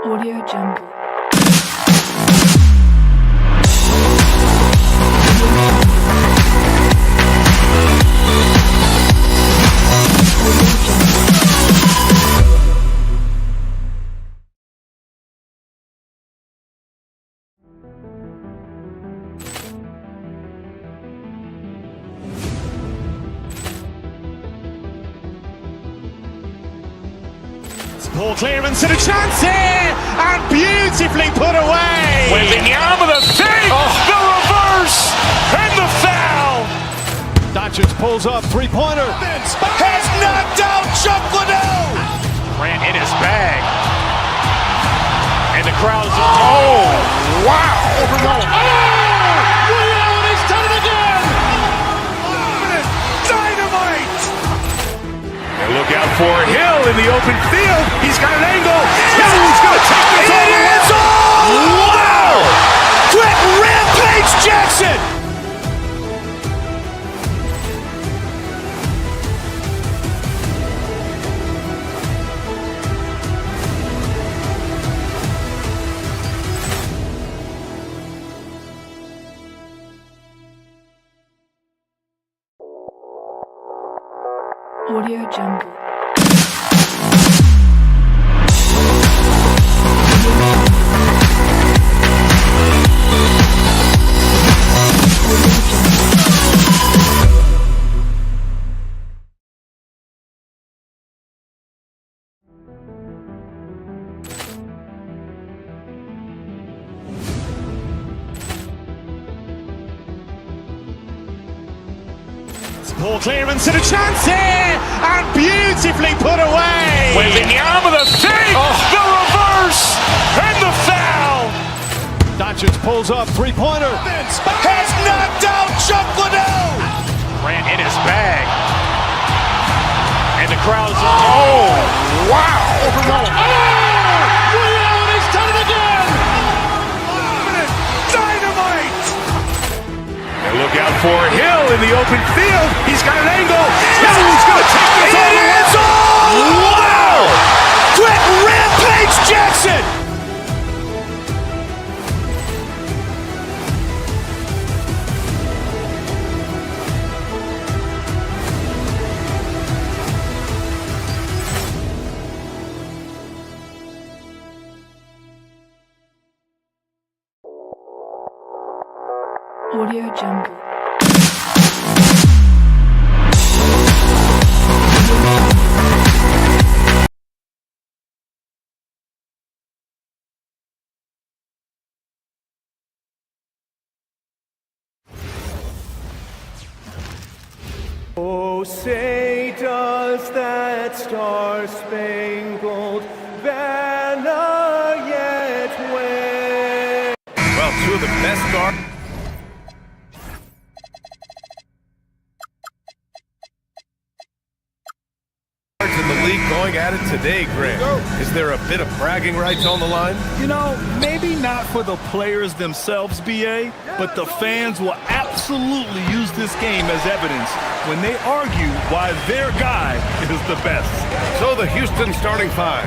Audio Jungle. Ball clearance and a chance here, and beautifully put away. With the arm of the fake, the reverse, and the foul. Doncic pulls up, three-pointer. Has knocked out Chuck Liddell. Grant in his bag. And the crowd is, oh, wow. Leon has done it again. Dynamite. And look out for Hill in the open field. He's got an angle. Hill is going to take this all the way. Wow! Quick rampage Jackson. Audio Jungle. Ball clearance and a chance here, and beautifully put away. With the arm of the fake, the reverse, and the foul. Doncic pulls up, three-pointer. Has knocked out Chuck Liddell. Grant in his bag. And the crowd is, oh, wow. Leon has done it again. Dynamite. And look out for Hill in the open field. He's got an angle. Hill is going to take this all the way. Wow! Quick rampage Jackson. Audio Jungle. Oh, say does that star-spangled banner yet wave? Well, two of the best guards in the league going at it today, Grant. Is there a bit of bragging rights on the line? You know, maybe not for the players themselves, BA, but the fans will absolutely use this game as evidence when they argue why their guy is the best. So the Houston starting five.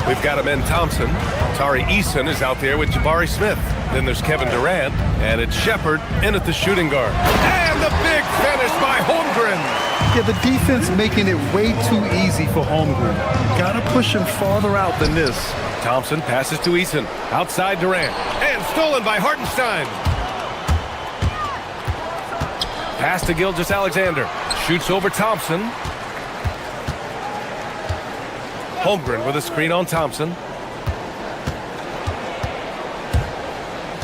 We've got Amen Thompson. Tari Eason is out there with Jabari Smith. Then there's Kevin Durant, and it's Shepard in at the shooting guard. And the big finish by Holmgren. Yeah, the defense making it way too easy for Holmgren. Gotta push him farther out than this. Thompson passes to Eason. Outside Durant. And stolen by Hartenstein. Pass to Gilgeous-Alexander. Shoots over Thompson. Holmgren with a screen on Thompson.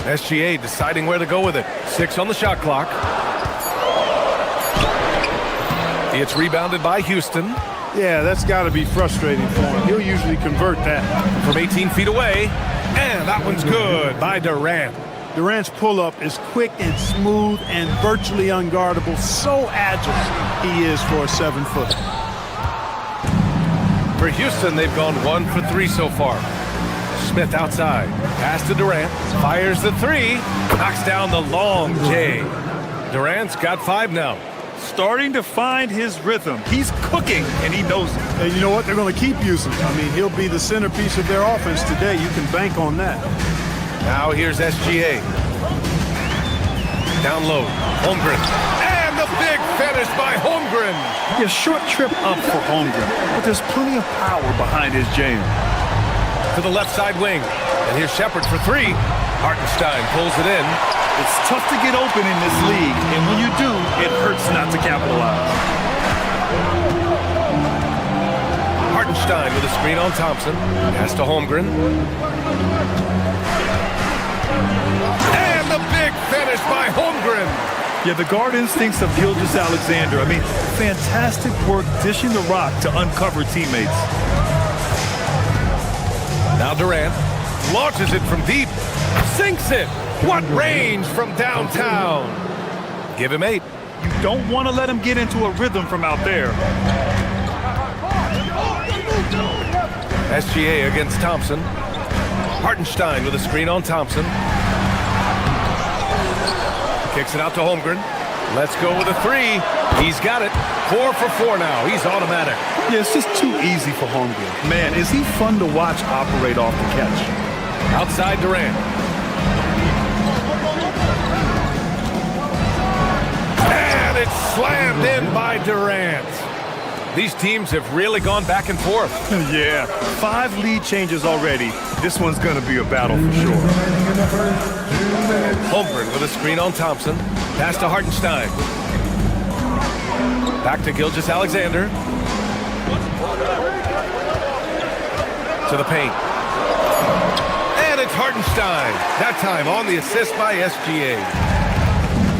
SGA deciding where to go with it. 6 on the shot clock. It's rebounded by Houston. Yeah, that's got to be frustrating for him. He'll usually convert that. From 18 feet away. And that one's good by Durant. Durant's pull-up is quick and smooth and virtually unguardable. So agile he is for a 7-footer. For Houston, they've gone 1 for 3 so far. Smith outside. Pass to Durant. Fires the 3. Knocks down the long J. Durant's got 5 now. Starting to find his rhythm. He's cooking, and he knows it. And you know what? They're going to keep using him. I mean, he'll be the centerpiece of their offense today. You can bank on that. Now here's SGA. Down low. Holmgren. And the big finish by Holmgren. Yeah, short trip up for Holmgren, but there's plenty of power behind his jam. To the left side wing. And here's Shepard for 3. Hartenstein pulls it in. It's tough to get open in this league, and when you do, it hurts not to capitalize. Hartenstein with a screen on Thompson. Pass to Holmgren. And the big finish by Holmgren. Yeah, the guard instincts of Gilgeous-Alexander. I mean, fantastic work dishing the rock to uncover teammates. Now Durant launches it from deep. Sinks it. What range from downtown. Give him 8. You don't want to let him get into a rhythm from out there. SGA against Thompson. Hartenstein with a screen on Thompson. Kicks it out to Holmgren. Let's go with a 3. He's got it. 4 for 4 now. He's automatic. Yeah, it's just too easy for Holmgren. Man, is he fun to watch operate off the catch. Outside Durant. And it's slammed in by Durant. These teams have really gone back and forth. Yeah, 5 lead changes already. This one's going to be a battle for sure. Holmgren with a screen on Thompson. Pass to Hartenstein. Back to Gilgeous-Alexander. To the paint. And it's Hartenstein. That time on the assist by SGA.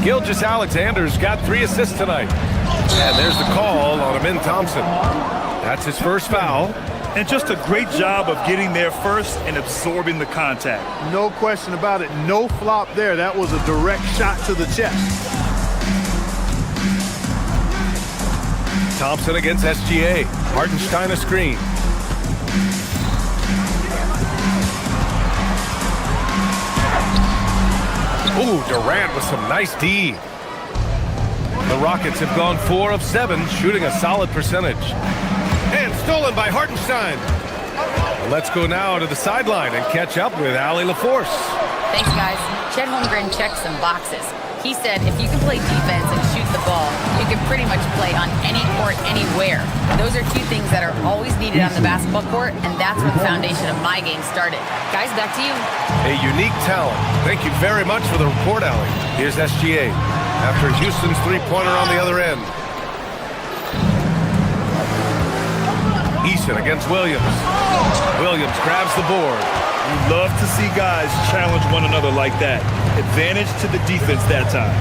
Gilgeous-Alexander's got 3 assists tonight. And there's the call on Amin Thompson. That's his first foul. And just a great job of getting there first and absorbing the contact. No question about it. No flop there. That was a direct shot to the chest. Thompson against SGA. Hartenstein a screen. Ooh, Durant with some nice D. The Rockets have gone 4 of 7, shooting a solid percentage. And stolen by Hartenstein. Let's go now to the sideline and catch up with Allie LaForce. Thanks, guys. Chet Holmgren checked some boxes. He said if you can play defense and shoot the ball, you can pretty much play on any court, anywhere. Those are 2 things that are always needed on the basketball court, and that's where the foundation of my game started. Guys, back to you. A unique talent. Thank you very much for the report, Allie. Here's SGA after Houston's 3-pointer on the other end. Eason against Williams. Williams grabs the board. You love to see guys challenge one another like that. Advantage to the defense that time.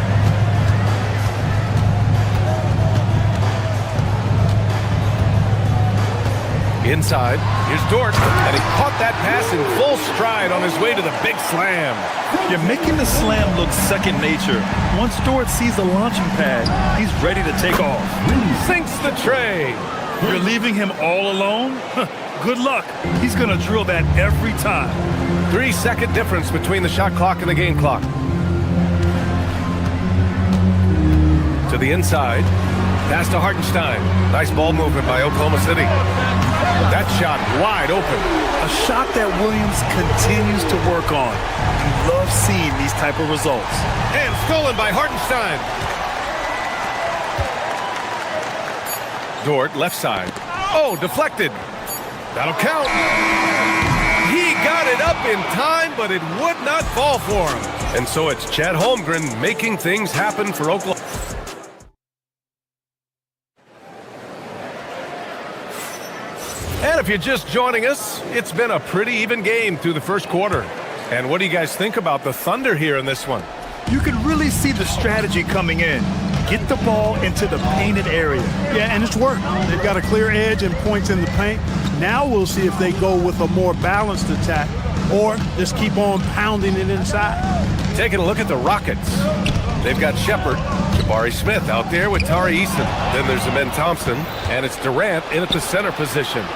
Inside, here's Dort, and he caught that pass in full stride on his way to the big slam. You're making the slam look second nature. Once Dort sees the launching pad, he's ready to take off. Sinks the tray. You're leaving him all alone? Good luck. He's going to drill that every time. 3-second difference between the shot clock and the game clock. To the inside. Pass to Hartenstein. Nice ball movement by Oklahoma City. That shot wide open. A shot that Williams continues to work on. You love seeing these type of results. And stolen by Hartenstein. Dort, left side. Oh, deflected. That'll count. He got it up in time, but it would not fall for him. And so it's Chet Holmgren making things happen for Oklahoma. if you're just joining us, it's been a pretty even game through the first quarter. And what do you guys think about the Thunder here in this one? You can really see the strategy coming in. Get the ball into the painted area. Yeah, and it's worked. They've got a clear edge and points in the paint. Now we'll see if they go with a more balanced attack or just keep on pounding it inside. Taking a look at the Rockets. They've got Shepard, Jabari Smith out there with Tari Eason. Then there's Amen Thompson, and it's Durant in at the center position.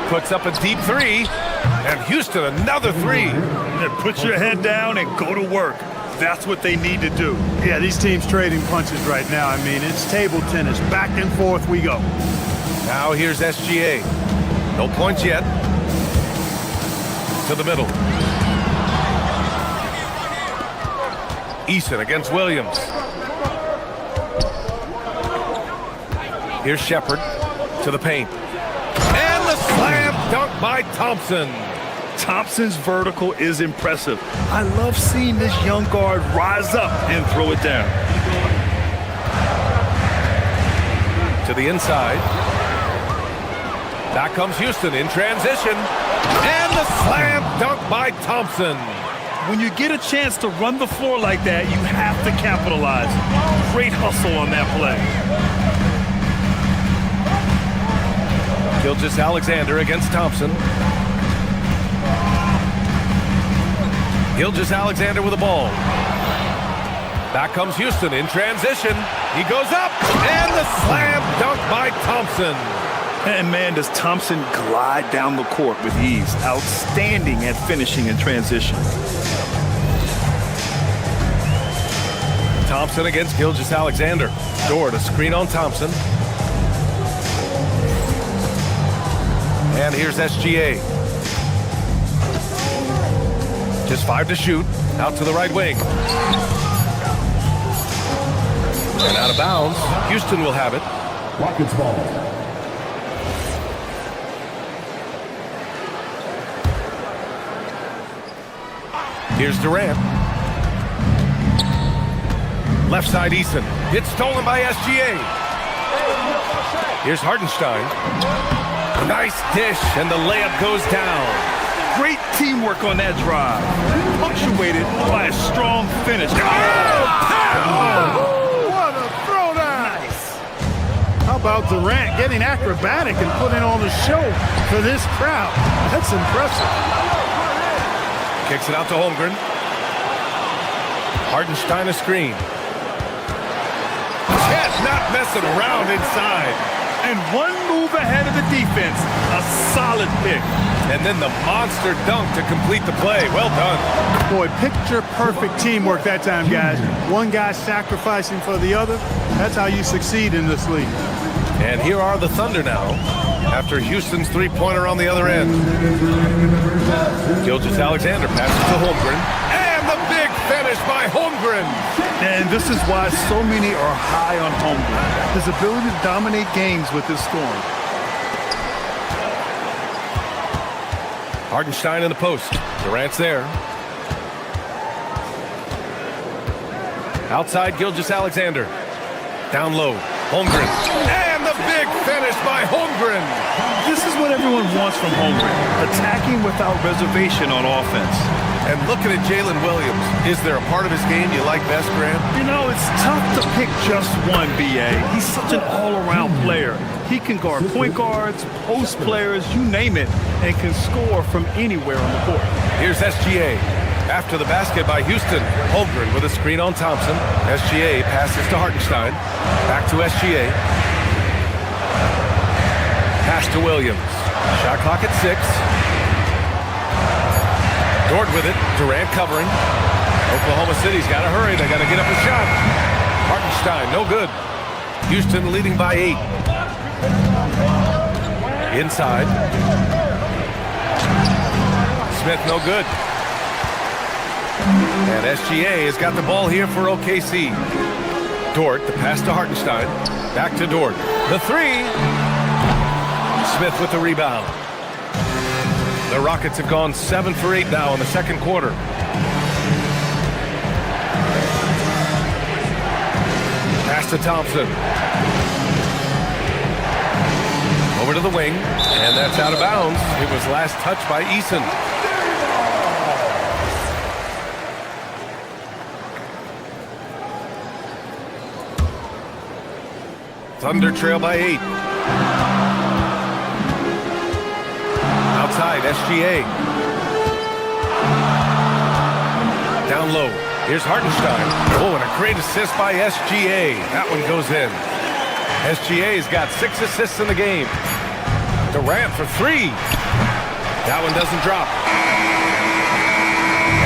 Puts up a deep three, and Houston another three. And put your head down and go to work. That's what they need to do. Yeah, these teams trading punches right now. I mean, it's table tennis. Back and forth we go. Now here's SGA. No points yet. To the middle. Eason against Williams. Here's Shepard to the paint. And the slam dunk by Thompson. Thompson's vertical is impressive. I love seeing this young guard rise up and throw it down. To the inside. Back comes Houston in transition. And the slam dunk by Thompson. When you get a chance to run the floor like that, you have to capitalize. Great hustle on that play. Gilgeous-Alexander against Thompson. Gilgeous-Alexander with the ball. Back comes Houston in transition. He goes up, and the slam dunk by Thompson. And man, does Thompson glide down the court with ease. Outstanding at finishing in transition. Thompson against Gilgeous-Alexander. Dort a screen on Thompson. And here's SGA. Just 5 to shoot. Out to the right wing. And out of bounds. Houston will have it. Rockets ball. Here's Durant. Left side Eason. It's stolen by SGA. Here's Hartenstein. Nice dish, and the layup goes down. Great teamwork on that drive. Punctuated by a strong finish. Oh, what a throwdown. Nice. How about Durant getting acrobatic and putting on a show for this crowd? That's impressive. Kicks it out to Holmgren. Hartenstein a screen. Chet not messing around inside. And one move ahead of the defense. A solid pick. And then the monster dunk to complete the play. Well done. Boy, picture-perfect teamwork that time, guys. One guy sacrificing for the other. That's how you succeed in this league. And here are the Thunder now, after Houston's three-pointer on the other end. Gilgeous-Alexander passes to Holmgren. And the big finish by Holmgren. And this is why so many are high on Holmgren. His ability to dominate games with his scoring. Hartenstein in the post. Durant's there. Outside Gilgeous-Alexander. Down low. Holmgren. And the big finish by Holmgren. This is what everyone wants from Holmgren. Attacking without reservation on offense. And looking at Jalen Williams, is there a part of his game you like best, Grant? You know, it's tough to pick just one, B.A. He's such an all-around player. He can guard point guards, post players, you name it, and can score from anywhere on the court. Here's SGA. After the basket by Houston, Holmgren with a screen on Thompson. SGA passes to Hartenstein. Back to SGA. Pass to Williams. Shot clock at 6. Dort with it. Durant covering. Oklahoma City's got to hurry. They got to get up a shot. Hartenstein, no good. Houston leading by 8. Inside. Smith, no good. And SGA has got the ball here for OKC. Dort, the pass to Hartenstein. Back to Dort. The 3. Smith with the rebound. The Rockets have gone 7 for 8 now in the second quarter. Pass to Thompson. Over to the wing, and that's out of bounds. It was last touched by Eason. Thunder trail by 8. Outside, SGA. Down low. Here's Hartenstein. Oh, and a great assist by SGA. That one goes in. SGA's got 6 assists in the game. Durant for 3. That one doesn't drop.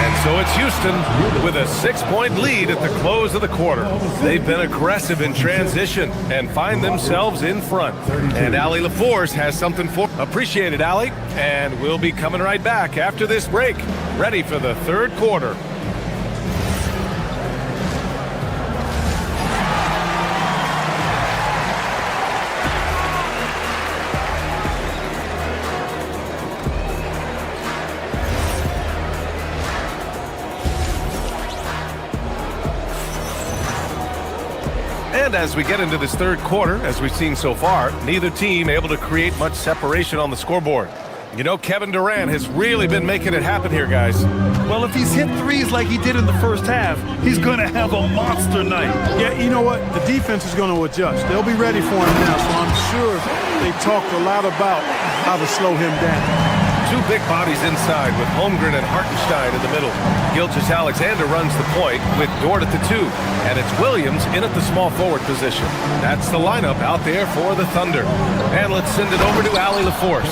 And so it's Houston with a 6-point lead at the close of the quarter. They've been aggressive in transition and find themselves in front. And Allie LaForce has something for. Appreciate it, Allie. And we'll be coming right back after this break. Ready for the third quarter. And as we get into this third quarter, as we've seen so far, neither team able to create much separation on the scoreboard. You know, Kevin Durant has really been making it happen here, guys. Well, if he's hit threes like he did in the first half, he's going to have a monster night. Yeah, you know what? The defense is going to adjust. They'll be ready for him now, so I'm sure they talked a lot about how to slow him down. 2 big bodies inside with Holmgren and Hartenstein in the middle. Gilgeous-Alexander runs the point with Dort at the 2. And it's Williams in at the small forward position. That's the lineup out there for the Thunder. And let's send it over to Allie LaForce.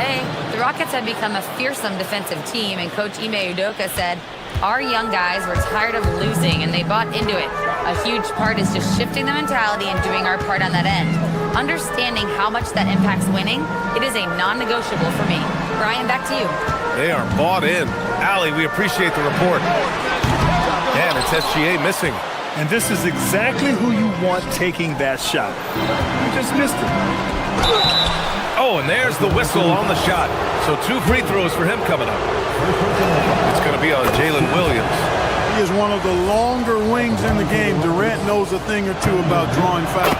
Hey, the Rockets have become a fearsome defensive team, and Coach Ime Udoka said, our young guys were tired of losing, and they bought into it. A huge part is just shifting the mentality and doing our part on that end. Understanding how much that impacts winning, it is a non-negotiable for me. Brian, back to you. They are bought in. Allie, we appreciate the report. And it's SGA missing. And this is exactly who you want taking that shot. You just missed it. Oh, and there's the whistle on the shot. So 2 free throws for him coming up. It's going to be on Jalen Williams. He is one of the longer wings in the game. Durant knows a thing or two about drawing fouls.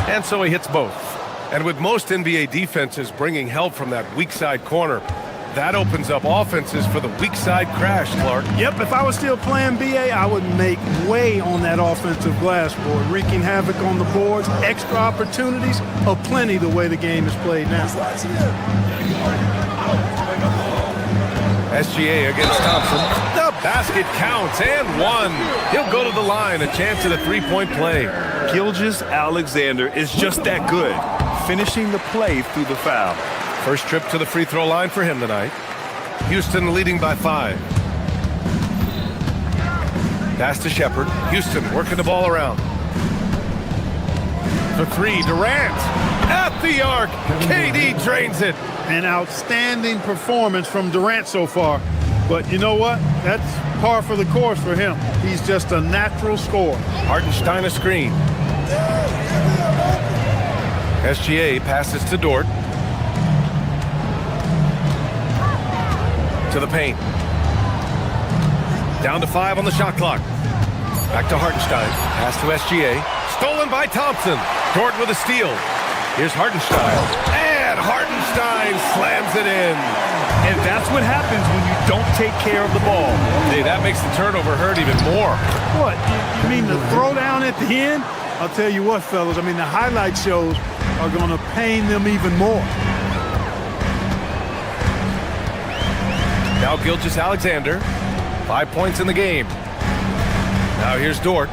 And so he hits both. And with most NBA defenses bringing help from that weak side corner, that opens up offenses for the weak side crash, Clark. Yep, if I was still playing BA, I would make way on that offensive glass board, wreaking havoc on the boards. Extra opportunities aplenty the way the game is played now. SGA against Thompson. The basket counts and 1. He'll go to the line, a chance at a 3-point play. Gilgeous-Alexander is just that good, finishing the play through the foul. First trip to the free throw line for him tonight. Houston leading by 5. Pass to Shepard. Houston working the ball around. For 3, Durant at the arc. KD drains it. An outstanding performance from Durant so far. But you know what? That's par for the course for him. He's just a natural scorer. Hartenstein a screen. SGA passes to Dort. To the paint. Down to 5 on the shot clock. Back to Hartenstein. Pass to SGA. Stolen by Thompson. Dort with a steal. Here's Hartenstein. And Hartenstein slams it in. And that's what happens when you don't take care of the ball. Hey, that makes the turnover hurt even more. What? You mean the throwdown at the end? I'll tell you what, fellas. I mean, the highlight shows are going to pain them even more. Now Gilgeous-Alexander. 5 points in the game. Now here's Dort.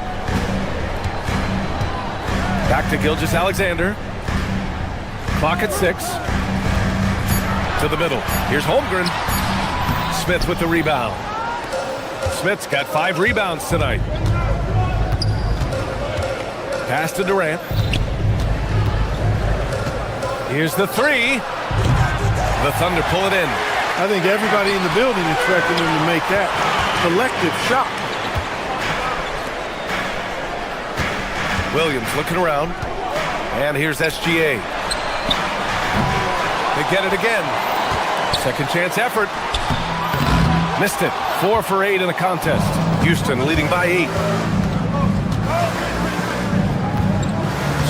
Back to Gilgeous-Alexander. Clock at 6. To the middle. Here's Holmgren. Smith with the rebound. Smith's got 5 rebounds tonight. Pass to Durant. Here's the 3. The Thunder pull it in. I think everybody in the building expected him to make that collective shot. Williams looking around. And here's SGA. They get it again. Second chance effort. Missed it. 4 for 8 in the contest. Houston leading by 8.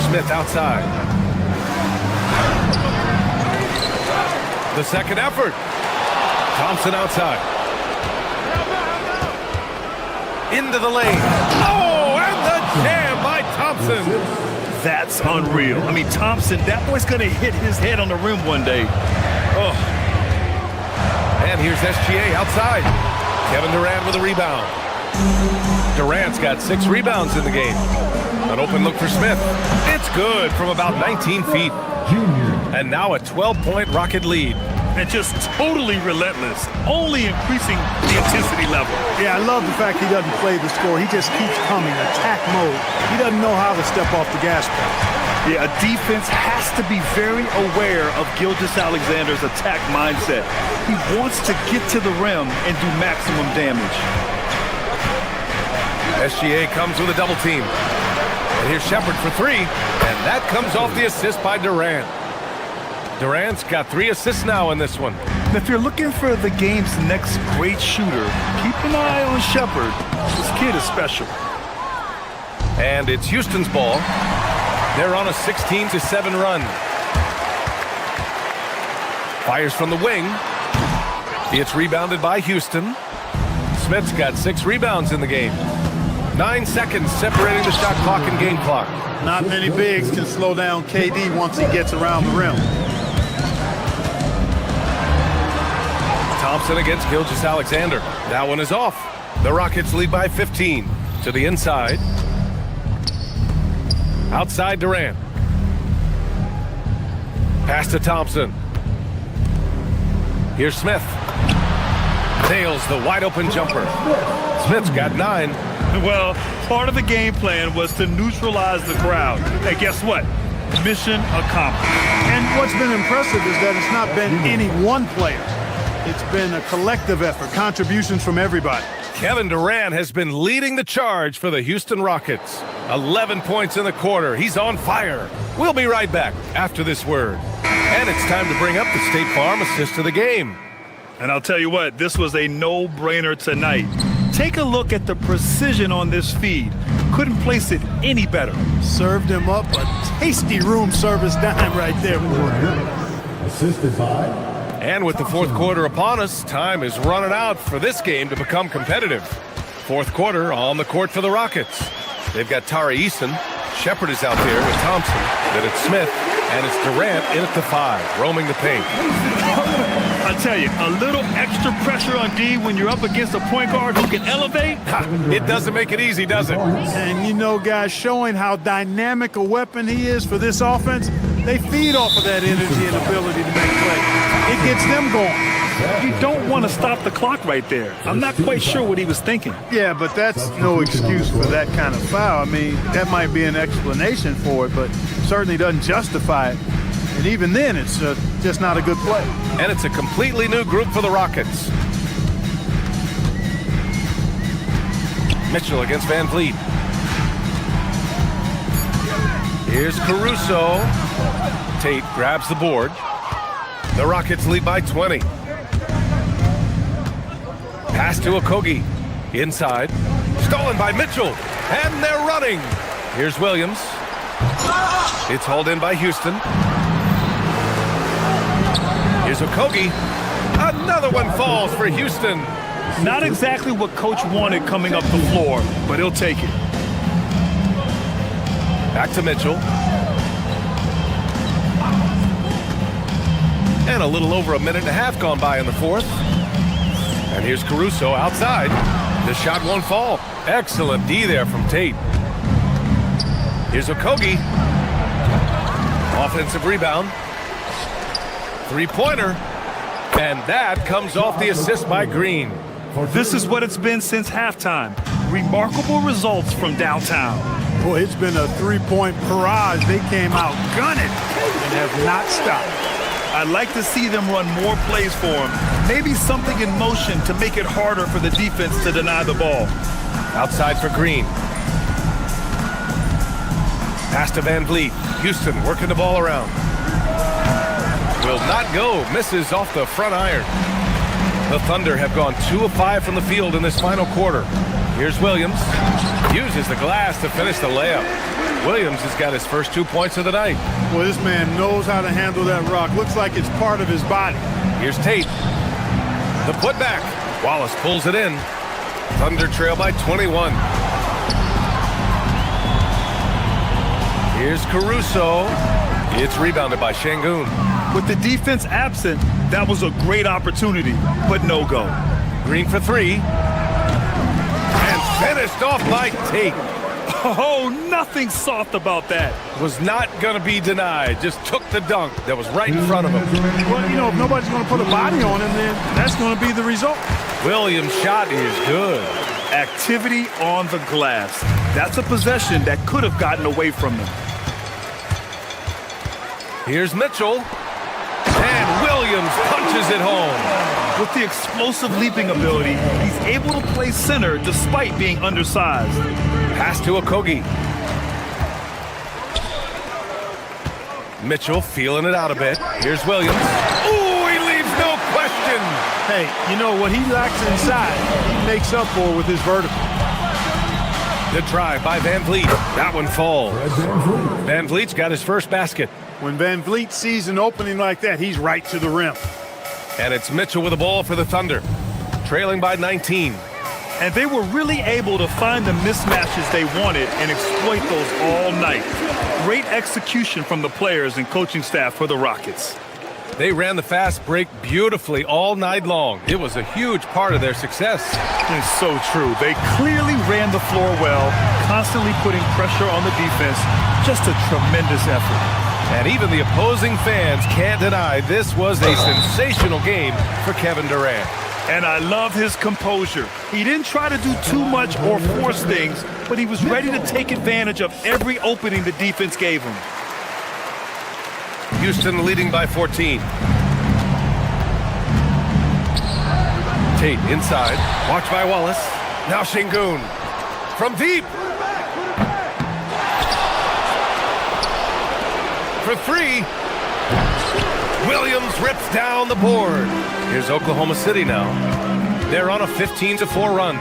Smith outside. The second effort. Thompson outside. Into the lane. Oh, and the jam by Thompson. That's unreal. I mean, Thompson, that boy's going to hit his head on the rim one day. Oh. And here's SGA outside. Kevin Durant with a rebound. Durant's got 6 rebounds in the game. An open look for Smith. It's good from about 19 feet. And now a 12-point Rocket lead. And just totally relentless, only increasing the intensity level. Yeah, I love the fact he doesn't play the score. He just keeps coming, attack mode. He doesn't know how to step off the gas pedal. Yeah, a defense has to be very aware of Gilgeous-Alexander's attack mindset. He wants to get to the rim and do maximum damage. SGA comes with a double team. And here's Shepard for 3, and that comes off the assist by Durant. Durant's got 3 assists now in this one. If you're looking for the game's next great shooter, keep an eye on Shepard. This kid is special. And it's Houston's ball. They're on a 16-7 run. Fires from the wing. It's rebounded by Houston. Smith's got 6 rebounds in the game. 9 seconds separating the shot clock and game clock. Not many bigs can slow down KD once he gets around the rim. Thompson against Gilgeous-Alexander. That one is off. The Rockets lead by 15. To the inside. Outside Durant. Pass to Thompson. Here's Smith. Nails the wide open jumper. Smith's got 9. Well, part of the game plan was to neutralize the crowd. And guess what? Mission accomplished. And what's been impressive is that it's not been any one player. It's been a collective effort, contributions from everybody. Kevin Durant has been leading the charge for the Houston Rockets. 11 points in the quarter. He's on fire. We'll be right back after this word. And it's time to bring up the State Farm assist of the game. And I'll tell you what, this was a no-brainer tonight. Take a look at the precision on this feed. Couldn't place it any better. Served him up a tasty room service dime right there, boy. Assisted by... And with the fourth quarter upon us, time is running out for this game to become competitive. Fourth quarter on the court for the Rockets. They've got Tari Eason. Shepard is out there with Thompson. Then it's Smith, and it's Durant in at the 5, roaming the paint. I tell you, a little extra pressure on D when you're up against a point guard who can elevate. It doesn't make it easy, does it? And you know, guys, showing how dynamic a weapon he is for this offense, they feed off of that energy and ability to make plays. It gets them going. You don't want to stop the clock right there. I'm not quite sure what he was thinking. Yeah, but that's no excuse for that kind of foul. I mean, that might be an explanation for it, but certainly doesn't justify it. And even then, it's just not a good play. And it's a completely new group for the Rockets. Mitchell against Van Vliet. Here's Caruso. Tate grabs the board. The Rockets lead by 20. Pass to Okogie. Inside. Stolen by Mitchell. And they're running. Here's Williams. It's hauled in by Houston. Here's Okogie. Another one falls for Houston. Not exactly what Coach wanted coming up the floor, but he'll take it. Back to Mitchell. And a little over a minute and a half gone by in the fourth. And here's Caruso outside. The shot won't fall. Excellent D there from Tate. Here's Okogie. Offensive rebound. Three-pointer. And that comes off the assist by Green. This is what it's been since halftime. Remarkable results from downtown. Boy, it's been a three-point barrage. They came out gunning and have not stopped. I'd like to see them run more plays for him. Maybe something in motion to make it harder for the defense to deny the ball. Outside for Green. Pass to Van Vliet. Houston working the ball around. Will not go. Misses off the front iron. The Thunder have gone 2 of 5 from the field in this final quarter. Here's Williams. Uses the glass to finish the layup. Williams has got his first 2 points of the night. Well, this man knows how to handle that rock. Looks like it's part of his body. Here's Tate. The putback. Wallace pulls it in. Thunder trail by 21. Here's Caruso. It's rebounded by Şengün. With the defense absent, that was a great opportunity, but no go. Green for three. And finished off by Tate. Oh, nothing soft about that. Was not going to be denied. Just took the dunk that was right in front of him. Well, you know, if nobody's going to put a body on him, then that's going to be the result. Williams' shot is good. Activity on the glass. That's a possession that could have gotten away from them. Here's Mitchell. And Williams punches it home. With the explosive leaping ability, he's able to play center despite being undersized. Pass to Okogie. Mitchell feeling it out a bit. Here's Williams. Ooh, he leaves no question. Hey, you know, what he lacks inside, he makes up for with his vertical. Good try by Van Vliet. That one falls. Van Vliet's got his first basket. When Van Vliet sees an opening like that, he's right to the rim. And it's Mitchell with the ball for the Thunder, trailing by 19. And they were really able to find the mismatches they wanted and exploit those all night. Great execution from the players and coaching staff for the Rockets. They ran the fast break beautifully all night long. It was a huge part of their success. It's so true. They clearly ran the floor well, constantly putting pressure on the defense. Just a tremendous effort. And even the opposing fans can't deny this was a sensational game for Kevin Durant. And I love his composure. He didn't try to do too much or force things, but he was ready to take advantage of every opening the defense gave him. Houston leading by 14. Tate inside, watched by Wallace. Now Şengün from deep. For three. Williams rips down the board. Here's Oklahoma City now. They're on a 15-4 run.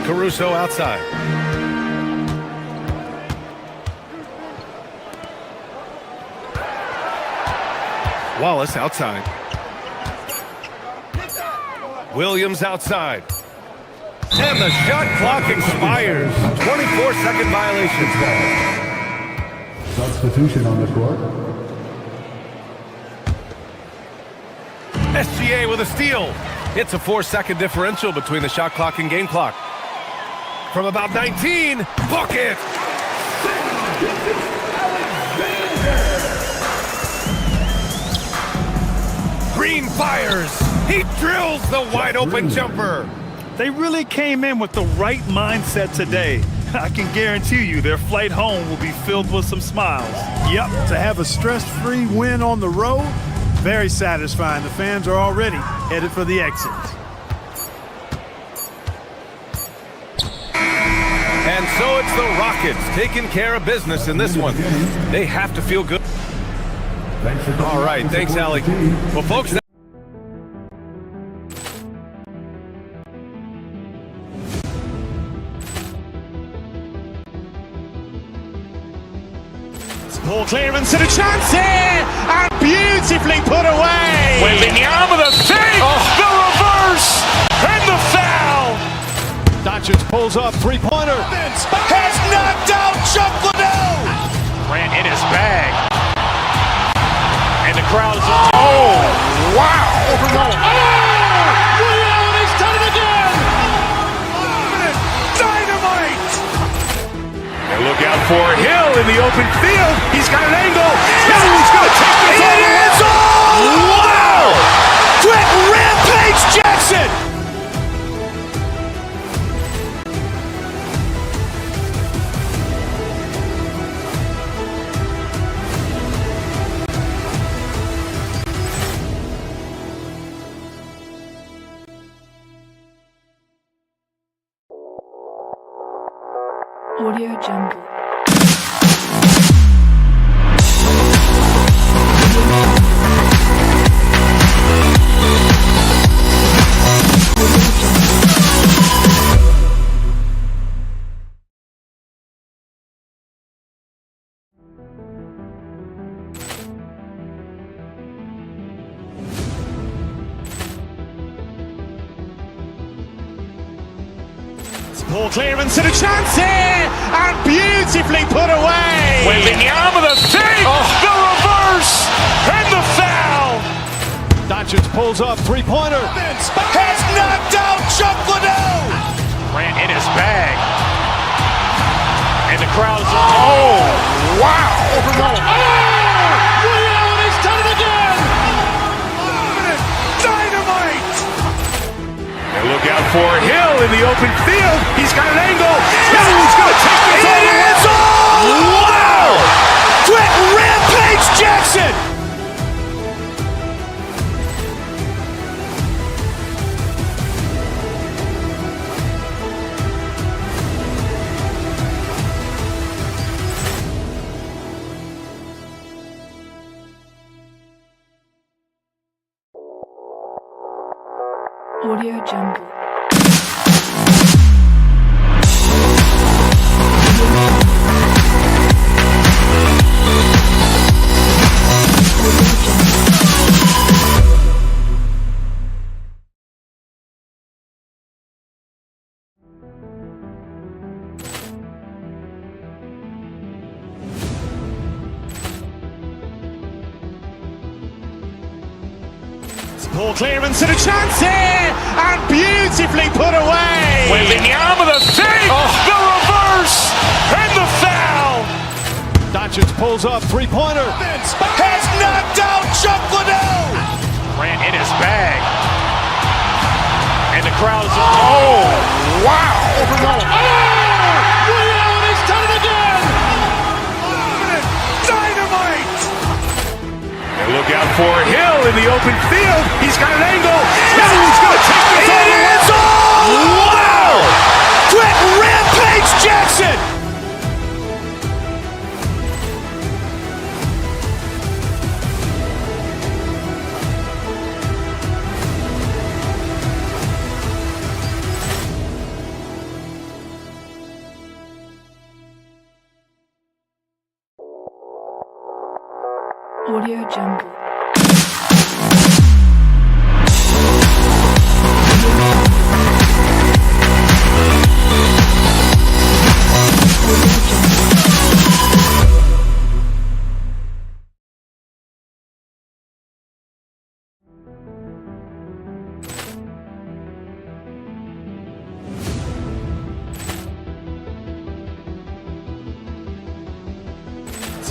Caruso outside. Wallace outside. Williams outside. And the shot clock expires. 24-second violation. Substitution on the court. SGA with a steal. It's a 4-second differential between the shot clock and game clock. From about 19, bucket! Green fires. He drills the wide open jumper. They really came in with the right mindset today. I can guarantee you their flight home will be filled with some smiles. Yep, to have a stress-free win on the road, very satisfying. The fans are already headed for the exit. And so it's the Rockets taking care of business in this one. They have to feel good. All right, thanks, Allie. Well, folks, ball clearance and a chance here, and beautifully put away. Wembanyama with a thing, the reverse, and the foul. Doncic pulls up, three-pointer. Has knocked out Chuck Liddell. Ran in his bag. And the crowd is... Oh, wow. He's done it again. Dynamite. And look out for Hill in the open field. He's got an angle. He's going to take this all the way. Wow. Quick Rampage Jackson. Audio Jungle. Audio Jungle. Ball clearance and a chance here, and beautifully put away. Wembanyama the save, the reverse, and the foul. Doncic pulls up, three-pointer. Has knocked out Chuck Liddell. Grant in his bag. And the crowd's, oh, wow. He's done it again. Dynamite. And look out for Hill in the open field. He's got an angle. Now he's going to take this all the way. Wow! Quick rampage Jackson. Audio Jungle. Ball clearance and a chance here, and beautifully put away. Wembanyama the save, the reverse, and the foul. Doncic pulls up, three-pointer. Has knocked out Chuck Liddell. Grant in his bag. And the crowd's, oh, wow. He's done it again. Dynamite. And look out for Hill in the open field. He's got an angle. Now he's going to take this all the way. Wow! Quick rampage Jackson. Audio Jungle.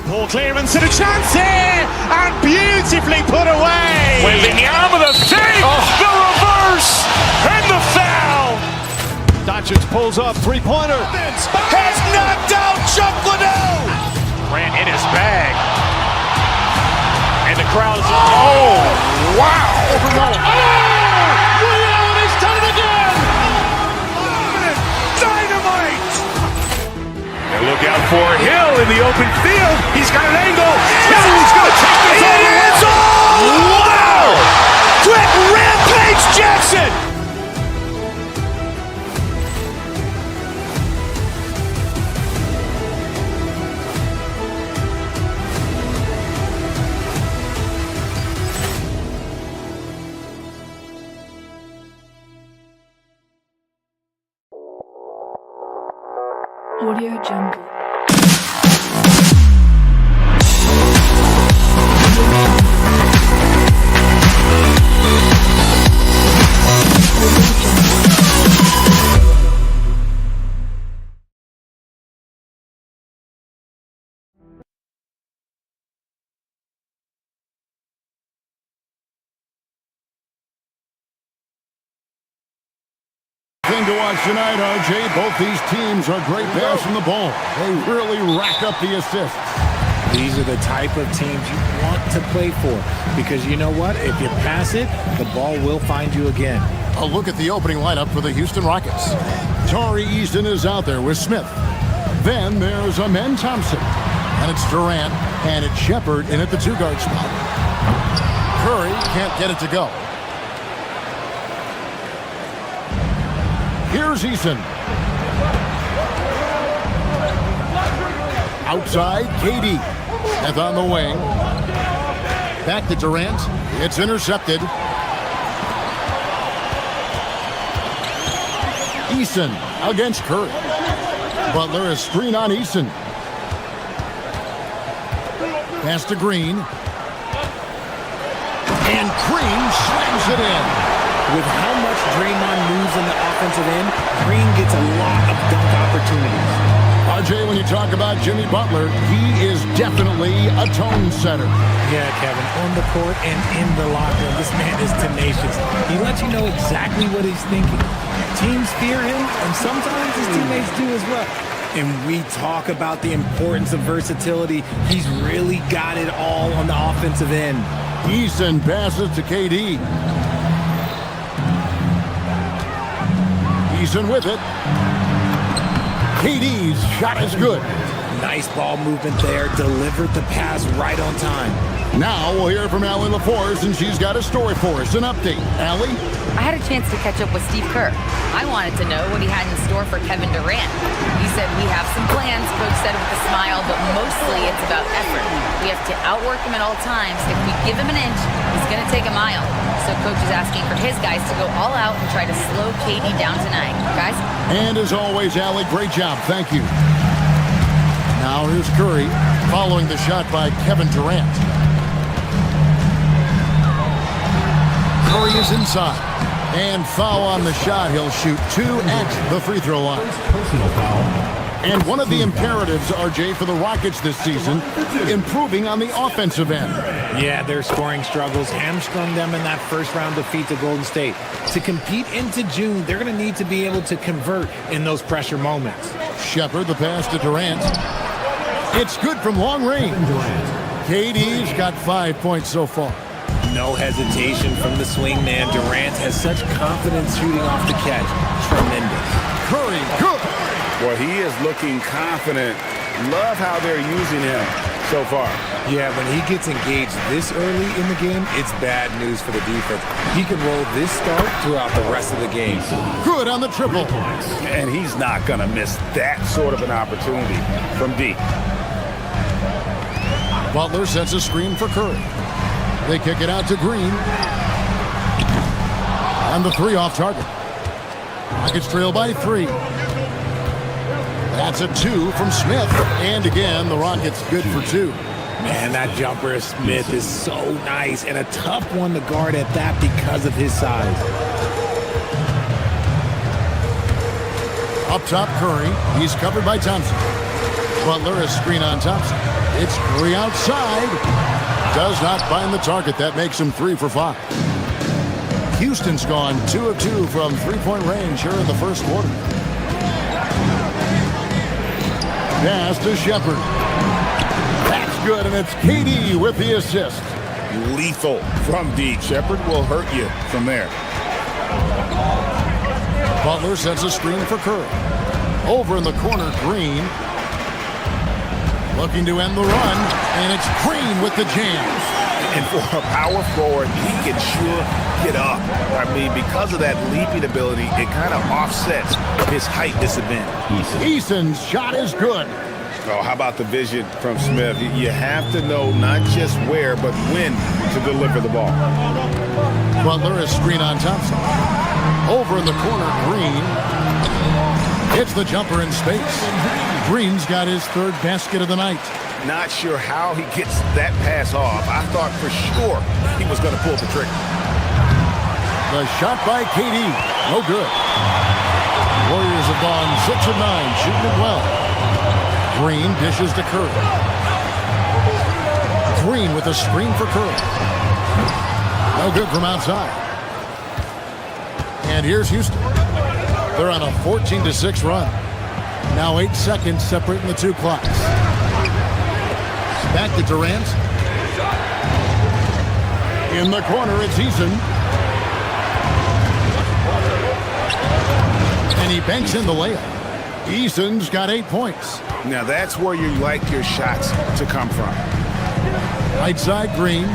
Ball clearance and a chance here, and beautifully put away. Wembanyama the save, the reverse, and the foul. Doncic pulls up, three-pointer. Has knocked out Chuck Liddell. Grant in his bag. And the crowd's, oh, wow. He's done it again. Dynamite. And look out for Hill in the open field. He's got an angle. Now he's going to take this all the way. Wow! Quick rampage Jackson. Audio Jungle. Thing to watch tonight, RJ. Both these teams are great passing the ball. They really rack up the assists. These are the type of teams you want to play for, because you know what? If you pass it, the ball will find you again. A look at the opening lineup for the Houston Rockets. Tari Easton is out there with Smith. Then there's Amen Thompson. And it's Durant, and it's Shepard in at the two-guard spot. Curry can't get it to go. Here's Eason. Outside, KD. Smith on the wing. Back to Durant. It's intercepted. Eason against Curry. Butler is screen on Eason. Pass to Green. And Green slams it in. With how much Draymond moves in the offensive end, Green gets a lot of dunk opportunities. RJ, when you talk about Jimmy Butler, he is definitely a tone setter. Yeah, Kevin, on the court and in the locker room, this man is tenacious. He lets you know exactly what he's thinking. Teams fear him, and sometimes his teammates do as well. And we talk about the importance of versatility. He's really got it all on the offensive end. Eason passes to KD. Eason with it. KD's shot is good. Nice ball movement there. Delivered the pass right on time. Now we'll hear from Allie LaForce, and she's got a story for us. An update. Allie? I had a chance to catch up with Steve Kerr. I wanted to know what he had in store for Kevin Durant. He said, we have some plans, Coach said with a smile, but mostly it's about effort. We have to outwork him at all times. If we give him an inch, he's going to take a mile. So Coach is asking for his guys to go all out and try to slow KD down tonight. Guys? And as always, Allie, great job. Thank you. Now here's Curry following the shot by Kevin Durant. Curry is inside. And foul on the shot. He'll shoot 2 at the free throw line. And one of the imperatives, RJ, for the Rockets this season, improving on the offensive end. Yeah, their scoring struggles hamstrung them in that first-round defeat to Golden State. To compete into June, they're going to need to be able to convert in those pressure moments. Shepard, the pass to Durant. It's good from long range. KD's got 5 points so far. No hesitation from the swing man. Durant has such confidence shooting off the catch. Tremendous. Curry, good. Well, he is looking confident. Love how they're using him so far. Yeah, when he gets engaged this early in the game, it's bad news for the defense. He can roll this start throughout the rest of the game. Good on the triple. And he's not going to miss that sort of an opportunity from deep. Butler sets a screen for Curry. They kick it out to Green. And the 3 off target. Rockets trail by 3. That's a 2 from Smith. And again, the Rockets good for 2. Man, that jumper of Smith is so nice and a tough one to guard at that because of his size. Up top, Curry. He's covered by Thompson. Butler is screen on Thompson. It's Curry outside. Does not find the target. That makes him 3 for 5. Houston's gone 2 of 2 from three-point range here in the first quarter. Pass to Shepard. That's good, and it's KD with the assist. Lethal from deep. Shepard will hurt you from there. Butler sets a screen for Curry. Over in the corner, Green. Looking to end the run, and it's Green with the jam. And for a power forward, he can sure get up. I mean, because of that leaping ability, it kind of offsets his height disadvantage. Eason's shot is good. Oh, how about the vision from Smith? You have to know not just where, but when to deliver the ball. Butler is screen on Thompson. Over in the corner, Green. Hits the jumper in space. Green's got his 3rd basket of the night. Not sure how he gets that pass off. I thought for sure he was going to pull the trigger. The shot by KD. No good. Warriors have gone 6 of 9, shooting it well. Green dishes to Curry. Green with a screen for Curry. No good from outside. And here's Houston. They're on a 14-6 run. Now 8 seconds separating the 2 clocks. Back to Durant. In the corner, it's Eason. And he banks in the layup. Eason's got 8 points. Now that's where you like your shots to come from. Right side, Green.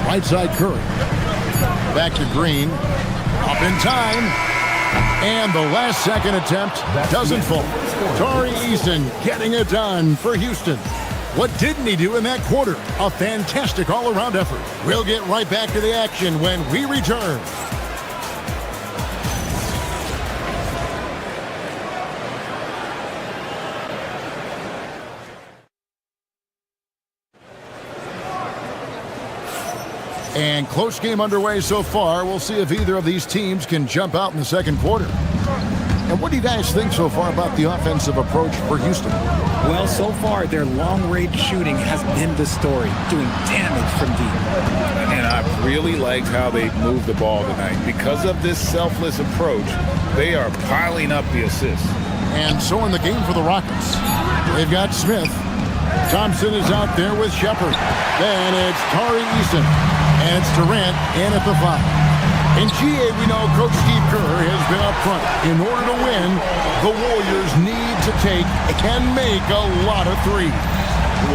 Right side, Curry. Back to Green. Up in time. And the last second attempt doesn't fall. Tari Eason getting it done for Houston. What didn't he do in that quarter? A fantastic all-around effort. We'll get right back to the action when we return. And close game underway so far. We'll see if either of these teams can jump out in the second quarter. And what do you guys think so far about the offensive approach for Houston? Well, so far, their long-range shooting has been the story, doing damage from deep. And I really liked how they moved the ball tonight. Because of this selfless approach, they are piling up the assists. And so in the game for the Rockets, they've got Smith. Thompson is out there with Shepard. Then it's Tari Eason. And it's Durant in at the 5. In GA, we know Coach Steve Kerr has been up front. In order to win, the Warriors need to take and make a lot of threes.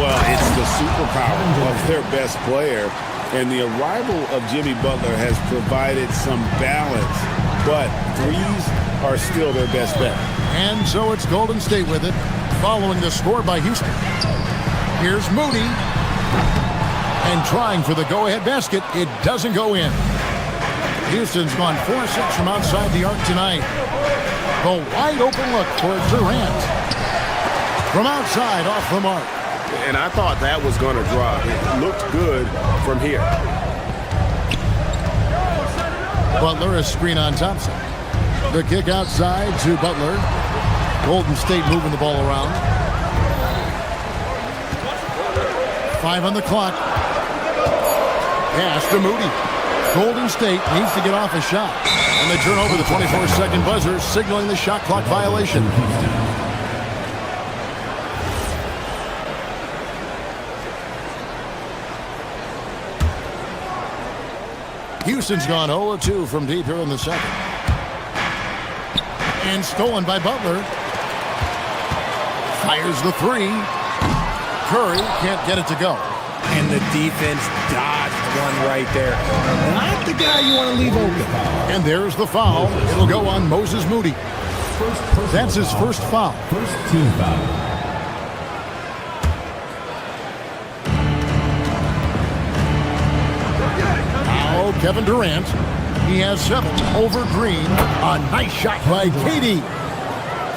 Well, it's the superpower of their best player. And the arrival of Jimmy Butler has provided some balance. But threes are still their best bet. And so it's Golden State with it, following the score by Houston. Here's Moody. And trying for the go-ahead basket, it doesn't go in. Houston's gone 4-6 from outside the arc tonight. The wide open look for Durant. From outside, off the mark. And I thought that was going to drop. It looked good from here. Butler, a screen on Thompson. The kick outside to Butler. Golden State moving the ball around. 5 on the clock. Pass to Moody. Golden State needs to get off a shot. And they turn over the 24-second buzzer, signaling the shot clock violation. Houston's gone 0-2 from deep here in the second. And stolen by Butler. Fires the 3. Curry can't get it to go. And the defense dodged one right there. Not the guy you want to leave open. And there's the foul. It'll go on Moses Moody. That's his first foul. First team foul. Now Kevin Durant. He has 7 over Green. A nice shot by KD.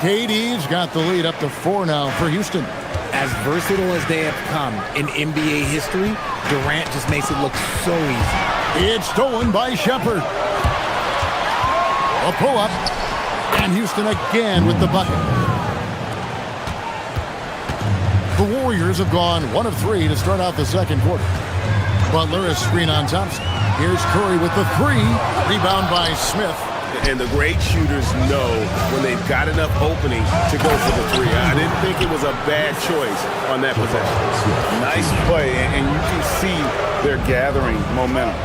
KD's got the lead up to 4 now for Houston. As versatile as they have come in NBA history, Durant just makes it look so easy. It's stolen by Shepard. A pull-up. And Houston again with the bucket. The Warriors have gone 1 of 3 to start out the second quarter. Butler is screen on Thompson. Here's Curry with the 3. Rebound by Smith. And the great shooters know when they've got enough opening to go for the 3. I didn't think it was a bad choice on that possession. Nice play, and you can see they're gathering momentum.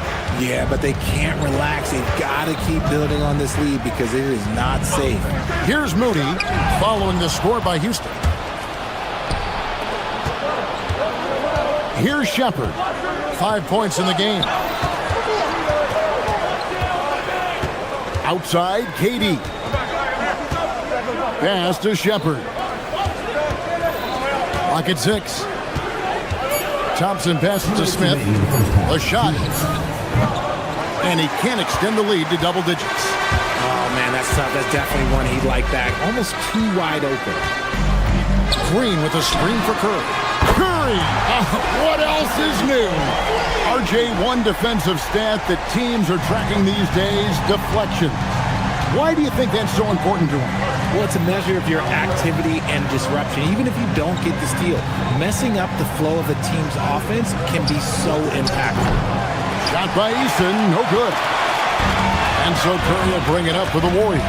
Yeah, but they can't relax. They've got to keep building on this lead because it is not safe. Here's Moody following the score by Houston. Here's Shepard. 5 points in the game. Outside, KD. Pass to Shepard. Clock at 6. Thompson passes to Smith. A shot. And he can't extend the lead to double digits. Oh, man, that's tough. That's definitely one he'd like back. Almost too wide open. Green with a screen for Curry. Curry! What else is new? RJ, one defensive stat that teams are tracking these days, deflection. Why do you think that's so important to him? Well, it's a measure of your activity and disruption. Even if you don't get the steal, messing up the flow of a team's offense can be so impactful. Shot by Eason, no good. And so Curry will bring it up for the Warriors.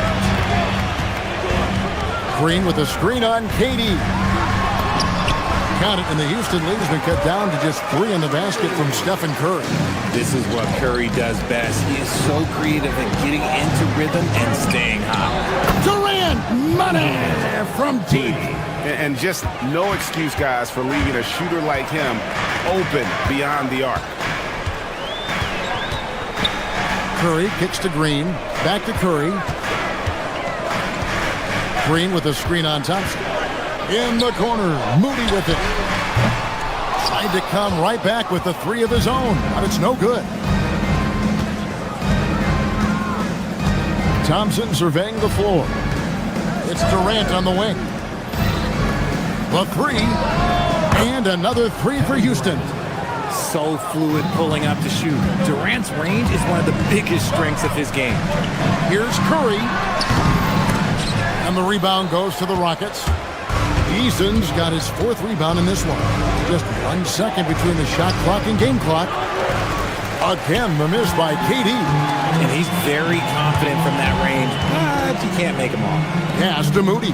Green with a screen on KD. Count it, and the Houston lead has been cut down to just 3 in the basket from Stephen Curry. This is what Curry does best. He is so creative at getting into rhythm and staying hot. Durant, money from deep. And just no excuse, guys, for leaving a shooter like him open beyond the arc. Curry kicks to Green. Back to Curry. Green with a screen on Thompson. In the corner, Moody with it. Tried to come right back with the 3 of his own, but it's no good. Thompson surveying the floor. It's Durant on the wing. The 3, and another 3 for Houston. So fluid pulling up to shoot. Durant's range is one of the biggest strengths of his game. Here's Curry. And the rebound goes to the Rockets. Eason's got his 4th rebound in this one. Just 1 second between the shot clock and game clock. Again, the miss by KD. And he's very confident from that range, but you can't make him all. Pass to Moody.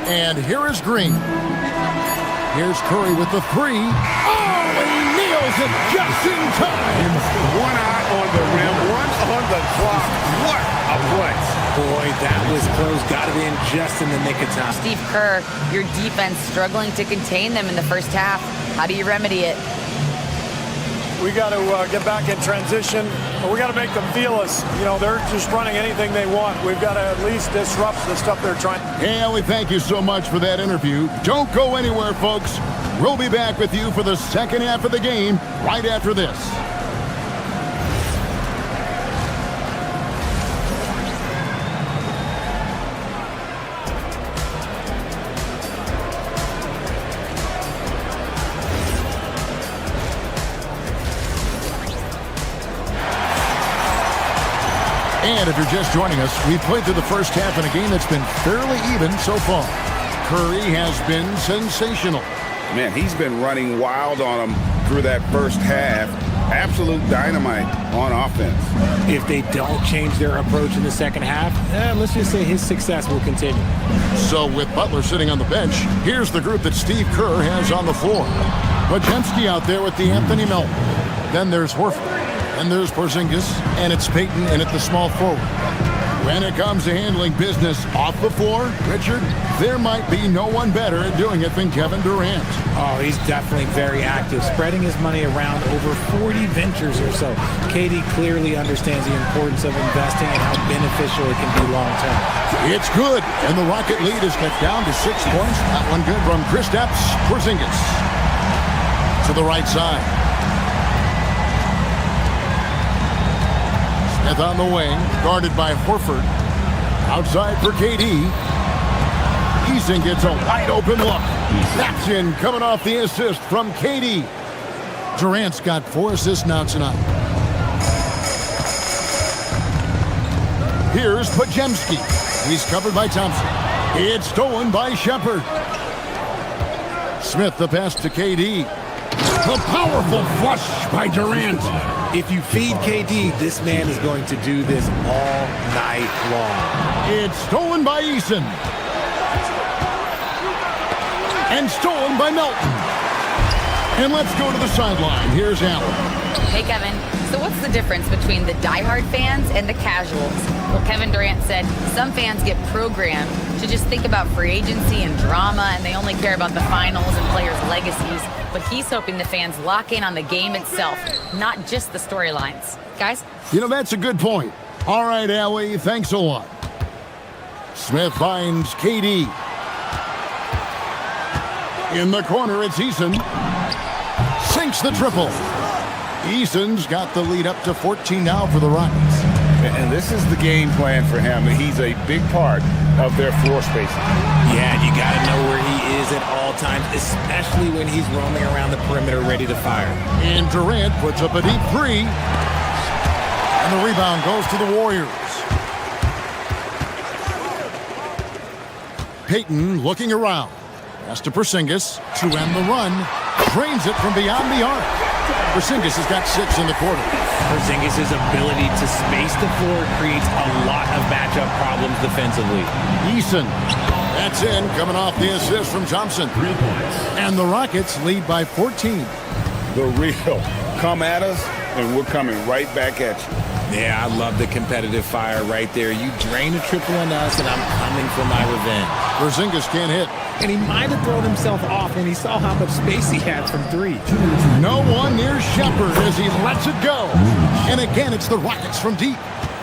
And here is Green. Here's Curry with the 3. Oh, he nails it just in time. One eye on the rim, one on the clock. What a play. Boy, that was close. Got it in just in the nick of time. Steve Kerr, your defense struggling to contain them in the first half. How do you remedy it? We got to get back in transition. We got to make them feel us. You know, they're just running anything they want. We've got to at least disrupt the stuff they're trying. Yeah, we thank you so much for that interview. Don't go anywhere, folks. We'll be back with you for the second half of the game right after this. And if you're just joining us, we've played through the first half in a game that's been fairly even so far. Curry has been sensational. Man, he's been running wild on them through that first half. Absolute dynamite on offense. If they don't change their approach in the second half, let's just say his success will continue. So with Butler sitting on the bench, here's the group that Steve Kerr has on the floor. Podziemski out there with the Anthony Melton. Then there's Horford. And there's Porzingis, and it's Payton in at the small forward. When it comes to handling business off the floor, Richard, there might be no one better at doing it than Kevin Durant. Oh, he's definitely very active, spreading his money around over 40 ventures or so. KD clearly understands the importance of investing and how beneficial it can be long-term. It's good, and the Rocket lead is cut down to 6 points. That one good from Kristaps Porzingis. To the right side. Smith on the wing, guarded by Horford. Outside for KD. Eason gets a wide open look. That's in, coming off the assist from KD. Durant's got 4 assists now tonight. Here's Podziemski. He's covered by Thompson. It's stolen by Shepherd. Smith the pass to KD. The powerful flush by Durant. If you feed KD, this man is going to do this all night long. It's stolen by Eason. And stolen by Melton. And let's go to the sideline. Here's Allen. Hey, Kevin. So what's the difference between the diehard fans and the casuals? Well, Kevin Durant said some fans get programmed to just think about free agency and drama, and they only care about the finals and players' legacies. But he's hoping the fans lock in on the game itself, not just the storylines. Guys? You know, that's a good point. All right, Allie, thanks a lot. Smith finds KD. In the corner, it's Eason. Sinks the triple. Eason's got the lead up to 14 now for the Rockets. And this is the game plan for him. He's a big part of their floor spacing. Yeah, you got to know where he is at all times, especially when he's roaming around the perimeter ready to fire. And Durant puts up a deep 3. And the rebound goes to the Warriors. Payton looking around. Pass to Porzingis to end the run. Drains it from beyond the arc. Porzingis has got 6 in the quarter. Porzingis' ability to space the floor creates a lot of matchup problems defensively. Eason. That's in, coming off the assist from Thompson. 3 points. And the Rockets lead by 14. The real. Come at us, and we're coming right back at you. Yeah, I love the competitive fire right there. You drain a triple on us, and I'm coming for my revenge. Porzingis can't hit. And he might have thrown himself off when he saw how much space he had from 3. No one near Shepherd as he lets it go. And again, it's the Rockets from deep.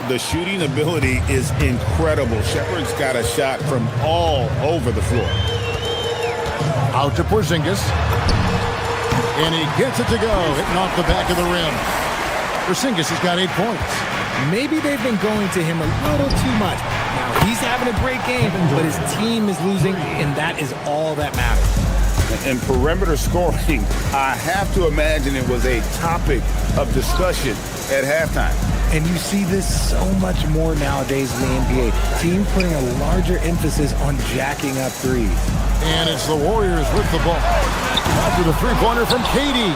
The shooting ability is incredible. Shepherd's got a shot from all over the floor. Out to Porzingis. And he gets it to go, hitting off the back of the rim. Porzingis has got 8 points. Maybe they've been going to him a little too much. Now, he's having a great game, but his team is losing, and that is all that matters. And perimeter scoring, I have to imagine it was a topic of discussion at halftime. And you see this so much more nowadays in the NBA. Teams putting a larger emphasis on jacking up threes. And it's the Warriors with the ball. After the three-pointer from KD.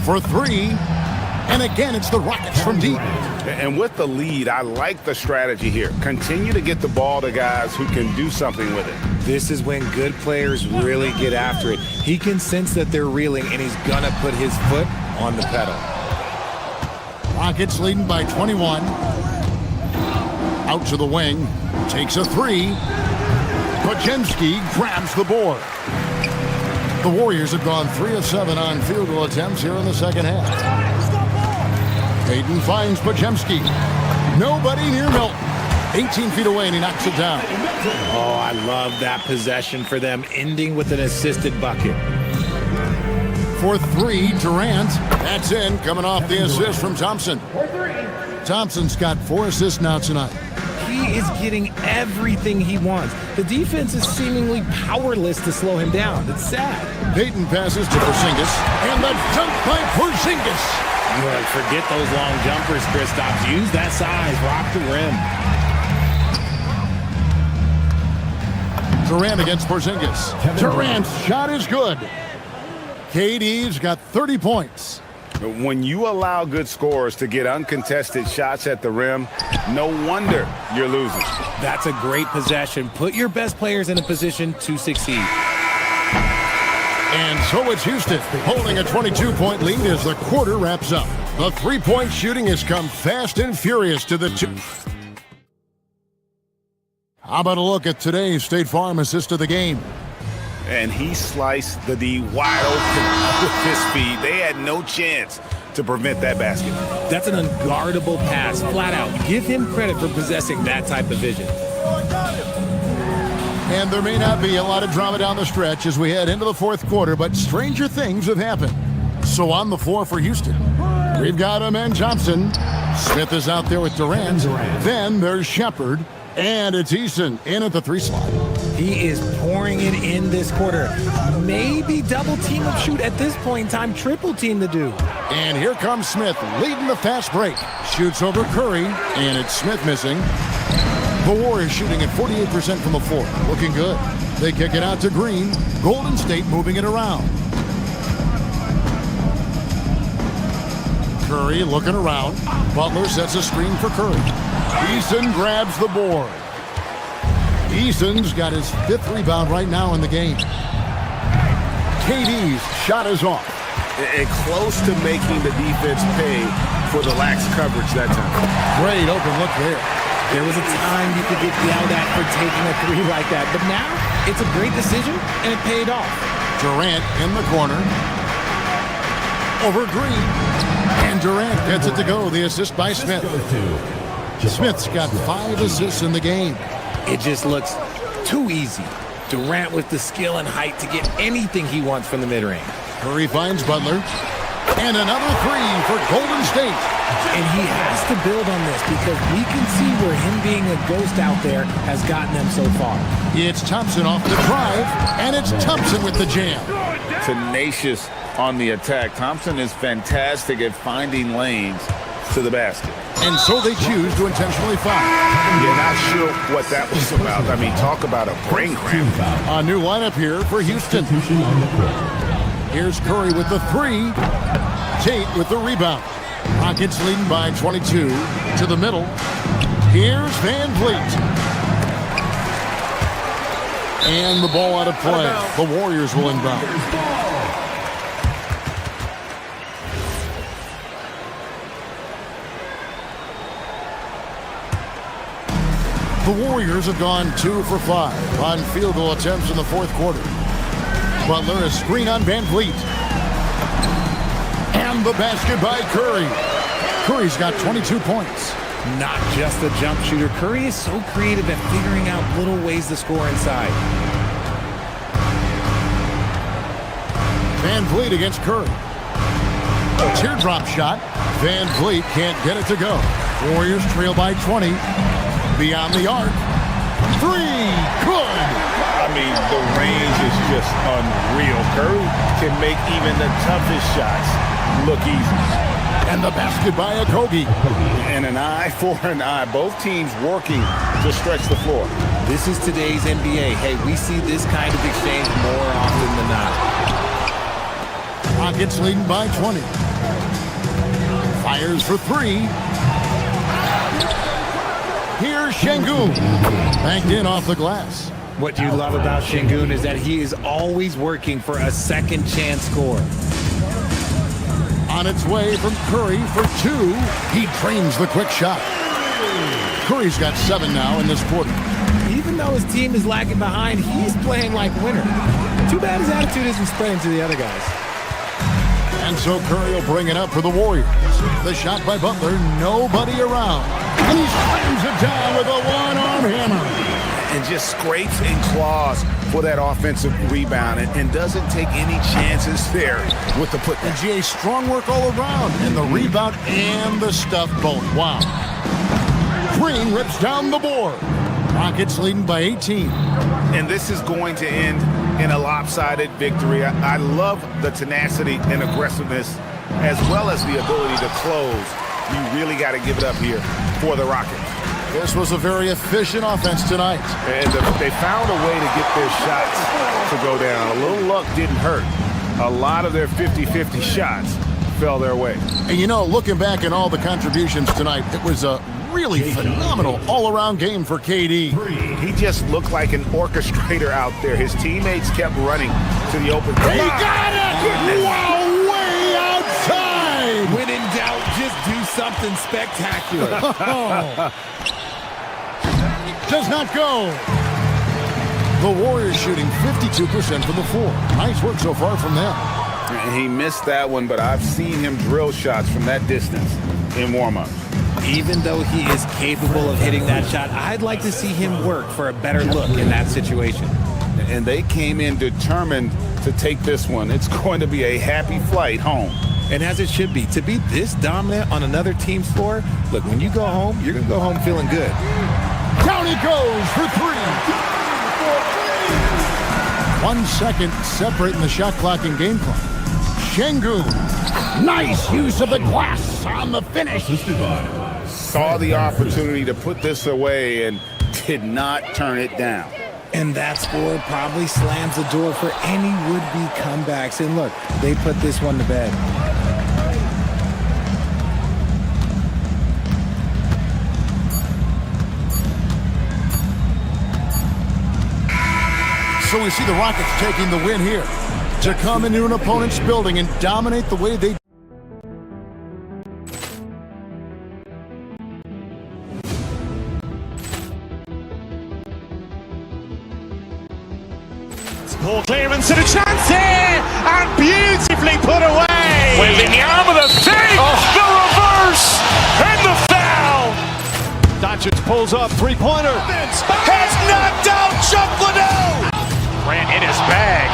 For three. And again, it's the Rockets from deep. And with the lead, I like the strategy here. Continue to get the ball to guys who can do something with it. This is when good players really get after it. He can sense that they're reeling, and he's going to put his foot on the pedal. Rockets leading by 21. Out to the wing. Takes a three. Podziemski grabs the board. The Warriors have gone 3 of 7 on field goal attempts here in the second half. Payton finds Podziemski. Nobody near Milton. 18 feet away, and he knocks it down. Oh, I love that possession for them, ending with an assisted bucket. For three, Durant. That's in, coming off the assist from Thompson. Thompson's got 4 assists now tonight. He is getting everything he wants. The defense is seemingly powerless to slow him down. It's sad. Payton passes to Porzingis, and the dunk by Porzingis. Forget those long jumpers, Kristaps. Use that size. Rock the rim. Durant against Porzingis. Durant's shot is good. KD's got 30 points. When you allow good scorers to get uncontested shots at the rim, no wonder you're losing. That's a great possession. Put your best players in a position to succeed. And so it's Houston holding a 22-point lead as the quarter wraps up. The three-point shooting has come fast and furious to the two. How about a look at today's State Farm assist of the game? And he sliced the D wide open with his speed. They had no chance to prevent that basket. That's an unguardable pass, flat out. Give him credit for possessing that type of vision. And there may not be a lot of drama down the stretch as we head into the fourth quarter, but stranger things have happened. So on the floor for Houston, we've got Amen Johnson. Smith is out there with Durant. Then there's Shepard, and it's Easton in at the 3 slot. He is pouring it in this quarter. Maybe double team up shoot at this point in time, triple team to do. And here comes Smith leading the fast break. Shoots over Curry, and it's Smith missing. The Warriors shooting at 48% from the floor. Looking good. They kick it out to Green. Golden State moving it around. Curry looking around. Butler sets a screen for Curry. Easton grabs the board. Easton's got his 5th rebound right now in the game. KD's shot is off. And close to making the defense pay for the lax coverage that time. Great open look there. There was a time you could get yelled at for taking a 3 like that, but now it's a great decision, and it paid off. Durant in the corner. Over Green. And Durant gets it to go. The assist by Smith. Smith's got 5 assists in the game. It just looks too easy. Durant with the skill and height to get anything he wants from the mid-range. Curry finds Butler. And another 3 for Golden State. And he has to build on this because we can see where him being a ghost out there has gotten them so far. It's Thompson off the drive, and it's Thompson with the jam. Tenacious on the attack. Thompson is fantastic at finding lanes to the basket. And so they choose to intentionally foul. You're not sure what that was about. I mean, talk about a brain cramp. A new lineup here for Houston. Here's Curry with the 3. Tate with the rebound. Rockets leading by 22 to the middle. Here's Van Vliet. And the ball out of play. The Warriors will inbound. The Warriors have gone 2 for 5 on field goal attempts in the fourth quarter. Butler, a screen on Van Vliet. And the basket by Curry. Curry's got 22 points. Not just a jump shooter. Curry is so creative at figuring out little ways to score inside. Van Vliet against Curry. Teardrop shot. Van Vliet can't get it to go. Warriors trail by 20. Beyond the arc. Three. Good. I mean, the range is just unreal. Curry can make even the toughest shots look easy. And the basket by Okogie. And an eye for an eye. Both teams working to stretch the floor. This is today's NBA. Hey, we see this kind of exchange more often than not. Rockets leading by 20. Fires for three. Here's Şengün. Banked in off the glass. What you love about Şengün is that he is always working for a second chance score. On its way from Curry for two. He trains the quick shot. Curry's got 7 now in this quarter. Even though his team is lagging behind, he's playing like winner. Too bad his attitude isn't spreading to the other guys. And so Curry will bring it up for the Warriors. The shot by Butler, nobody around. He slams it down with a one-arm hammer. And just scrapes and claws for that offensive rebound and doesn't take any chances there with the putdown. And GA, strong work all around. And the rebound and the stuff both. Wow. Green rips down the board. Rockets leading by 18. And this is going to end in a lopsided victory. I love the tenacity and aggressiveness as well as the ability to close. You really got to give it up here for the Rockets. This was a very efficient offense tonight. And they found a way to get their shots to go down. A little luck didn't hurt. A lot of their 50-50 shots fell their way. And you know, looking back at all the contributions tonight, it was a really phenomenal all-around game for KD. He just looked like an orchestrator out there. His teammates kept running to the open. He got it! Wow, way outside! When in doubt, just do something spectacular. Does not go. The Warriors shooting 52% from the floor. Nice work so far from them. And he missed that one, but I've seen him drill shots from that distance in warm-up. Even though he is capable of hitting that shot, I'd like to see him work for a better look in that situation. And they came in determined to take this one. It's going to be a happy flight home. And as it should be, to be this dominant on another team's floor, look, when you go home, you're going to go home feeling good. Down he goes for three. 1 second separating the shot clock and game clock. Şengün. Nice use of the glass on the finish. Saw the opportunity to put this away and did not turn it down. And that score probably slams the door for any would-be comebacks. And look, they put this one to bed. So we see the Rockets taking the win here to come into an opponent's building and dominate the way they Poor clearance and a chance here, and beautifully put away. Wembanyama the fake, the reverse, and the foul. Doncic pulls up, three-pointer. Has knocked out Chuck Liddell. Grant in his bag,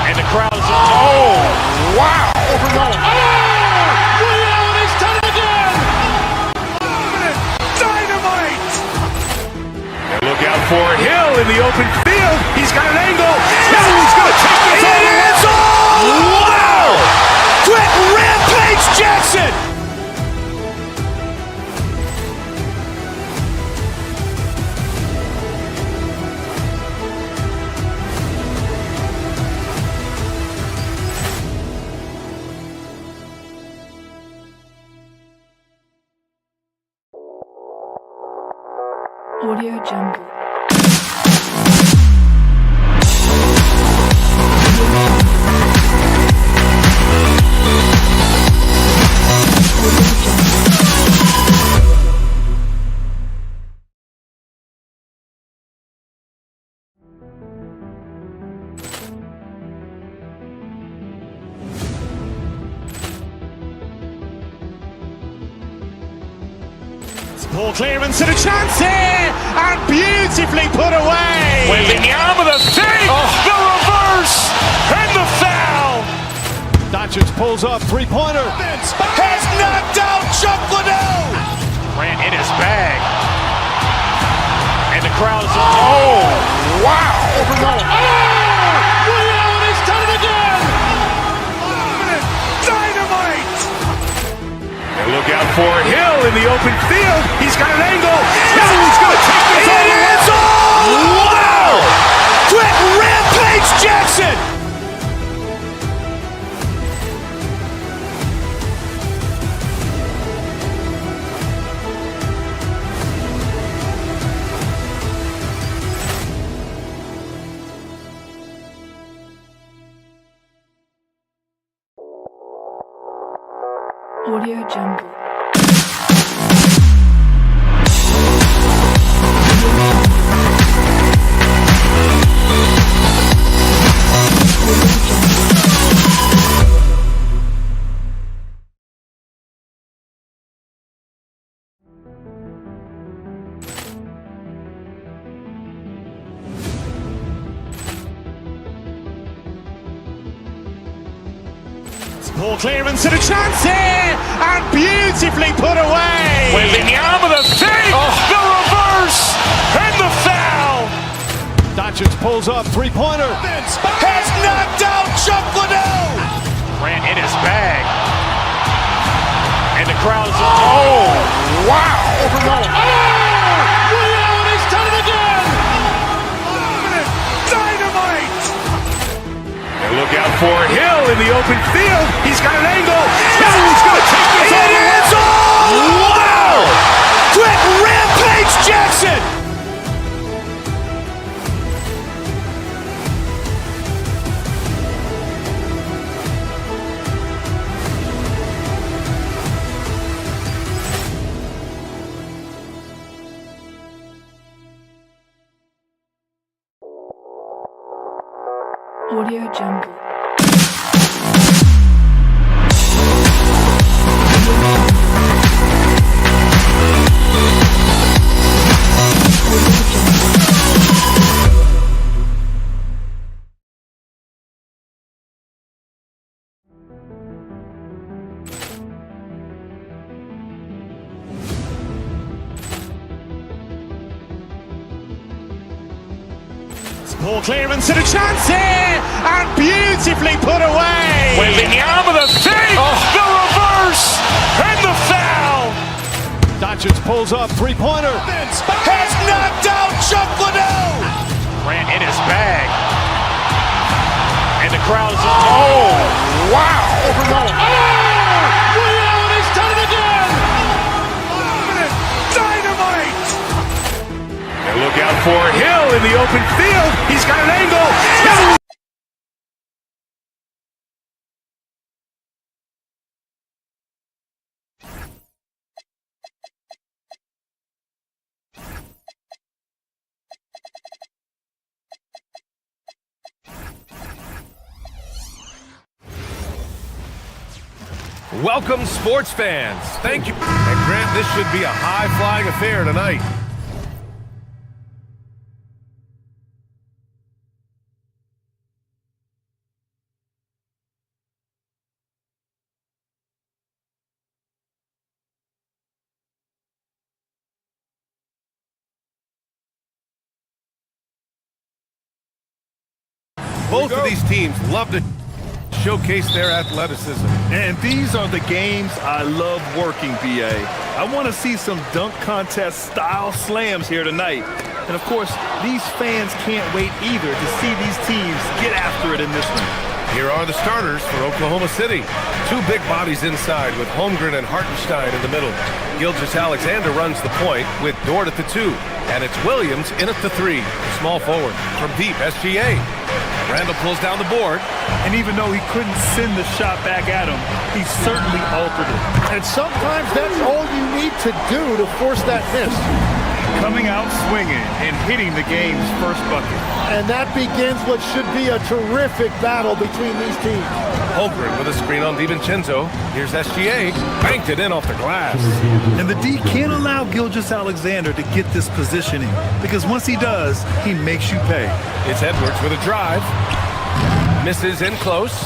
and the crowd is wow! Leon has done it again. Dynamite. Look out for Hill in the open field. He's got an angle. Hill is going to take this all the way. Wow! Quick Rampage Jackson. Audio Jungle. Poor clearance and a chance here, and beautifully put away. Wembanyama the fake, the reverse, and the foul. Doncic pulls up, three-pointer. Vince has knocked out Chuck Liddell. Ran in his bag. And the crowd is, oh, wow. Liddell, and he's done it again. Dynamite. And look out for Hill in the open field. He's got an angle. Now he's going to take this all the way. Wow. Quick Rampage Jackson. Audio Jungle. Ball clearance and a chance here, and beautifully put away. With the arm of the fake, the reverse, and the foul. Doncic pulls up, three-pointer. Vince has knocked out Chuck Liddell. Ran in his bag. And the crowd is, oh, wow. Liddell, and he's done it again. Dynamite. And look out for Hill in the open field. He's got an angle. Now he's going to take this all the way. Wow. Quick Rampage Jackson. Audio Jungle. Ball clearance and a chance here, and beautifully put away. With the arm of the fake, the reverse, and the foul. Doncic pulls up, three-pointer. Vince has knocked out Chuck Liddell. Ran in his bag. And the crowd is, oh, wow. Liddell, and he's done it again. Dynamite. And look out for Hill in the open field. He's got an angle. Now welcome, sports fans. Thank you. And Grant, this should be a high-flying affair tonight. Both of these teams love to showcase their athleticism. And these are the games I love working, BA. I want to see some dunk contest style slams here tonight. And of course, these fans can't wait either to see these teams get after it in this one. Here are the starters for Oklahoma City. Two big bodies inside with Holmgren and Hartenstein in the middle. Gilgeous-Alexander runs the point with Dort at the 2. And it's Williams in at the 3. Small forward from deep, SGA. Randall pulls down the board. And even though he couldn't send the shot back at him, he certainly altered it. And sometimes that's all you need to do to force that miss. Coming out swinging and hitting the game's first bucket. And that begins what should be a terrific battle between these teams. Holmgren with a screen on DiVincenzo. Here's SGA. Banked it in off the glass. And the D can't allow Gilgeous-Alexander to get this positioning, because once he does, he makes you pay. It's Edwards with a drive. Misses in close.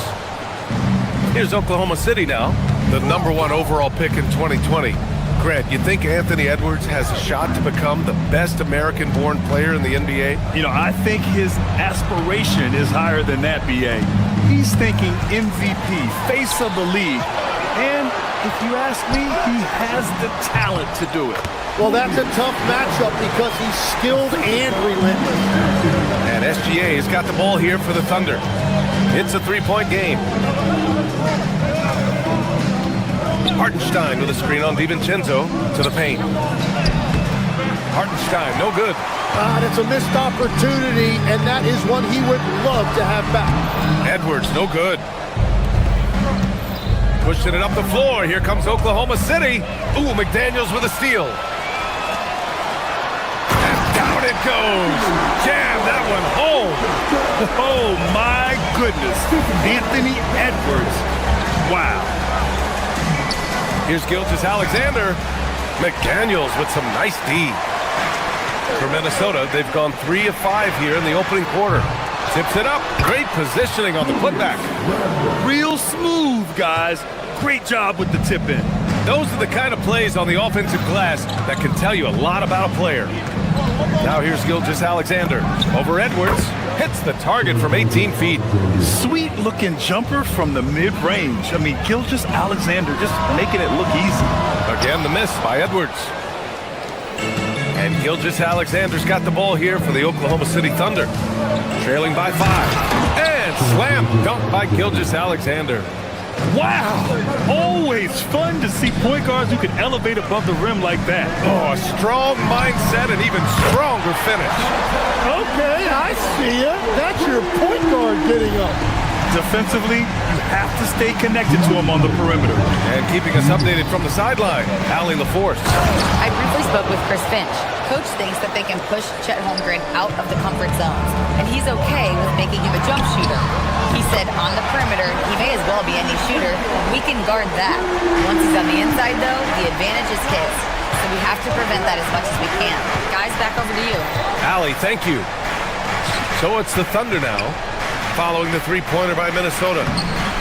Here's Oklahoma City now, the #1 overall pick in 2020. Grant, you think Anthony Edwards has a shot to become the best American-born player in the NBA? You know, I think his aspiration is higher than that, B.A. He's thinking MVP, face of the league. And if you ask me, he has the talent to do it. Well, that's a tough matchup because he's skilled and relentless. And SGA has got the ball here for the Thunder. It's a three-point game. Hartenstein with a screen on DiVincenzo to the paint. Hartenstein, no good. That's a missed opportunity, and that is one he would love to have back. Edwards, no good. Pushing it up the floor. Here comes Oklahoma City. Ooh, McDaniels with a steal. And down it goes. Jam that one home. Oh, my goodness. Anthony Edwards. Wow. Here's Gilgeous-Alexander. McDaniels with some nice D. For Minnesota, they've gone 3 of 5 here in the opening quarter. Tips it up. Great positioning on the putback. Real smooth, guys. Great job with the tip in. Those are the kind of plays on the offensive glass that can tell you a lot about a player. Now here's Gilgeous-Alexander. Over Edwards. Hits the target from 18 feet. Sweet looking jumper from the mid-range. I mean, Gilgeous-Alexander just making it look easy. Again, the miss by Edwards. And Gilgeous-Alexander's got the ball here for the Oklahoma City Thunder. Trailing by 5. And slam dunk by Gilgeous-Alexander. Wow! Always fun to see point guards who can elevate above the rim like that. Oh, a strong mindset and even stronger finish. Okay, I see ya. That's your point guard getting up. Defensively, you have to stay connected to him on the perimeter. And keeping us updated from the sideline, Allie LaForce. I briefly spoke with Chris Finch. Coach thinks that they can push Chet Holmgren out of the comfort zones, and he's okay with making him a jump shooter. He said on the perimeter, he may as well be any shooter. We can guard that. Once he's on the inside, though, the advantage is his. So we have to prevent that as much as we can. Guys, back over to you. Allie, thank you. So it's the Thunder now, following the three-pointer by Minnesota.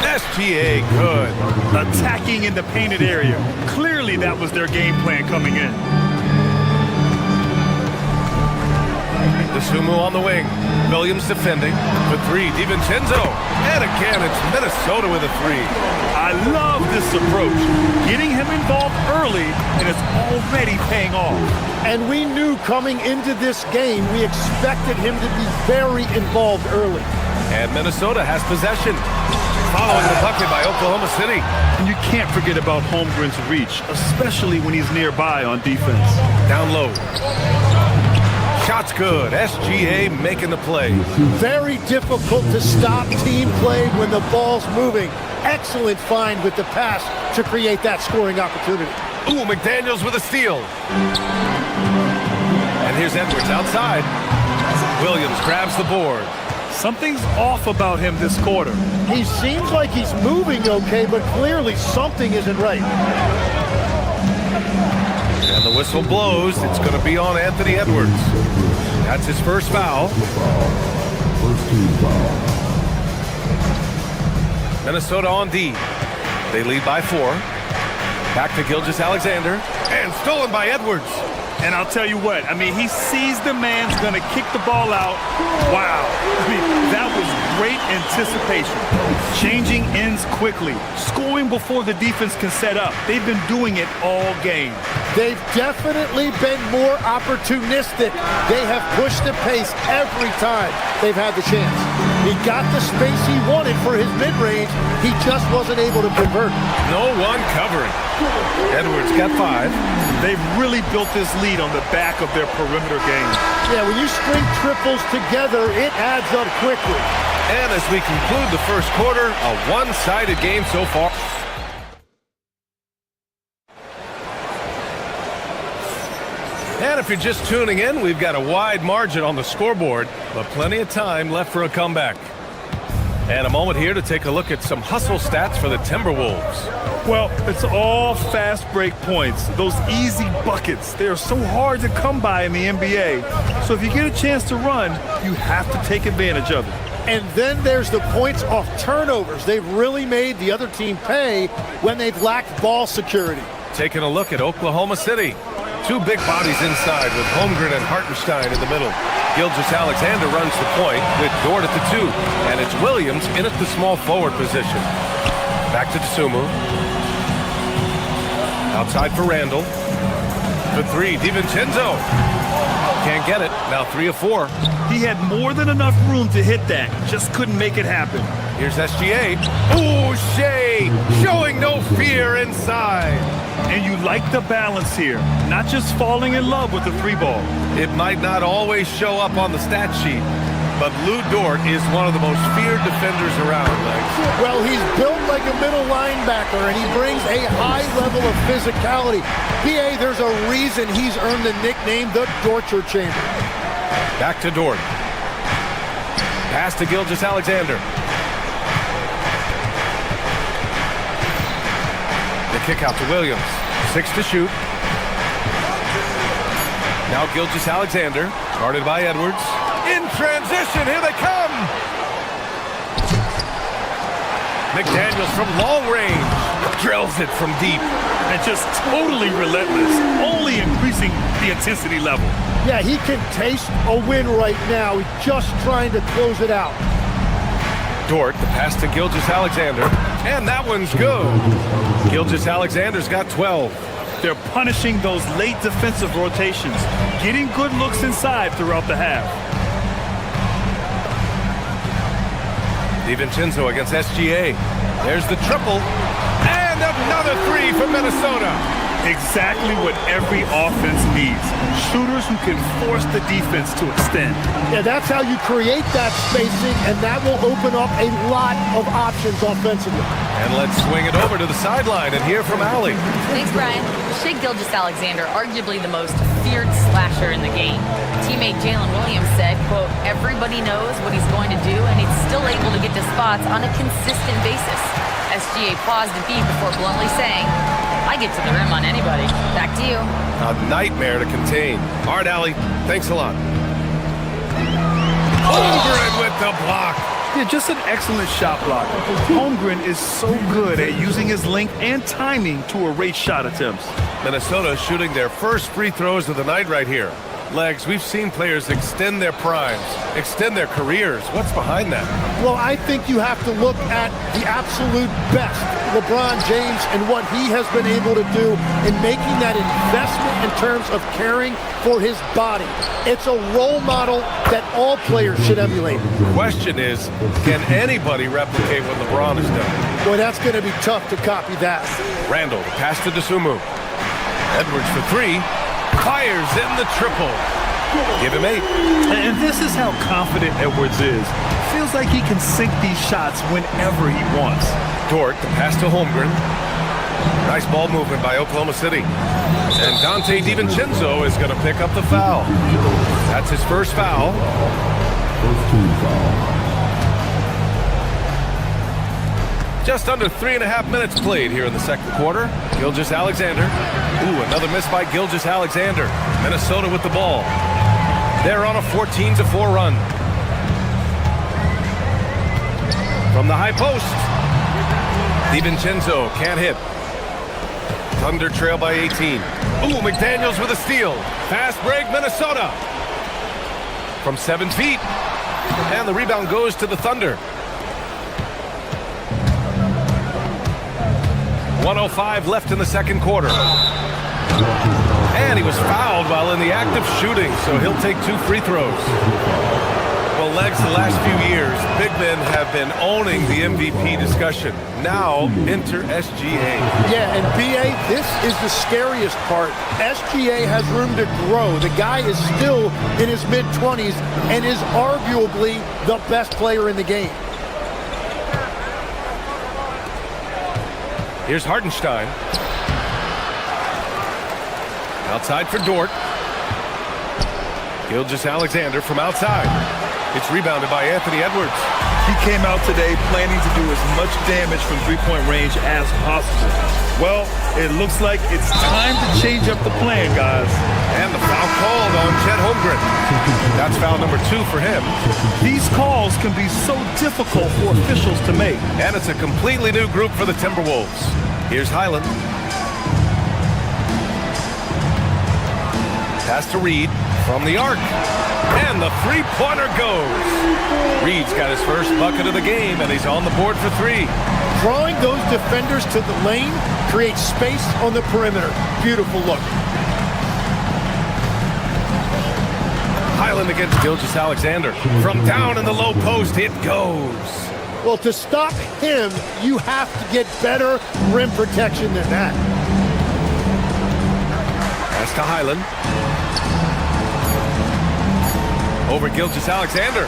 SGA, good. Attacking in the painted area. Clearly that was their game plan coming in. DeSumo on the wing. Williams defending. For 3, DiVincenzo. And again, it's Minnesota with a 3. I love this approach. Getting him involved early, and it's already paying off. And we knew coming into this game, we expected him to be very involved early. And Minnesota has possession. Following the bucket by Oklahoma City. And you can't forget about Holmgren's reach, especially when he's nearby on defense. Down low. Shot's good. SGA making the play. Very difficult to stop team play when the ball's moving. Excellent find with the pass to create that scoring opportunity. Ooh, McDaniels with a steal. And here's Edwards outside. Williams grabs the board. Something's off about him this quarter. He seems like he's moving okay, but clearly something isn't right. And the whistle blows. It's going to be on Anthony Edwards. That's his first foul. Minnesota on D. They lead by 4. Back to Gilgeous-Alexander. And stolen by Edwards. And I'll tell you what, I mean, he sees the man's going to kick the ball out. Wow. I mean, that was great anticipation. Changing ends quickly. Scoring before the defense can set up. They've been doing it all game. They've definitely been more opportunistic. They have pushed the pace every time they've had the chance. He got the space he wanted for his mid-range. He just wasn't able to convert. No one covering. Edwards got 5. They've really built this lead on the back of their perimeter game. Yeah, when you string triples together, it adds up quickly. And as we conclude the first quarter, a one-sided game so far. And if you're just tuning in, we've got a wide margin on the scoreboard, but plenty of time left for a comeback. And a moment here to take a look at some hustle stats for the Timberwolves. Well, it's all fast break points, those easy buckets. They're so hard to come by in the NBA. So if you get a chance to run, you have to take advantage of it. And then there's the points off turnovers. They've really made the other team pay when they've lacked ball security. Taking a look at Oklahoma City. Two big bodies inside with Holmgren and Hartenstein in the middle. Gilgeous-Alexander runs the point with Dort at the 2. And it's Williams in at the small forward position. Back to Dosunmu. Outside for Randall. For 3, DiVincenzo. Can't get it. Now 3 of 4. He had more than enough room to hit that. Just couldn't make it happen. Here's SGA. Ooh, Shea showing no fear inside. And you like the balance here. Not just falling in love with the 3-ball. It might not always show up on the stat sheet, but Lou Dort is one of the most feared defenders around. Well, he's built like a middle linebacker, and he brings a high level of physicality. BA, there's a reason he's earned the nickname the Dorture Chamber. Back to Dort. Pass to Gilgeous-Alexander. The kick out to Williams. 6 to shoot. Now Gilgeous-Alexander, guarded by Edwards. In transition, here they come! McDaniels from long range drills it from deep. And just totally relentless, only increasing the intensity level. Yeah, he can taste a win right now. He's just trying to close it out. Dort, the pass to Gilgeous-Alexander, and that one's good. Gilgeous-Alexander's got 12. They're punishing those late defensive rotations, getting good looks inside throughout the half. DiVincenzo against SGA. There's the triple, and another 3 for Minnesota. Exactly what every offense needs. Shooters who can force the defense to extend. Yeah, that's how you create that spacing, and that will open up a lot of options offensively. And let's swing it over to the sideline and hear from Allie. Thanks, Brian. Shea Gilgeous-Alexander, arguably the most feared slasher in the game. Teammate Jalen Williams said, quote, everybody knows what he's going to do, and he's still able to get to spots on a consistent basis. SGA paused a beat before bluntly saying, I get to the rim on anybody. Back to you. A nightmare to contain. All right, Allie, thanks a lot. Holmgren with the block. Yeah, just an excellent shot block. Holmgren is so good at using his length and timing to erase shot attempts. Minnesota shooting their first free throws of the night right here. Legs, we've seen players extend their primes, extend their careers. What's behind that? Well, I think you have to look at the absolute best, LeBron James, and what he has been able to do in making that investment in terms of caring for his body. It's a role model that all players should emulate. The question is, can anybody replicate what LeBron has done? Boy, that's going to be tough to copy that. Randall, the pass to Dosunmu. Edwards for 3. Fires in the triple. Give him 8. And this is how confident Edwards is. Feels like he can sink these shots whenever he wants. Dort, the pass to Holmgren. Nice ball movement by Oklahoma City. And Dante DiVincenzo is going to pick up the foul. That's his first foul. First team foul. Just under 3.5 minutes played here in the second quarter. Gilgeous-Alexander. Ooh, another miss by Gilgeous-Alexander. Minnesota with the ball. They're on a 14-4 run. From the high post. DiVincenzo can't hit. Thunder trail by 18. Ooh, McDaniels with a steal. Fast break, Minnesota. From 7 feet. And the rebound goes to the Thunder. 1:05 left in the second quarter. And he was fouled while in the act of shooting, so he'll take 2 free throws. Well, Legs, the last few years, big men have been owning the MVP discussion. Now, enter SGA. Yeah, and BA, this is the scariest part. SGA has room to grow. The guy is still in his mid-20s and is arguably the best player in the game. Here's Hartenstein. Outside for Dort. Gilgeous-Alexander from outside. It's rebounded by Anthony Edwards. He came out today planning to do as much damage from three-point range as possible. Well, it looks like it's time to change up the plan, guys. And the foul called on Chet Holmgren. That's foul number 2 for him. These calls can be so difficult for officials to make. And it's a completely new group for the Timberwolves. Here's Highland. Pass to Reed from the arc. And the three-pointer goes. Reed's got his first bucket of the game, and he's on the board for 3. Drawing those defenders to the lane creates space on the perimeter. Beautiful look. Highland against Gilgeous-Alexander. From down in the low post, it goes. Well, to stop him, you have to get better rim protection than that. Pass to Highland. Over Gilgeous-Alexander.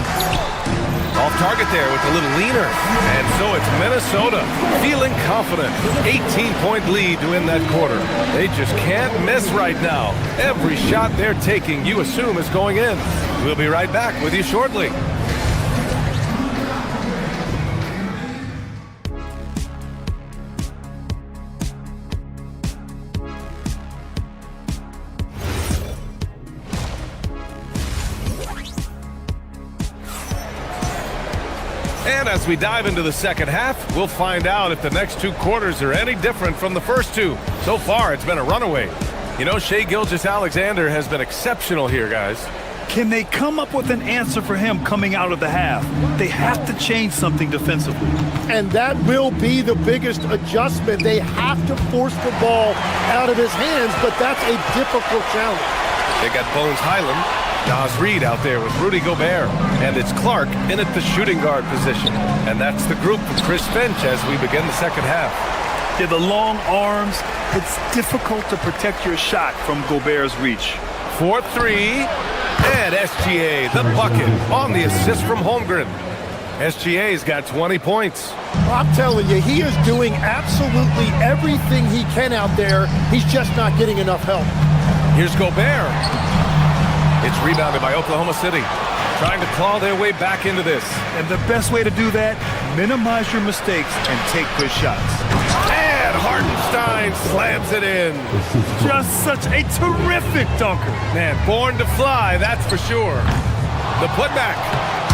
Off target there with a little leaner. And so it's Minnesota feeling confident. 18-point lead to win that quarter. They just can't miss right now. Every shot they're taking, you assume, is going in. We'll be right back with you shortly. And as we dive into the second half, we'll find out if the next 2 quarters are any different from the first 2. So far, it's been a runaway. You know, Shai Gilgeous-Alexander has been exceptional here, guys. Can they come up with an answer for him coming out of the half? They have to change something defensively. And that will be the biggest adjustment. They have to force the ball out of his hands, but that's a difficult challenge. They got Bones Highland. Nas Reed out there with Rudy Gobert. And it's Clark in at the shooting guard position. And that's the group of Chris Finch as we begin the second half. Yeah, the long arms, it's difficult to protect your shot from Gobert's reach. 4-3, and SGA, the bucket, on the assist from Holmgren. SGA's got 20 points. Well, I'm telling you, he is doing absolutely everything he can out there. He's just not getting enough help. Here's Gobert. It's rebounded by Oklahoma City, trying to claw their way back into this. And the best way to do that, minimize your mistakes and take good shots. And Hartenstein slams it in. Just such a terrific dunker. Man, born to fly, that's for sure. The putback.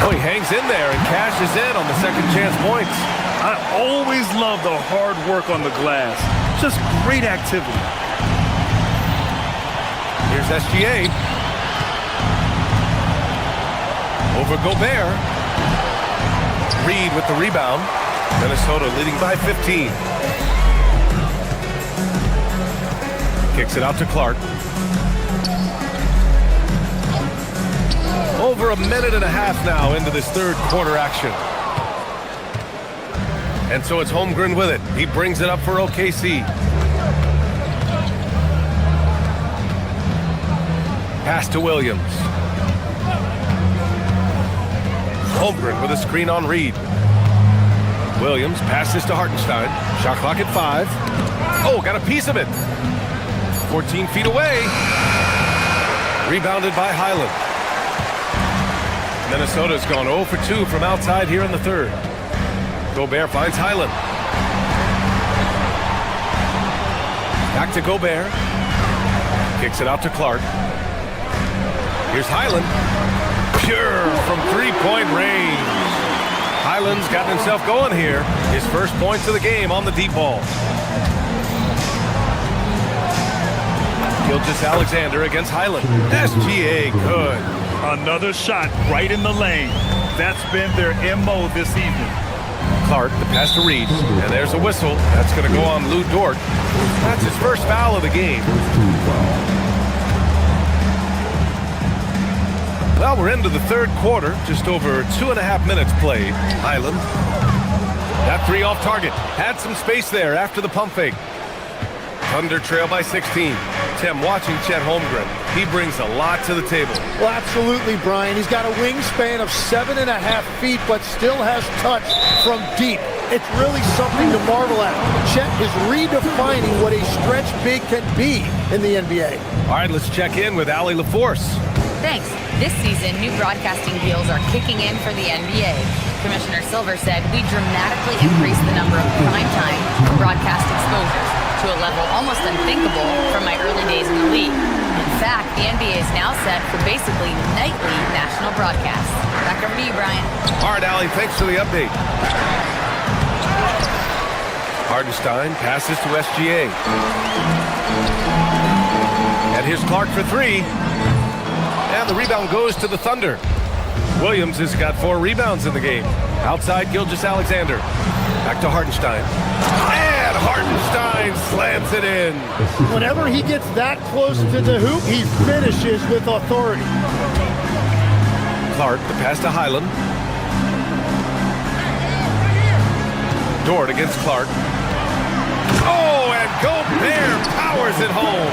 Oh, he hangs in there and cashes in on the second chance points. I always love the hard work on the glass. Just great activity. Here's SGA. Over Gobert. Reed with the rebound. Minnesota leading by 15. Kicks it out to Clark. Over a minute and a half now into this third quarter action. And so it's Holmgren with it. He brings it up for OKC. Pass to Williams. Holmgren with a screen on Reed. Williams passes to Hartenstein. Shot clock at 5. Oh, got a piece of it. 14 feet away. Rebounded by Highland. Minnesota's gone 0 for 2 from outside here in the third. Gobert finds Highland. Back to Gobert. Kicks it out to Clark. Here's Highland. Pure from three-point range. Highland's gotten himself going here. His first points of the game on the deep ball. Gilgeous-Alexander against Highland. SGA good. Another shot right in the lane. That's been their MO this evening. Clark, the pass to Reed. And there's a whistle. That's going to go on Lou Dort. That's his first foul of the game. Well, we're into the third quarter. Just over 2.5 minutes played. Highland. That 3 off target. Had some space there after the pump fake. Thunder trail by 16. Tim, watching Chet Holmgren, he brings a lot to the table. Well, absolutely, Brian. He's got a wingspan of 7.5 feet, but still has touch from deep. It's really something to marvel at. Chet is redefining what a stretch big can be in the NBA. All right, let's check in with Allie LaForce. Thanks. This season, new broadcasting deals are kicking in for the NBA. Commissioner Silver said we dramatically increased the number of primetime broadcast exposures to a level almost unthinkable from my early days in the league. In fact, the NBA is now set for basically nightly national broadcasts. Back over to you, Brian. All right, Allie, thanks for the update. Hardenstein passes to SGA. And here's Clark for three. And the rebound goes to the Thunder. Williams has got 4 rebounds in the game. Outside, Gilgeous-Alexander. Back to Hardenstein. And Hardenstein slams it in. Whenever he gets that close to the hoop, he finishes with authority. Clark, the pass to Highland. Dort against Clark. Oh, and Gobert powers it home.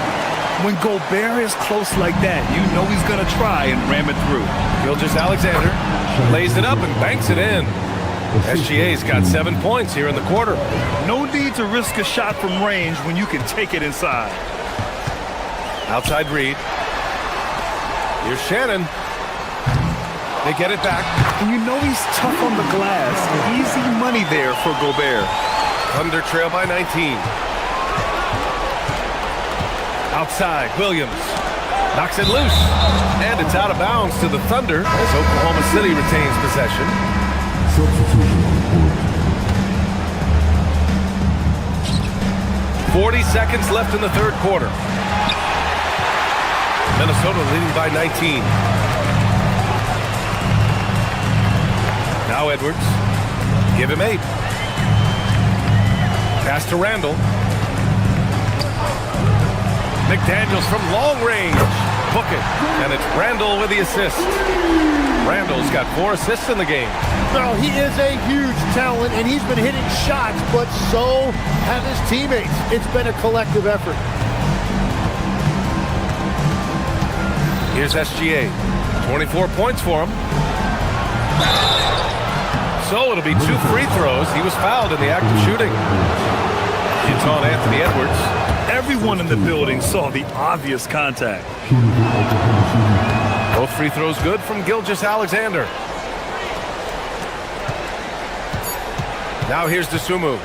When Gobert is close like that, you know he's going to try and ram it through. Gilgeous-Alexander lays it up and banks it in. SGA's got 7 points here in the quarter. No need to risk a shot from range when you can take it inside. Outside Reed. Here's Shannon. They get it back. And you know he's tough on the glass. Easy money there for Gobert. Thunder trail by 19. Outside, Williams knocks it loose, and it's out of bounds to the Thunder as Oklahoma City retains possession. 40 seconds left in the third quarter. Minnesota leading by 19. Now Edwards, give him 8. Pass to Randall. McDaniels from long range. Book it. And it's Randall with the assist. Randall's got 4 assists in the game. Well, he is a huge talent, and he's been hitting shots, but so have his teammates. It's been a collective effort. Here's SGA. 24 points for him. So it'll be 2 free throws. He was fouled in the act of shooting. It's on Anthony Edwards. Everyone in the building saw the obvious contact. Both free throws good from Gilgeous-Alexander. Now here's DeSumo.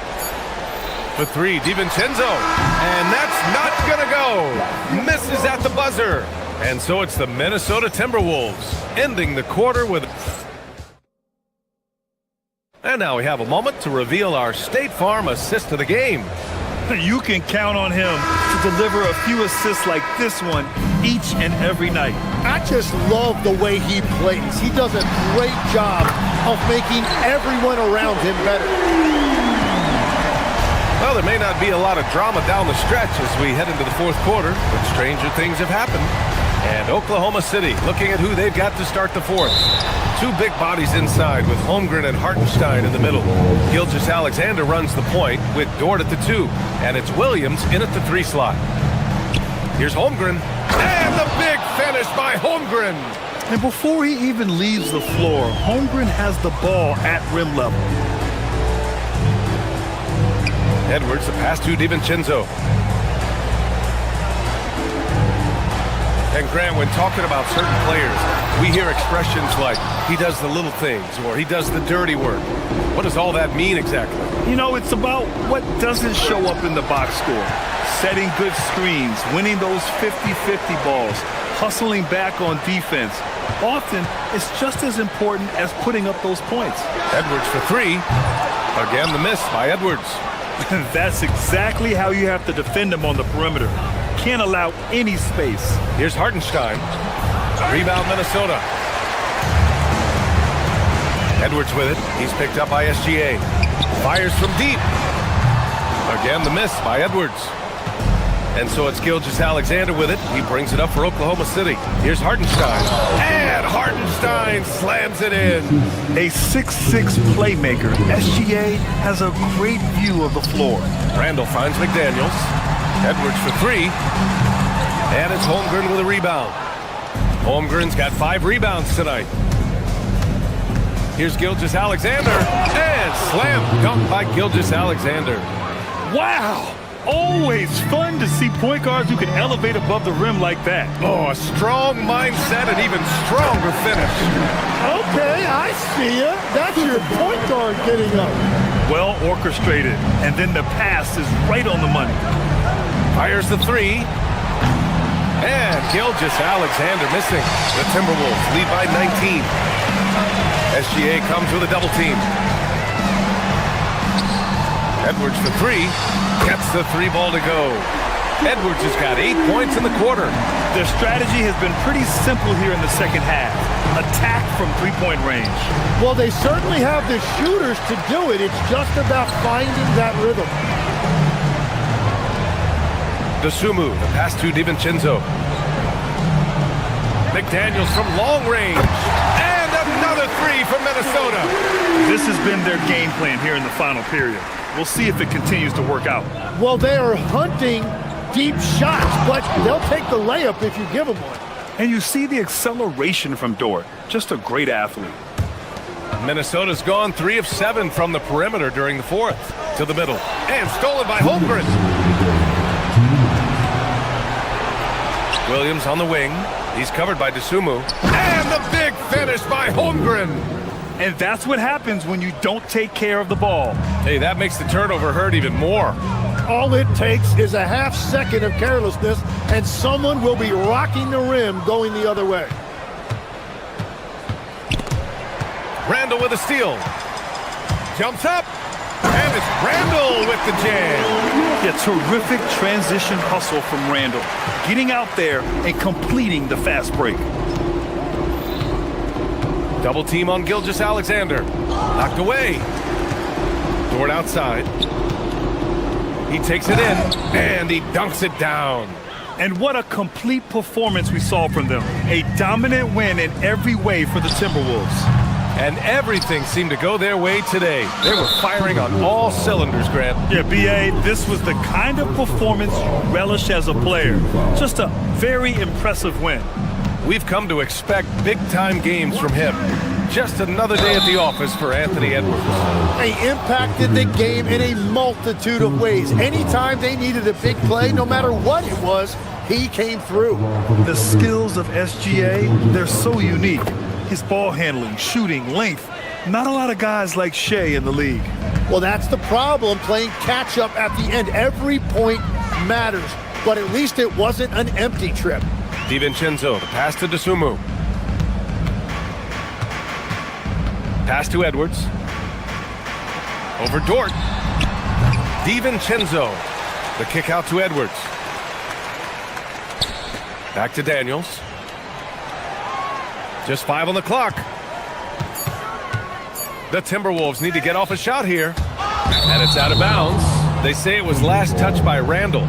For 3, DiVincenzo. And that's not going to go. Misses at the buzzer. And so it's the Minnesota Timberwolves ending the quarter with... And now we have a moment to reveal our State Farm assist of the game. You can count on him to deliver a few assists like this one each and every night. I just love the way he plays. He does a great job of making everyone around him better. Well, there may not be a lot of drama down the stretch as we head into the fourth quarter, but stranger things have happened. And Oklahoma City looking at who they've got to start the fourth. 2 big bodies inside with Holmgren and Hartenstein in the middle. Gilgeous-Alexander runs the point with Dort at the 2. And it's Williams in at the 3 slot. Here's Holmgren. And the big finish by Holmgren. And before he even leaves the floor, Holmgren has the ball at rim level. Edwards, the pass to DiVincenzo. And Grant, when talking about certain players, we hear expressions like, he does the little things, or he does the dirty work. What does all that mean exactly? You know, it's about what doesn't show up in the box score. Setting good screens, winning those 50-50 balls, hustling back on defense. Often, it's just as important as putting up those points. Edwards for 3. Again, the miss by Edwards. That's exactly how you have to defend him on the perimeter. Can't allow any space. Here's Hartenstein. Rebound Minnesota. Edwards with it. He's picked up by SGA. Fires from deep. Again, the miss by Edwards. And so it's Gilgeous-Alexander with it. He brings it up for Oklahoma City. Here's Hartenstein. And Hartenstein slams it in. A 6'6 playmaker. SGA has a great view of the floor. Randall finds McDaniels. Edwards for 3. And it's Holmgren with a rebound. Holmgren's got 5 rebounds tonight. Here's Gilgeous-Alexander. And slam dunk by Gilgeous-Alexander. Wow! Always fun to see point guards who can elevate above the rim like that. Oh, a strong mindset and even stronger finish. Okay, I see ya. That's your point guard getting up. Well orchestrated, and then the pass is right on the money. Fires the three. And Gilgeous-Alexander missing. The Timberwolves lead by 19. SGA comes with a double team. Edwards for three. Gets the three ball to go. Edwards has got 8 points in the quarter. Their strategy has been pretty simple here in the second half. Attack from three-point range. Well, they certainly have the shooters to do it. It's just about finding that rhythm. DeSumo, the pass to DiVincenzo. McDaniels from long range. And another three from Minnesota. This has been their game plan here in the final period. We'll see if it continues to work out. Well, they are hunting deep shots, but they'll take the layup if you give them one. And you see the acceleration from Dort. Just a great athlete. Minnesota's gone 3 of 7 from the perimeter during the fourth. To the middle. And stolen by Holmgren. Williams on the wing. He's covered by DeSumo. And the big finish by Holmgren. And that's what happens when you don't take care of the ball. Hey, that makes the turnover hurt even more. All it takes is a half second of carelessness, and someone will be rocking the rim going the other way. Randall with a steal. Jumps up. And it's Randall with the jam. Yeah, terrific transition hustle from Randall. Getting out there and completing the fast break. Double team on Gilgeous-Alexander. Knocked away. Dort outside. He takes it in, and he dunks it down. And what a complete performance we saw from them. A dominant win in every way for the Timberwolves. And everything seemed to go their way today. They were firing on all cylinders, Grant. Yeah, B.A., this was the kind of performance you relish as a player. Just a very impressive win. We've come to expect big-time games from him. Just another day at the office for Anthony Edwards. He impacted the game in a multitude of ways. Anytime they needed a big play, no matter what it was, he came through. The skills of SGA, they're so unique. His ball handling, shooting, length. Not a lot of guys like Shea in the league. Well, that's the problem, playing catch-up at the end. Every point matters, but at least it wasn't an empty trip. DiVincenzo, the pass to DeSumo. Pass to Edwards. Over Dort. DiVincenzo. The kick out to Edwards. Back to Daniels. Just 5 on the clock. The Timberwolves need to get off a shot here. And it's out of bounds. They say it was last touched by Randall.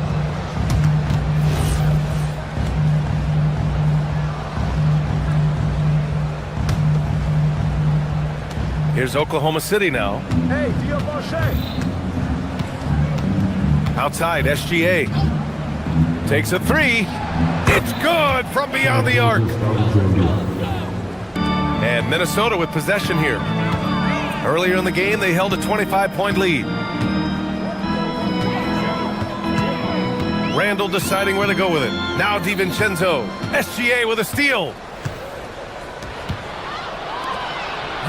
Here's Oklahoma City now. Hey, Outside, SGA. Takes a three. It's good from beyond the arc. And Minnesota with possession here. Earlier in the game, they held a 25-point lead. Randall deciding where to go with it. Now DiVincenzo. SGA with a steal.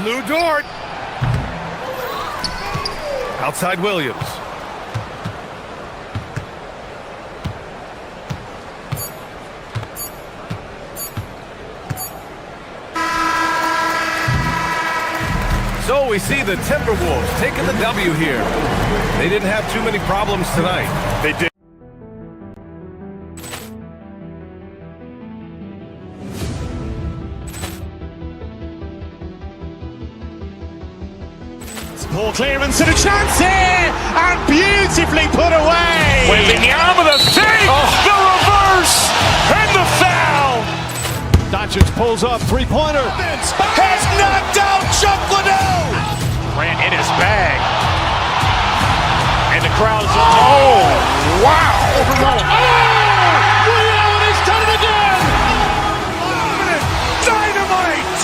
Lou Dort. Outside Williams. So we see the Timberwolves taking the W here. They didn't have too many problems tonight. They did. Ball clearance and a chance here, and beautifully put away. Wembanyama the fake, the reverse, and the foul. Doncic pulls up, three-pointer. Has knocked out Chuck Liddell. Grant in his bag, and the crowd is wow! Ray Allen has done it again. Dynamite!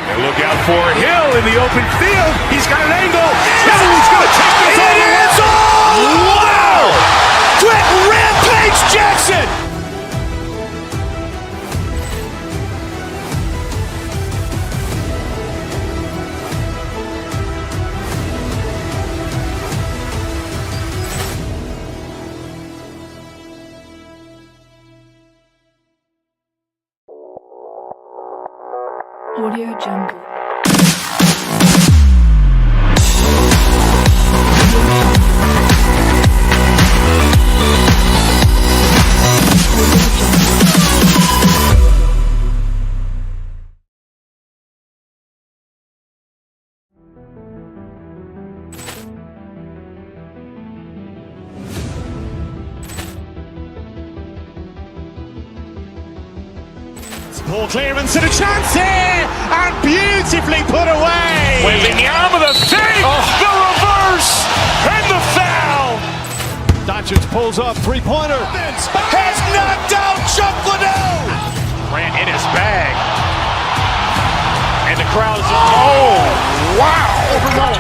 And look out for Hill in the open field. He's got an angle. He's going to take this all the way. Wow! Audio Jungle. Ball clearance and a chance here, and beautifully put away. Wembanyama the fake, the reverse, and the foul. Doncic pulls up, three-pointer. Has knocked out Chuck Liddell. Grant in his bag, and the crowd is. Oh, wow! Liddell,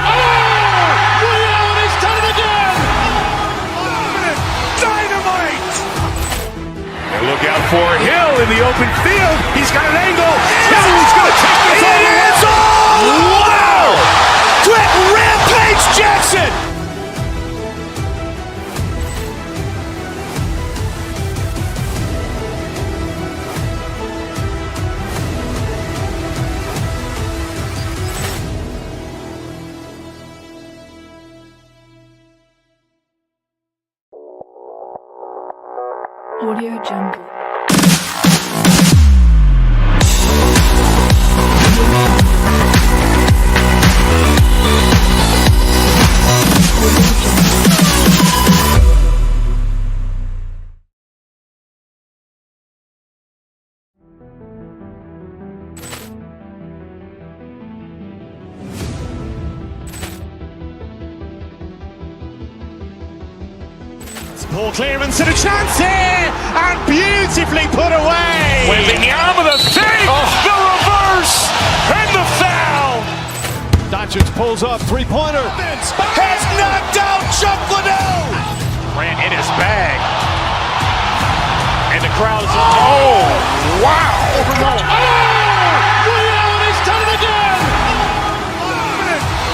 and he's done it again. Dynamite! And look out for Hill in the open field. He's got an angle. He's going to take this all the way. Wow! Quick Rampage Jackson! Audio Jungle. Ball clearance and a chance here, and beautifully put away. Wembanyama the fake, the reverse, and the foul. Doncic pulls up, three-pointer. Has knocked out Chuck Liddell. Grant in his bag, and the crowd is. Oh, wow! Liddell, and he's done it again.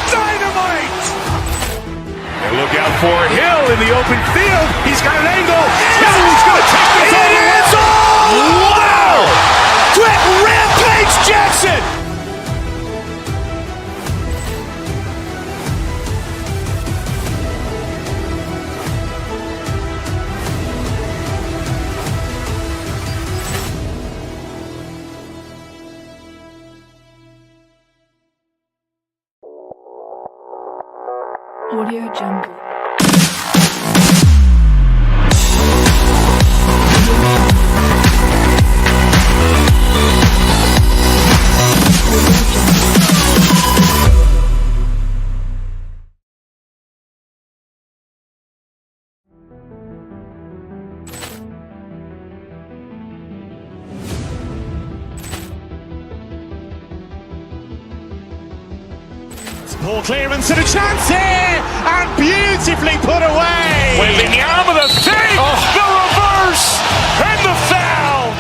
Dynamite! And look out for Hill in the open field. He's got an angle. He's going to take this all the way. Wow! Quick Rampage Jackson! Audio Jungle. Ball clearance and a chance here, and beautifully put away. Wembanyama the fake, the reverse, and the foul.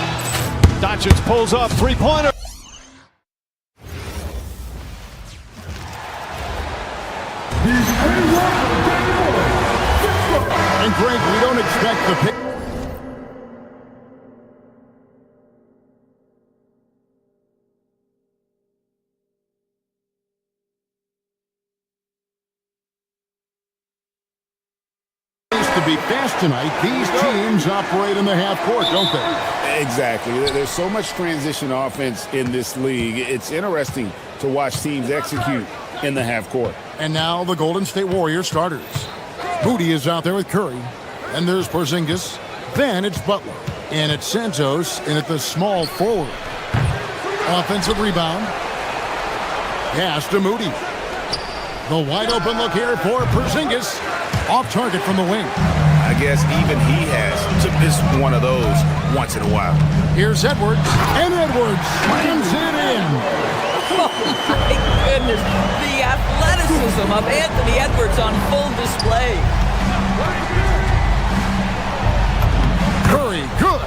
Doncic pulls up, three-pointer. And Greg, we don't expect the pick. To be fast tonight, these teams operate in the half court, don't they? Exactly. There's so much transition offense in this league. It's interesting to watch teams execute in the half court. And now the Golden State Warriors starters. Moody is out there with Curry. And there's Porzingis. Then it's Butler. And it's Santos in at the small forward. Offensive rebound. Pass to Moody. The wide open look here for Porzingis. Off target from the wing. I guess even he has to miss one of those once in a while. Here's Edwards. And Edwards slams it in. Oh, my goodness. The athleticism of Anthony Edwards on full display. Curry, good.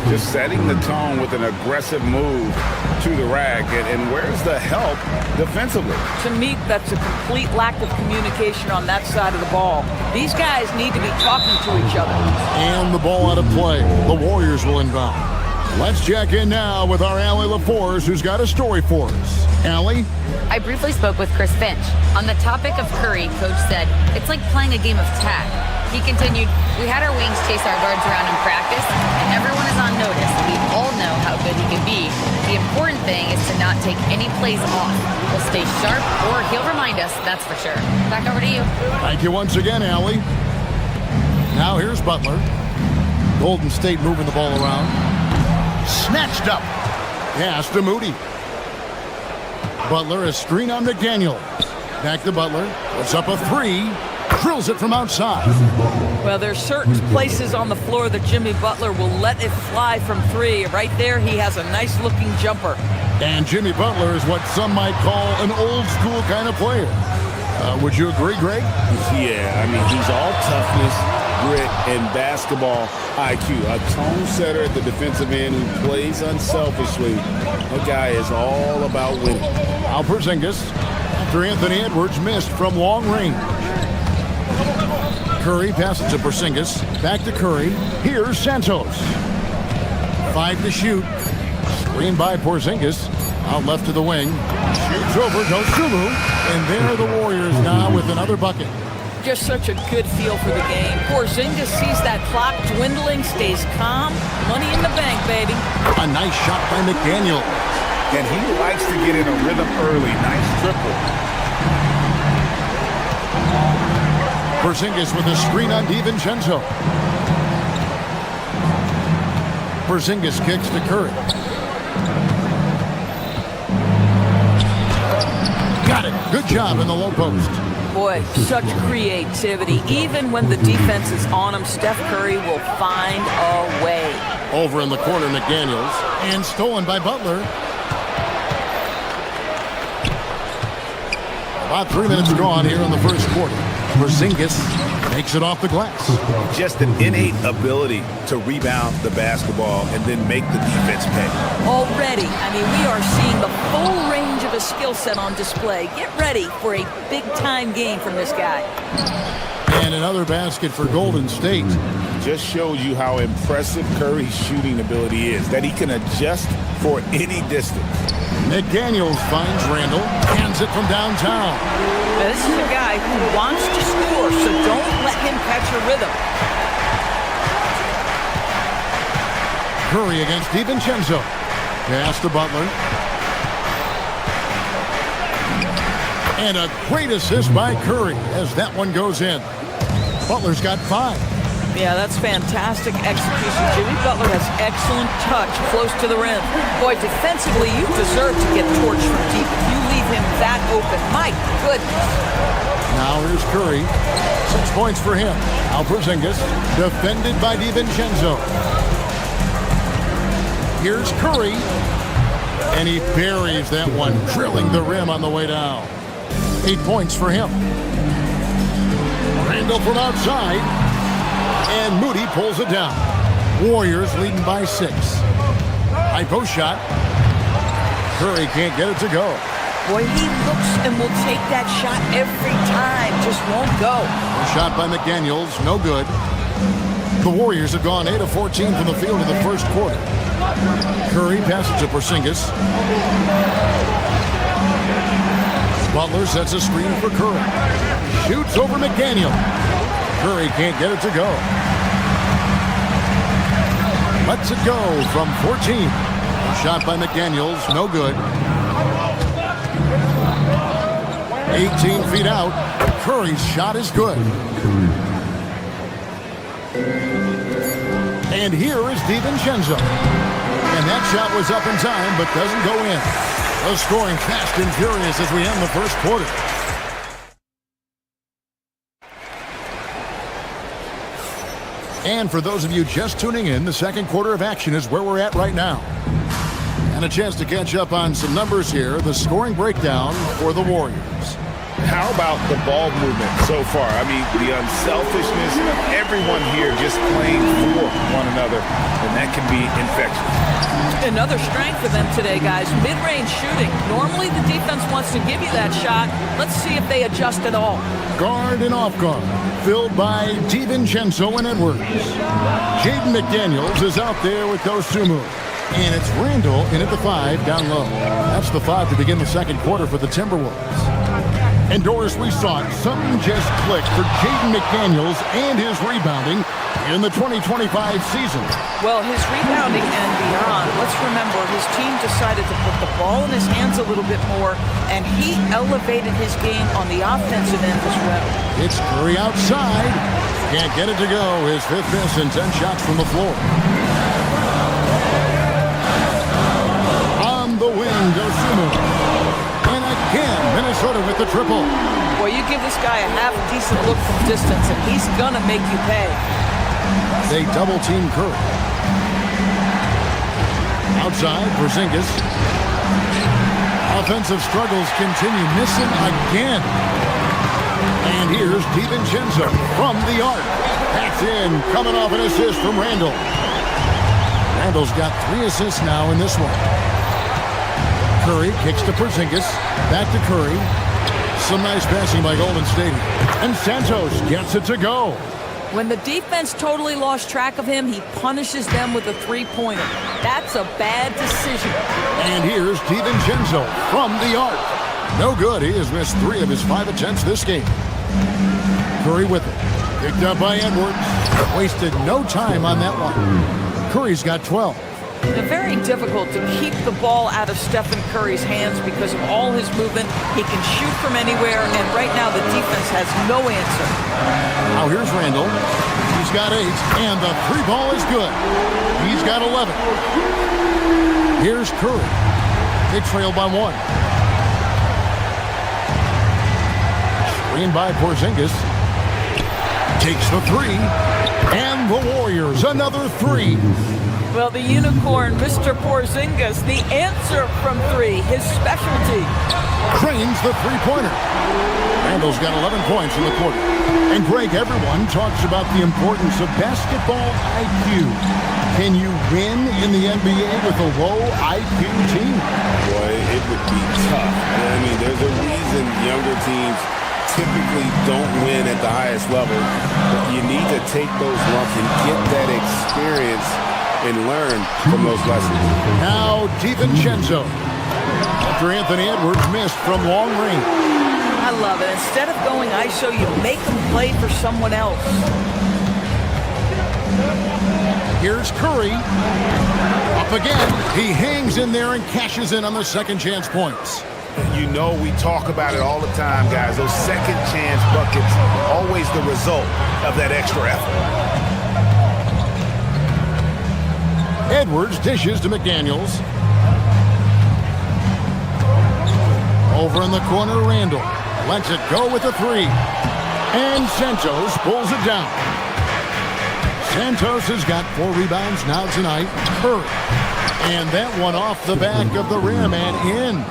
Just setting the tone with an aggressive move to the rack. And where's the help defensively? To me, that's a complete lack of communication on that side of the ball. These guys need to be talking to each other. And the ball out of play. The Warriors will inbound. Let's check in now with our Allie LaForce, who's got a story for us. Allie? I briefly spoke with Chris Finch. On the topic of Curry, Coach said, it's like playing a game of tag. He continued, we had our wings chase our guards around in practice, and everyone is on notice. We all know how good he can be. The important thing is to not take any plays off. We'll stay sharp, or he'll remind us, that's for sure. Back over to you. Thank you once again, Allie. Now here's Butler. Golden State moving the ball around. Snatched up. Pass to Moody. Butler, a screen on McDaniel. Back to Butler. Puts up a three. Drills it from outside. Well, there's certain places on the floor that Jimmy Butler will let it fly from three. Right there, he has a nice-looking jumper. And Jimmy Butler is what some might call an old-school kind of player. Would you agree, Greg? Yeah, I mean, he's all toughness, grit, and basketball IQ. A tone setter at the defensive end who plays unselfishly. That guy is all about winning. Al Porzingis, after Anthony Edwards missed from long range. Curry passes to Porzingis. Back to Curry. Here's Santos. 5 to shoot. Screen by Porzingis. Out left to the wing. Shoots over Dosunmu. And there are the Warriors now with another bucket. Just such a good feel for the game. Porzingis sees that clock dwindling, stays calm. Money in the bank, baby. A nice shot by McDaniel. And he likes to get in a rhythm early. Nice triple. Porzingis with a screen on DiVincenzo. Porzingis kicks to Curry. Got it. Good job in the low post. Boy, such creativity. Even when the defense is on him, Steph Curry will find a way. Over in the corner, McDaniels. And stolen by Butler. About 3 minutes gone here in the first quarter. Porzingis makes it off the glass. Just an innate ability to rebound the basketball and then make the defense pay. Already, I mean, we are seeing the full range of a skill set on display. Get ready for a big-time game from this guy. And another basket for Golden State. Just shows you how impressive Curry's shooting ability is, that he can adjust for any distance. McDaniels finds Randall, hands it from downtown. Now, this is a guy who wants to score, so don't let him catch a rhythm. Curry against DiVincenzo. Pass to Butler. And a great assist by Curry as that one goes in. Butler's got 5. Yeah, that's fantastic execution. Jimmy Butler has excellent touch close to the rim. Boy, defensively, you deserve to get torched from deep if you leave him that open. My goodness. Now here's Curry. 6 points for him. Al Porzingis, defended by DiVincenzo. Here's Curry. And he buries that one, drilling the rim on the way down. 8 points for him. Randall from outside. And Moody pulls it down. Warriors leading by 6. High post shot. Curry can't get it to go. Boy, he looks and will take that shot every time. Just won't go. A shot by McDaniels. No good. The Warriors have gone 8 of 14 from the field in the first quarter. Curry passes to Porzingis. Butler sets a screen for Curry. Shoots over McDaniel. Curry can't get it to go. Lets it go from 14. Shot by McDaniels, no good. 18 feet out. Curry's shot is good. And here is DiVincenzo. And that shot was up in time, but doesn't go in. The scoring fast and furious as we end the first quarter. And for those of you just tuning in, the second quarter of action is where we're at right now. And a chance to catch up on some numbers here. The scoring breakdown for the Warriors. How about the ball movement so far? I mean, the unselfishness of everyone here just playing for one another, and that can be infectious. Another strength for them today, guys. Mid-range shooting. Normally the defense wants to give you that shot. Let's see if they adjust at all. Guard and off guard, filled by DiVincenzo and Edwards. Jaden McDaniels is out there with Dosunmu. And it's Randall in at the 5 down low. That's the 5 to begin the second quarter for the Timberwolves. And Doris, we saw it. Something just clicked for Jaden McDaniels and his rebounding in the 2025 season. Well, his rebounding and beyond, let's remember his team decided to put the ball in his hands a little bit more, and he elevated his game on the offensive end as well. It's Curry outside. Can't get it to go. His 5th miss and 10 shots from the floor. On the wing goes Sumo. And again, Minnesota with the triple. Well, you give this guy a half-decent look from distance, and he's going to make you pay. They double-team Curry. Outside, Porzingis. Offensive struggles continue. Missing again. And here's DiVincenzo from the arc. That's in, coming off an assist from Randall. Randall's got 3 assists now in this one. Curry kicks to Porzingis. Back to Curry. Some nice passing by Golden State. And Santos gets it to go. When the defense totally lost track of him, he punishes them with a 3-pointer. That's a bad decision. And here's DiVincenzo from the arc. No good. He has missed 3 of his 5 attempts this game. Curry with it. Picked up by Edwards. Wasted no time on that one. Curry's got 12. Very difficult to keep the ball out of Stephen Curry's hands because of all his movement. He can shoot from anywhere, and right now the defense has no answer. Now here's Randall. He's got 8, and the 3 ball is good. He's got 11. Here's Curry. They trail by 1. Screen by Porzingis. Takes the 3. And the Warriors, another 3. Well, the unicorn, Mr. Porzingis, the answer from 3, his specialty. Cranes the 3-pointer. Randall's got 11 points in the quarter. And Greg, everyone talks about the importance of basketball IQ. Can you win in the NBA with a low IQ team? Boy, it would be tough. I mean, there's a reason younger teams typically don't win at the highest level. But you need to take those lumps and get that experience and learn from those lessons. Now DiVincenzo. After Anthony Edwards missed from long range. I love it. Instead of going ISO, you make them play for someone else. Here's Curry. Up again. He hangs in there and cashes in on the second chance points. You know we talk about it all the time, guys. Those second chance buckets, always the result of that extra effort. Edwards dishes to McDaniels. Over in the corner, Randall lets it go with a 3. And Santos pulls it down. Santos has got 4 rebounds now tonight. Curry. And that one off the back of the rim and in.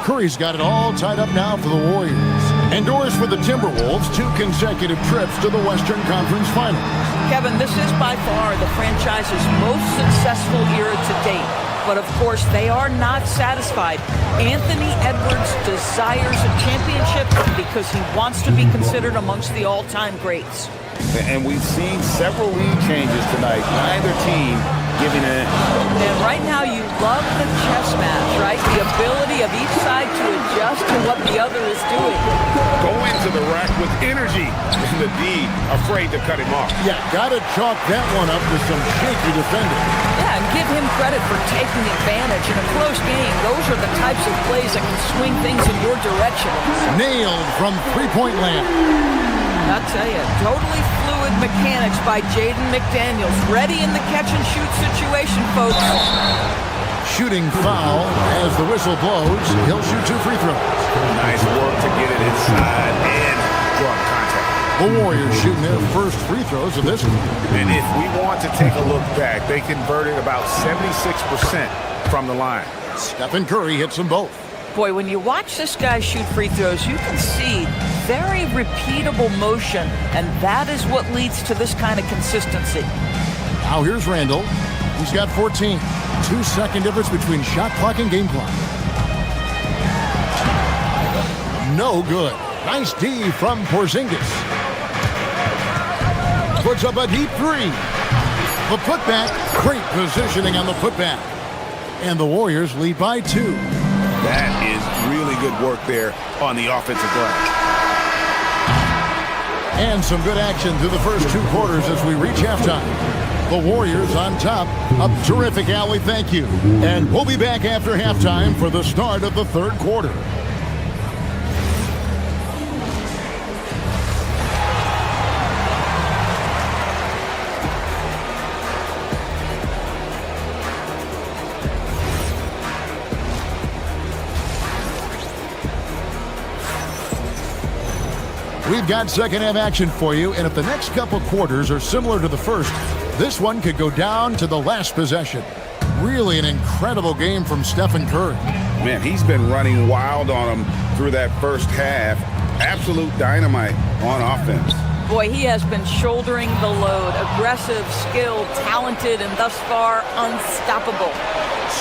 Curry's got it all tied up now for the Warriors. And Doris for the Timberwolves, 2 consecutive trips to the Western Conference Finals. Kevin, this is by far the franchise's most successful era to date. But of course, they are not satisfied. Anthony Edwards desires a championship because he wants to be considered amongst the all-time greats. And we've seen several lead changes tonight. Neither team giving in. And right now you love the chess match, right? The ability of each side to adjust to what the other is doing. Go into the rack with energy. And the D afraid to cut him off. Yeah, gotta chalk that one up with some shaky defending. Yeah, and give him credit for taking advantage in a close game. Those are the types of plays that can swing things in your direction. Nailed from 3-point land. I'll tell you, totally fluid mechanics by Jaden McDaniels. Ready in the catch-and-shoot situation, folks. Shooting foul as the whistle blows. He'll shoot 2 free throws. Nice work to get it inside and draw contact. The Warriors shooting their first free throws of this one. And if we want to take a look back, they converted about 76% from the line. Stephen Curry hits them both. Boy, when you watch this guy shoot free throws, you can see very repeatable motion, and that is what leads to this kind of consistency. Now here's Randall. He's got 14. 2-second difference between shot clock and game clock. No good. Nice D from Porzingis. Puts up a deep 3. The putback, great positioning on the putback. And the Warriors lead by 2. That is really good work there on the offensive glass. And some good action through the first 2 quarters as we reach halftime. The Warriors on top. A terrific alley, thank you. And we'll be back after halftime for the start of the third quarter. We've got second half action for you, and if the next couple quarters are similar to the first, this one could go down to the last possession. Really an incredible game from Stephen Curry. Man, he's been running wild on them through that first half. Absolute dynamite on offense. Boy, he has been shouldering the load. Aggressive, skilled, talented, and thus far unstoppable.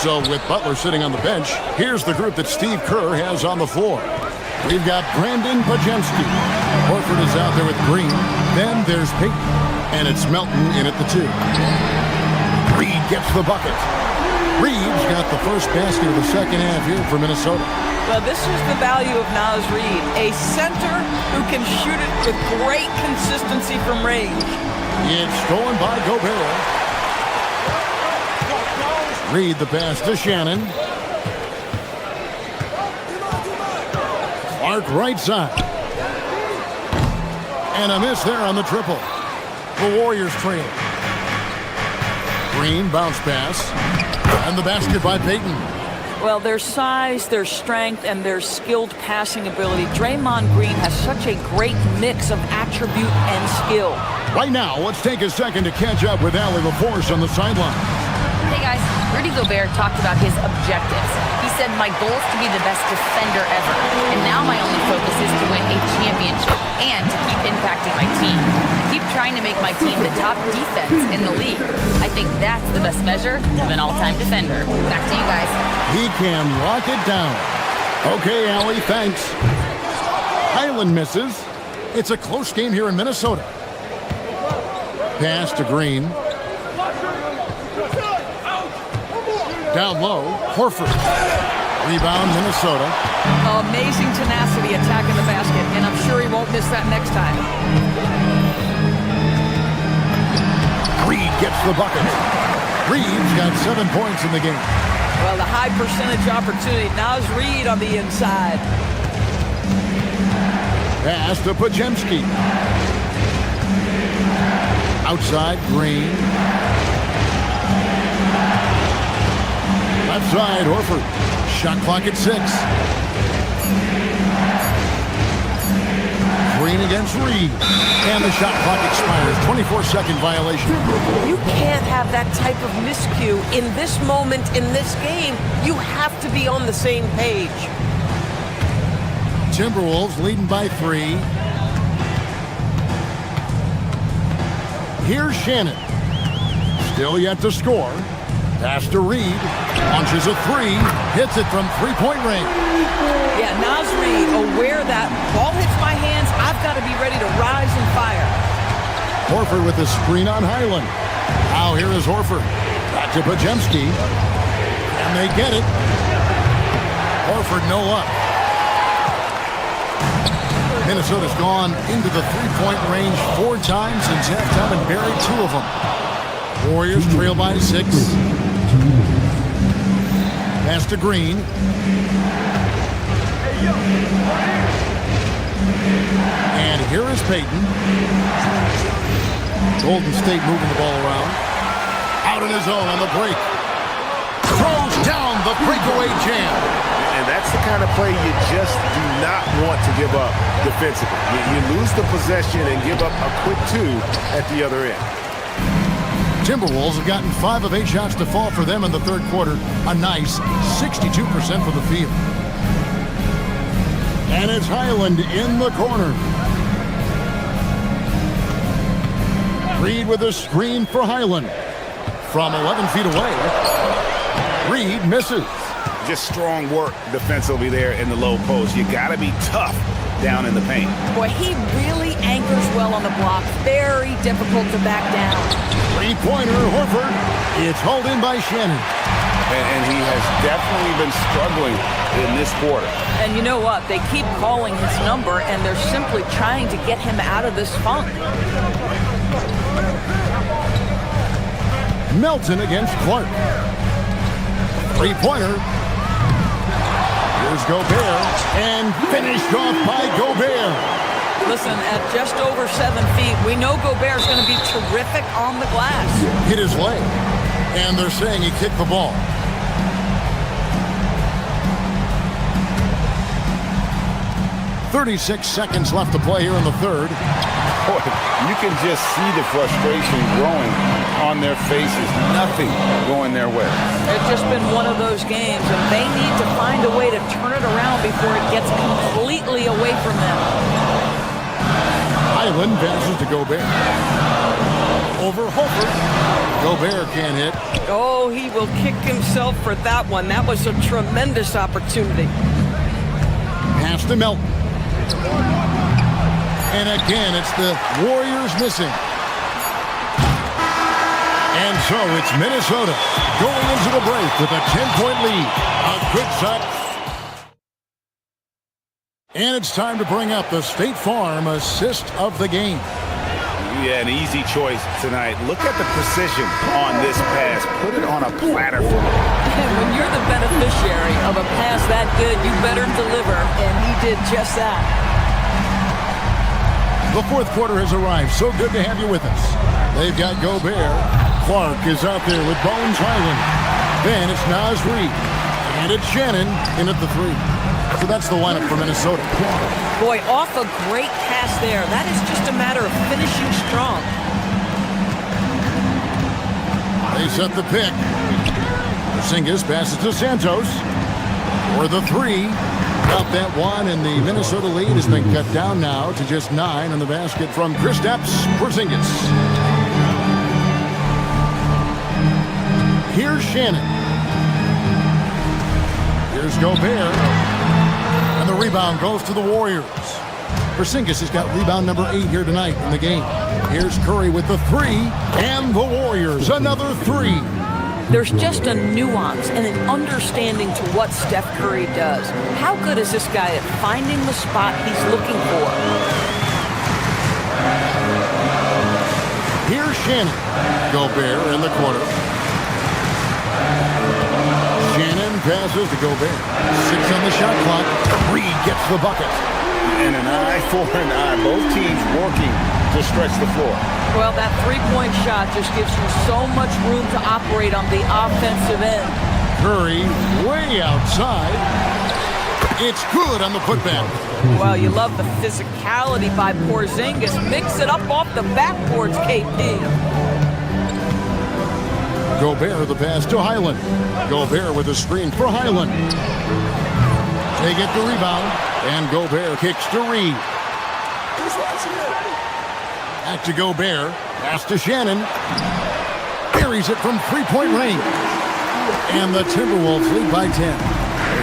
So with Butler sitting on the bench, here's the group that Steve Kerr has on the floor. We've got Brandon Bajemski. Horford is out there with Green. Then there's Payton. And it's Melton in at the 2. Reed gets the bucket. Reed's got the first basket of the second half here for Minnesota. Well, this is the value of Naz Reid. A center who can shoot it with great consistency from range. It's stolen by Gobert. Reed the pass to Shannon. Clark right side. And a miss there on the triple. The Warriors trail. Green bounce pass. And the basket by Payton. Well, their size, their strength, and their skilled passing ability. Draymond Green has such a great mix of attribute and skill. Right now, let's take a second to catch up with Allie LaForce on the sideline. Hey guys, Rudy Gobert talked about his objectives. He said, my goal is to be the best defender ever. And now my only focus is to win a championship and to keep impacting my team. I keep trying to make my team the top defense in the league. I think that's the best measure of an all-time defender. Back to you guys. He can lock it down. Okay, Allie, thanks. Highland misses. It's a close game here in Minnesota. Pass to Green. Down low, Horford. Rebound, Minnesota. Amazing tenacity attacking the basket, and I'm sure he won't miss that next time. Reed gets the bucket. Reed's got 7 points in the game. Well, the high percentage opportunity. Naz Reid on the inside. Pass to Bajemski. Outside, Green. Left side, Horford. Shot clock at 6. Green against Reed. And the shot clock expires. 24-second violation. You can't have that type of miscue in this moment, in this game. You have to be on the same page. Timberwolves leading by 3. Here's Shannon. Still yet to score. Pass to Reed. Launches a 3. Hits it from three-point range. Yeah, Naz Reid, aware that ball hits my hands, I've got to be ready to rise and fire. Horford with the screen on Highland. Now here is Horford. Back to Bajemski. And they get it. Horford no luck. Minnesota's gone into the three-point range 4 times since halftime and buried 2 of them. Warriors trail by 6. Pass to Green. And here is Payton. Golden State moving the ball around. Out on his own on the break. Throws down the breakaway jam. And that's the kind of play you just do not want to give up defensively. You lose the possession and give up a quick 2 at the other end. Timberwolves have gotten 5 of 8 shots to fall for them in the third quarter. A nice 62% from the field. And it's Highland in the corner. Reed with a screen for Highland. From 11 feet away, Reed misses. Just strong work defensively there in the low post. You got to be tough down in the paint. Boy, he really anchors well on the block. Very difficult to back down. Three-pointer, Horford. It's hauled in by Shannon. And he has definitely been struggling in this quarter. And you know what? They keep calling his number, and they're simply trying to get him out of this funk. Melton against Clark. Three-pointer. Here's Gobert, and finished off by Gobert. Listen, at just over 7 feet, we know Gobert's going to be terrific on the glass. Hit his leg, and they're saying he kicked the ball. "36 seconds left to play here in the third." Boy, you can just see the frustration growing on their faces. Nothing going their way. It's just been one of those games, and they need to find a way to turn it around before it gets completely away from them. Highland passes to Gobert. Over Horford. Gobert can't hit. Oh, he will kick himself for that one. That was a tremendous opportunity. Pass to Melton. And again, it's the Warriors missing. And so it's Minnesota going into the break with a 10-point lead. A good shot. And it's time to bring up the State Farm assist of the game. Yeah, an easy choice tonight. Look at the precision on this pass. Put it on a platter for me. And when you're the beneficiary of a pass that good, you better deliver. And he did just that. The fourth quarter has arrived. So good to have you with us. They've got Gobert. Clark is out there with Bones Highland. Then it's Naz Reid. And it's Shannon in at the three. So that's the lineup for Minnesota. Boy, off a great pass there. That is just a matter of finishing strong. They set the pick. Porzingis passes to Santos. For the three. About that one, and the Minnesota lead has been cut down now to just 9 on the basket from Kristaps Porzingis. Here's Shannon. Here's Gobert. And the rebound goes to the Warriors. Porzingis has got rebound number 8 here tonight in the game. Here's Curry with the three, and the Warriors another three. There's just a nuance and an understanding to what Steph Curry does. How good is this guy at finding the spot he's looking for? Here's Shannon. Gobert in the corner. Shannon passes to Gobert. 6 on the shot clock. Reed gets the bucket. And an eye for an eye. Both teams working to stretch the floor. Well, that three-point shot just gives you so much room to operate on the offensive end. Curry way outside. It's good on the putback. Well, you love the physicality by Porzingis. Mix it up off the backboards, KP. Gobert the pass to Highland. Gobert with a screen for Highland. They get the rebound, and Gobert kicks to Reed. Back to Gobert. Pass to Shannon. Buries it from three-point range. And the Timberwolves lead by 10.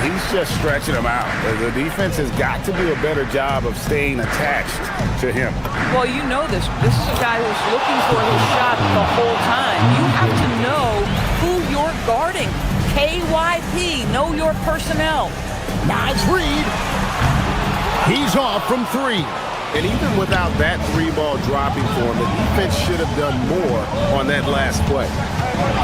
He's just stretching them out. The defense has got to do a better job of staying attached to him. Well, you know this. This is a guy who's looking for his shot the whole time. You have to know who you're guarding. KYP, know your personnel. Naz Reid. He's off from three. And even without that three ball dropping for him, the defense should have done more on that last play.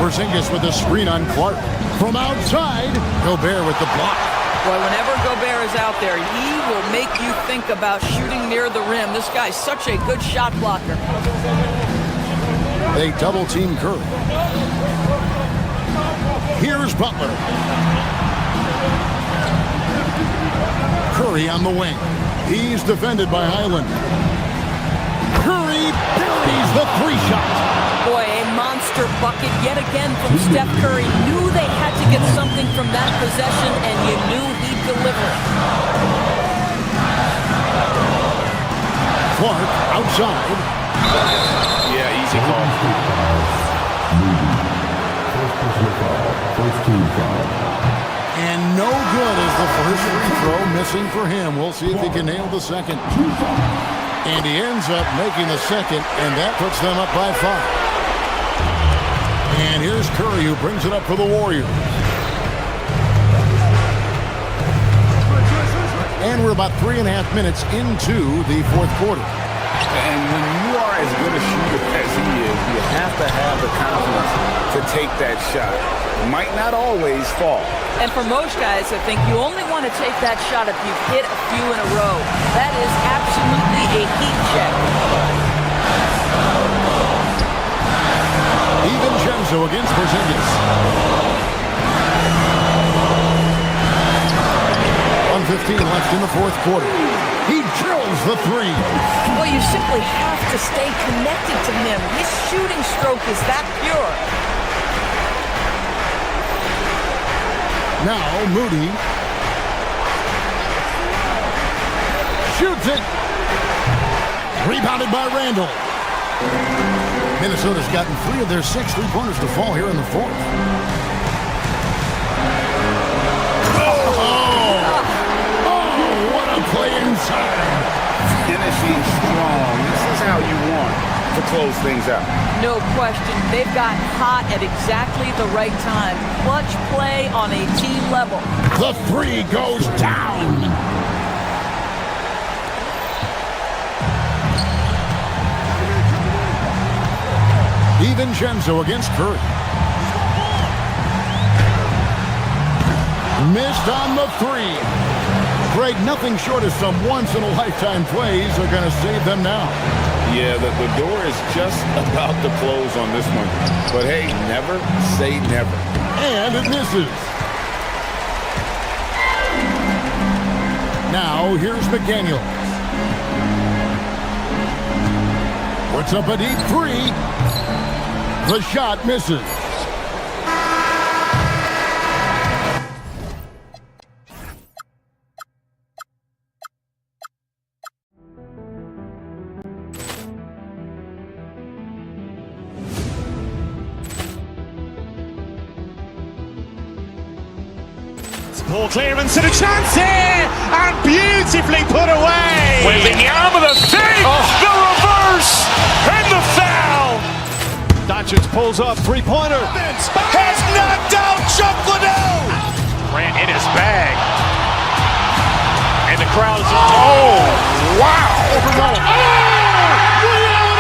Porzingis with a screen on Clark. From outside, Gobert with the block. Boy, whenever Gobert is out there, he will make you think about shooting near the rim. This guy's such a good shot blocker. They double team Curry. Here's Butler. Curry on the wing. He's defended by Highland. Curry buries the three shot. Boy, a monster bucket yet again from Steph Curry. Knew they had to get something from that possession, and you knew he'd deliver. Clark outside. Yeah, easy call. First team foul. And no good as the first free throw missing for him. We'll see if he can nail the second. And he ends up making the second, and that puts them up by 5. And here's Curry, who brings it up for the Warriors. And we're about 3.5 minutes into the fourth quarter. And when you are as good a shooter as he is, you have to have the confidence to take that shot. It might not always fall. And for most guys, I think you only want to take that shot if you've hit a few in a row. That is absolutely a heat check. DiVincenzo against Porzingis. 1:15 left in the fourth quarter. He drills the three. Well, you simply have to stay connected to him. His shooting stroke is that pure. Now Moody shoots it. Rebounded by Randall. Minnesota's gotten 3 of their 6 3-pointers to fall here in the fourth. What a play inside. Finishing strong. This is how you want to close things out. No question. They've got hot at exactly the right time. Clutch play on a team level. The three goes down. DiVincenzo against Curry. Missed on the three. Greg, nothing short of some once-in-a-lifetime plays are going to save them now. Yeah, the door is just about to close on this one. But hey, never say never. And it misses. Now, here's McDaniel. Puts up a deep three. The shot misses. Ball clearance and a chance here, and beautifully put away. Wembanyama the save, the reverse, and the foul. Doncic pulls up, three-pointer. Has knocked out Chuck Liddell. Grant in his bag. And the crowd is, oh, wow.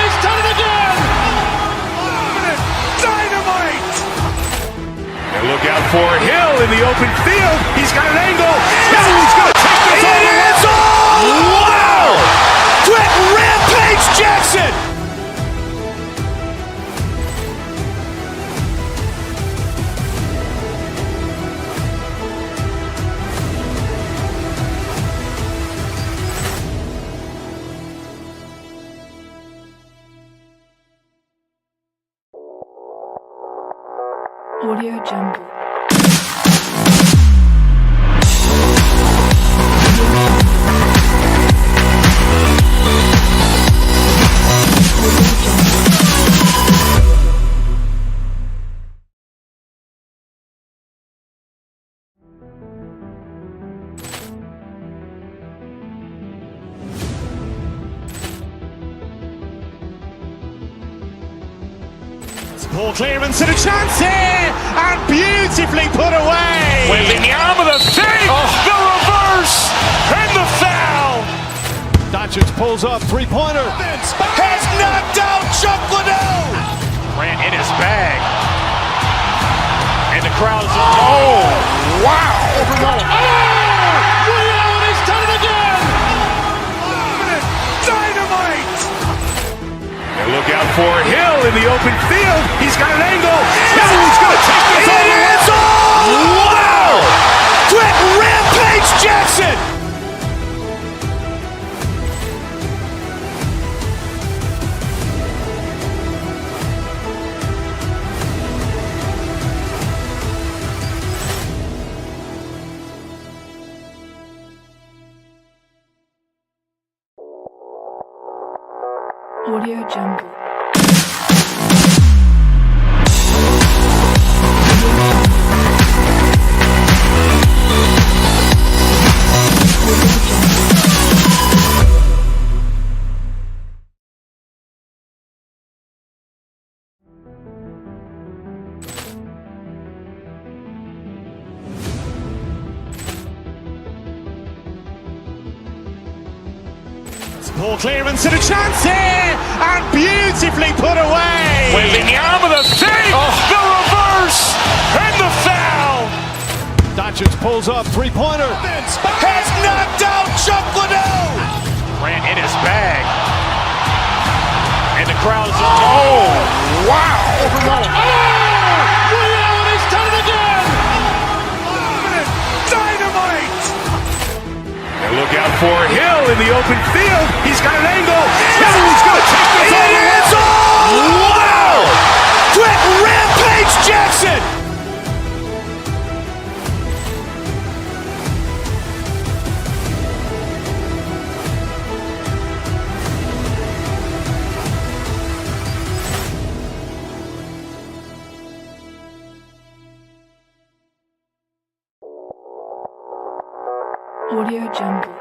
He's done it again. Dynamite. And look out for Hill in the open field. He's got an angle. Now he's going to take this all the way. Wow! Quick rampage Jackson. Audio Jungle. Ball clearance and a chance here, and beautifully put away. Wembanyama the save, the reverse, and the foul. Doncic pulls up, three-pointer. Has knocked out Chuck Liddell. Grant in his bag. And the crowd is, oh, wow. He's done it again. Dynamite. And look out for Hill in the open field. He's got an angle. Now he's going to take this all the way. Wow! Quick rampage Jackson. Audio Jungle. Poor clearance and a chance here, and beautifully put away. Wembanyama the save, the reverse, and the foul. Doncic pulls up, three-pointer. Has knocked out Chuck Liddell. Grant in his bag. And the crowd is, oh, wow. Liddell has done it again. Dynamite. And look out for Hill in the open field. He's got an angle. Hill's going to take this all the way. Wow! Quick Rampage Jackson. Audio Jungle.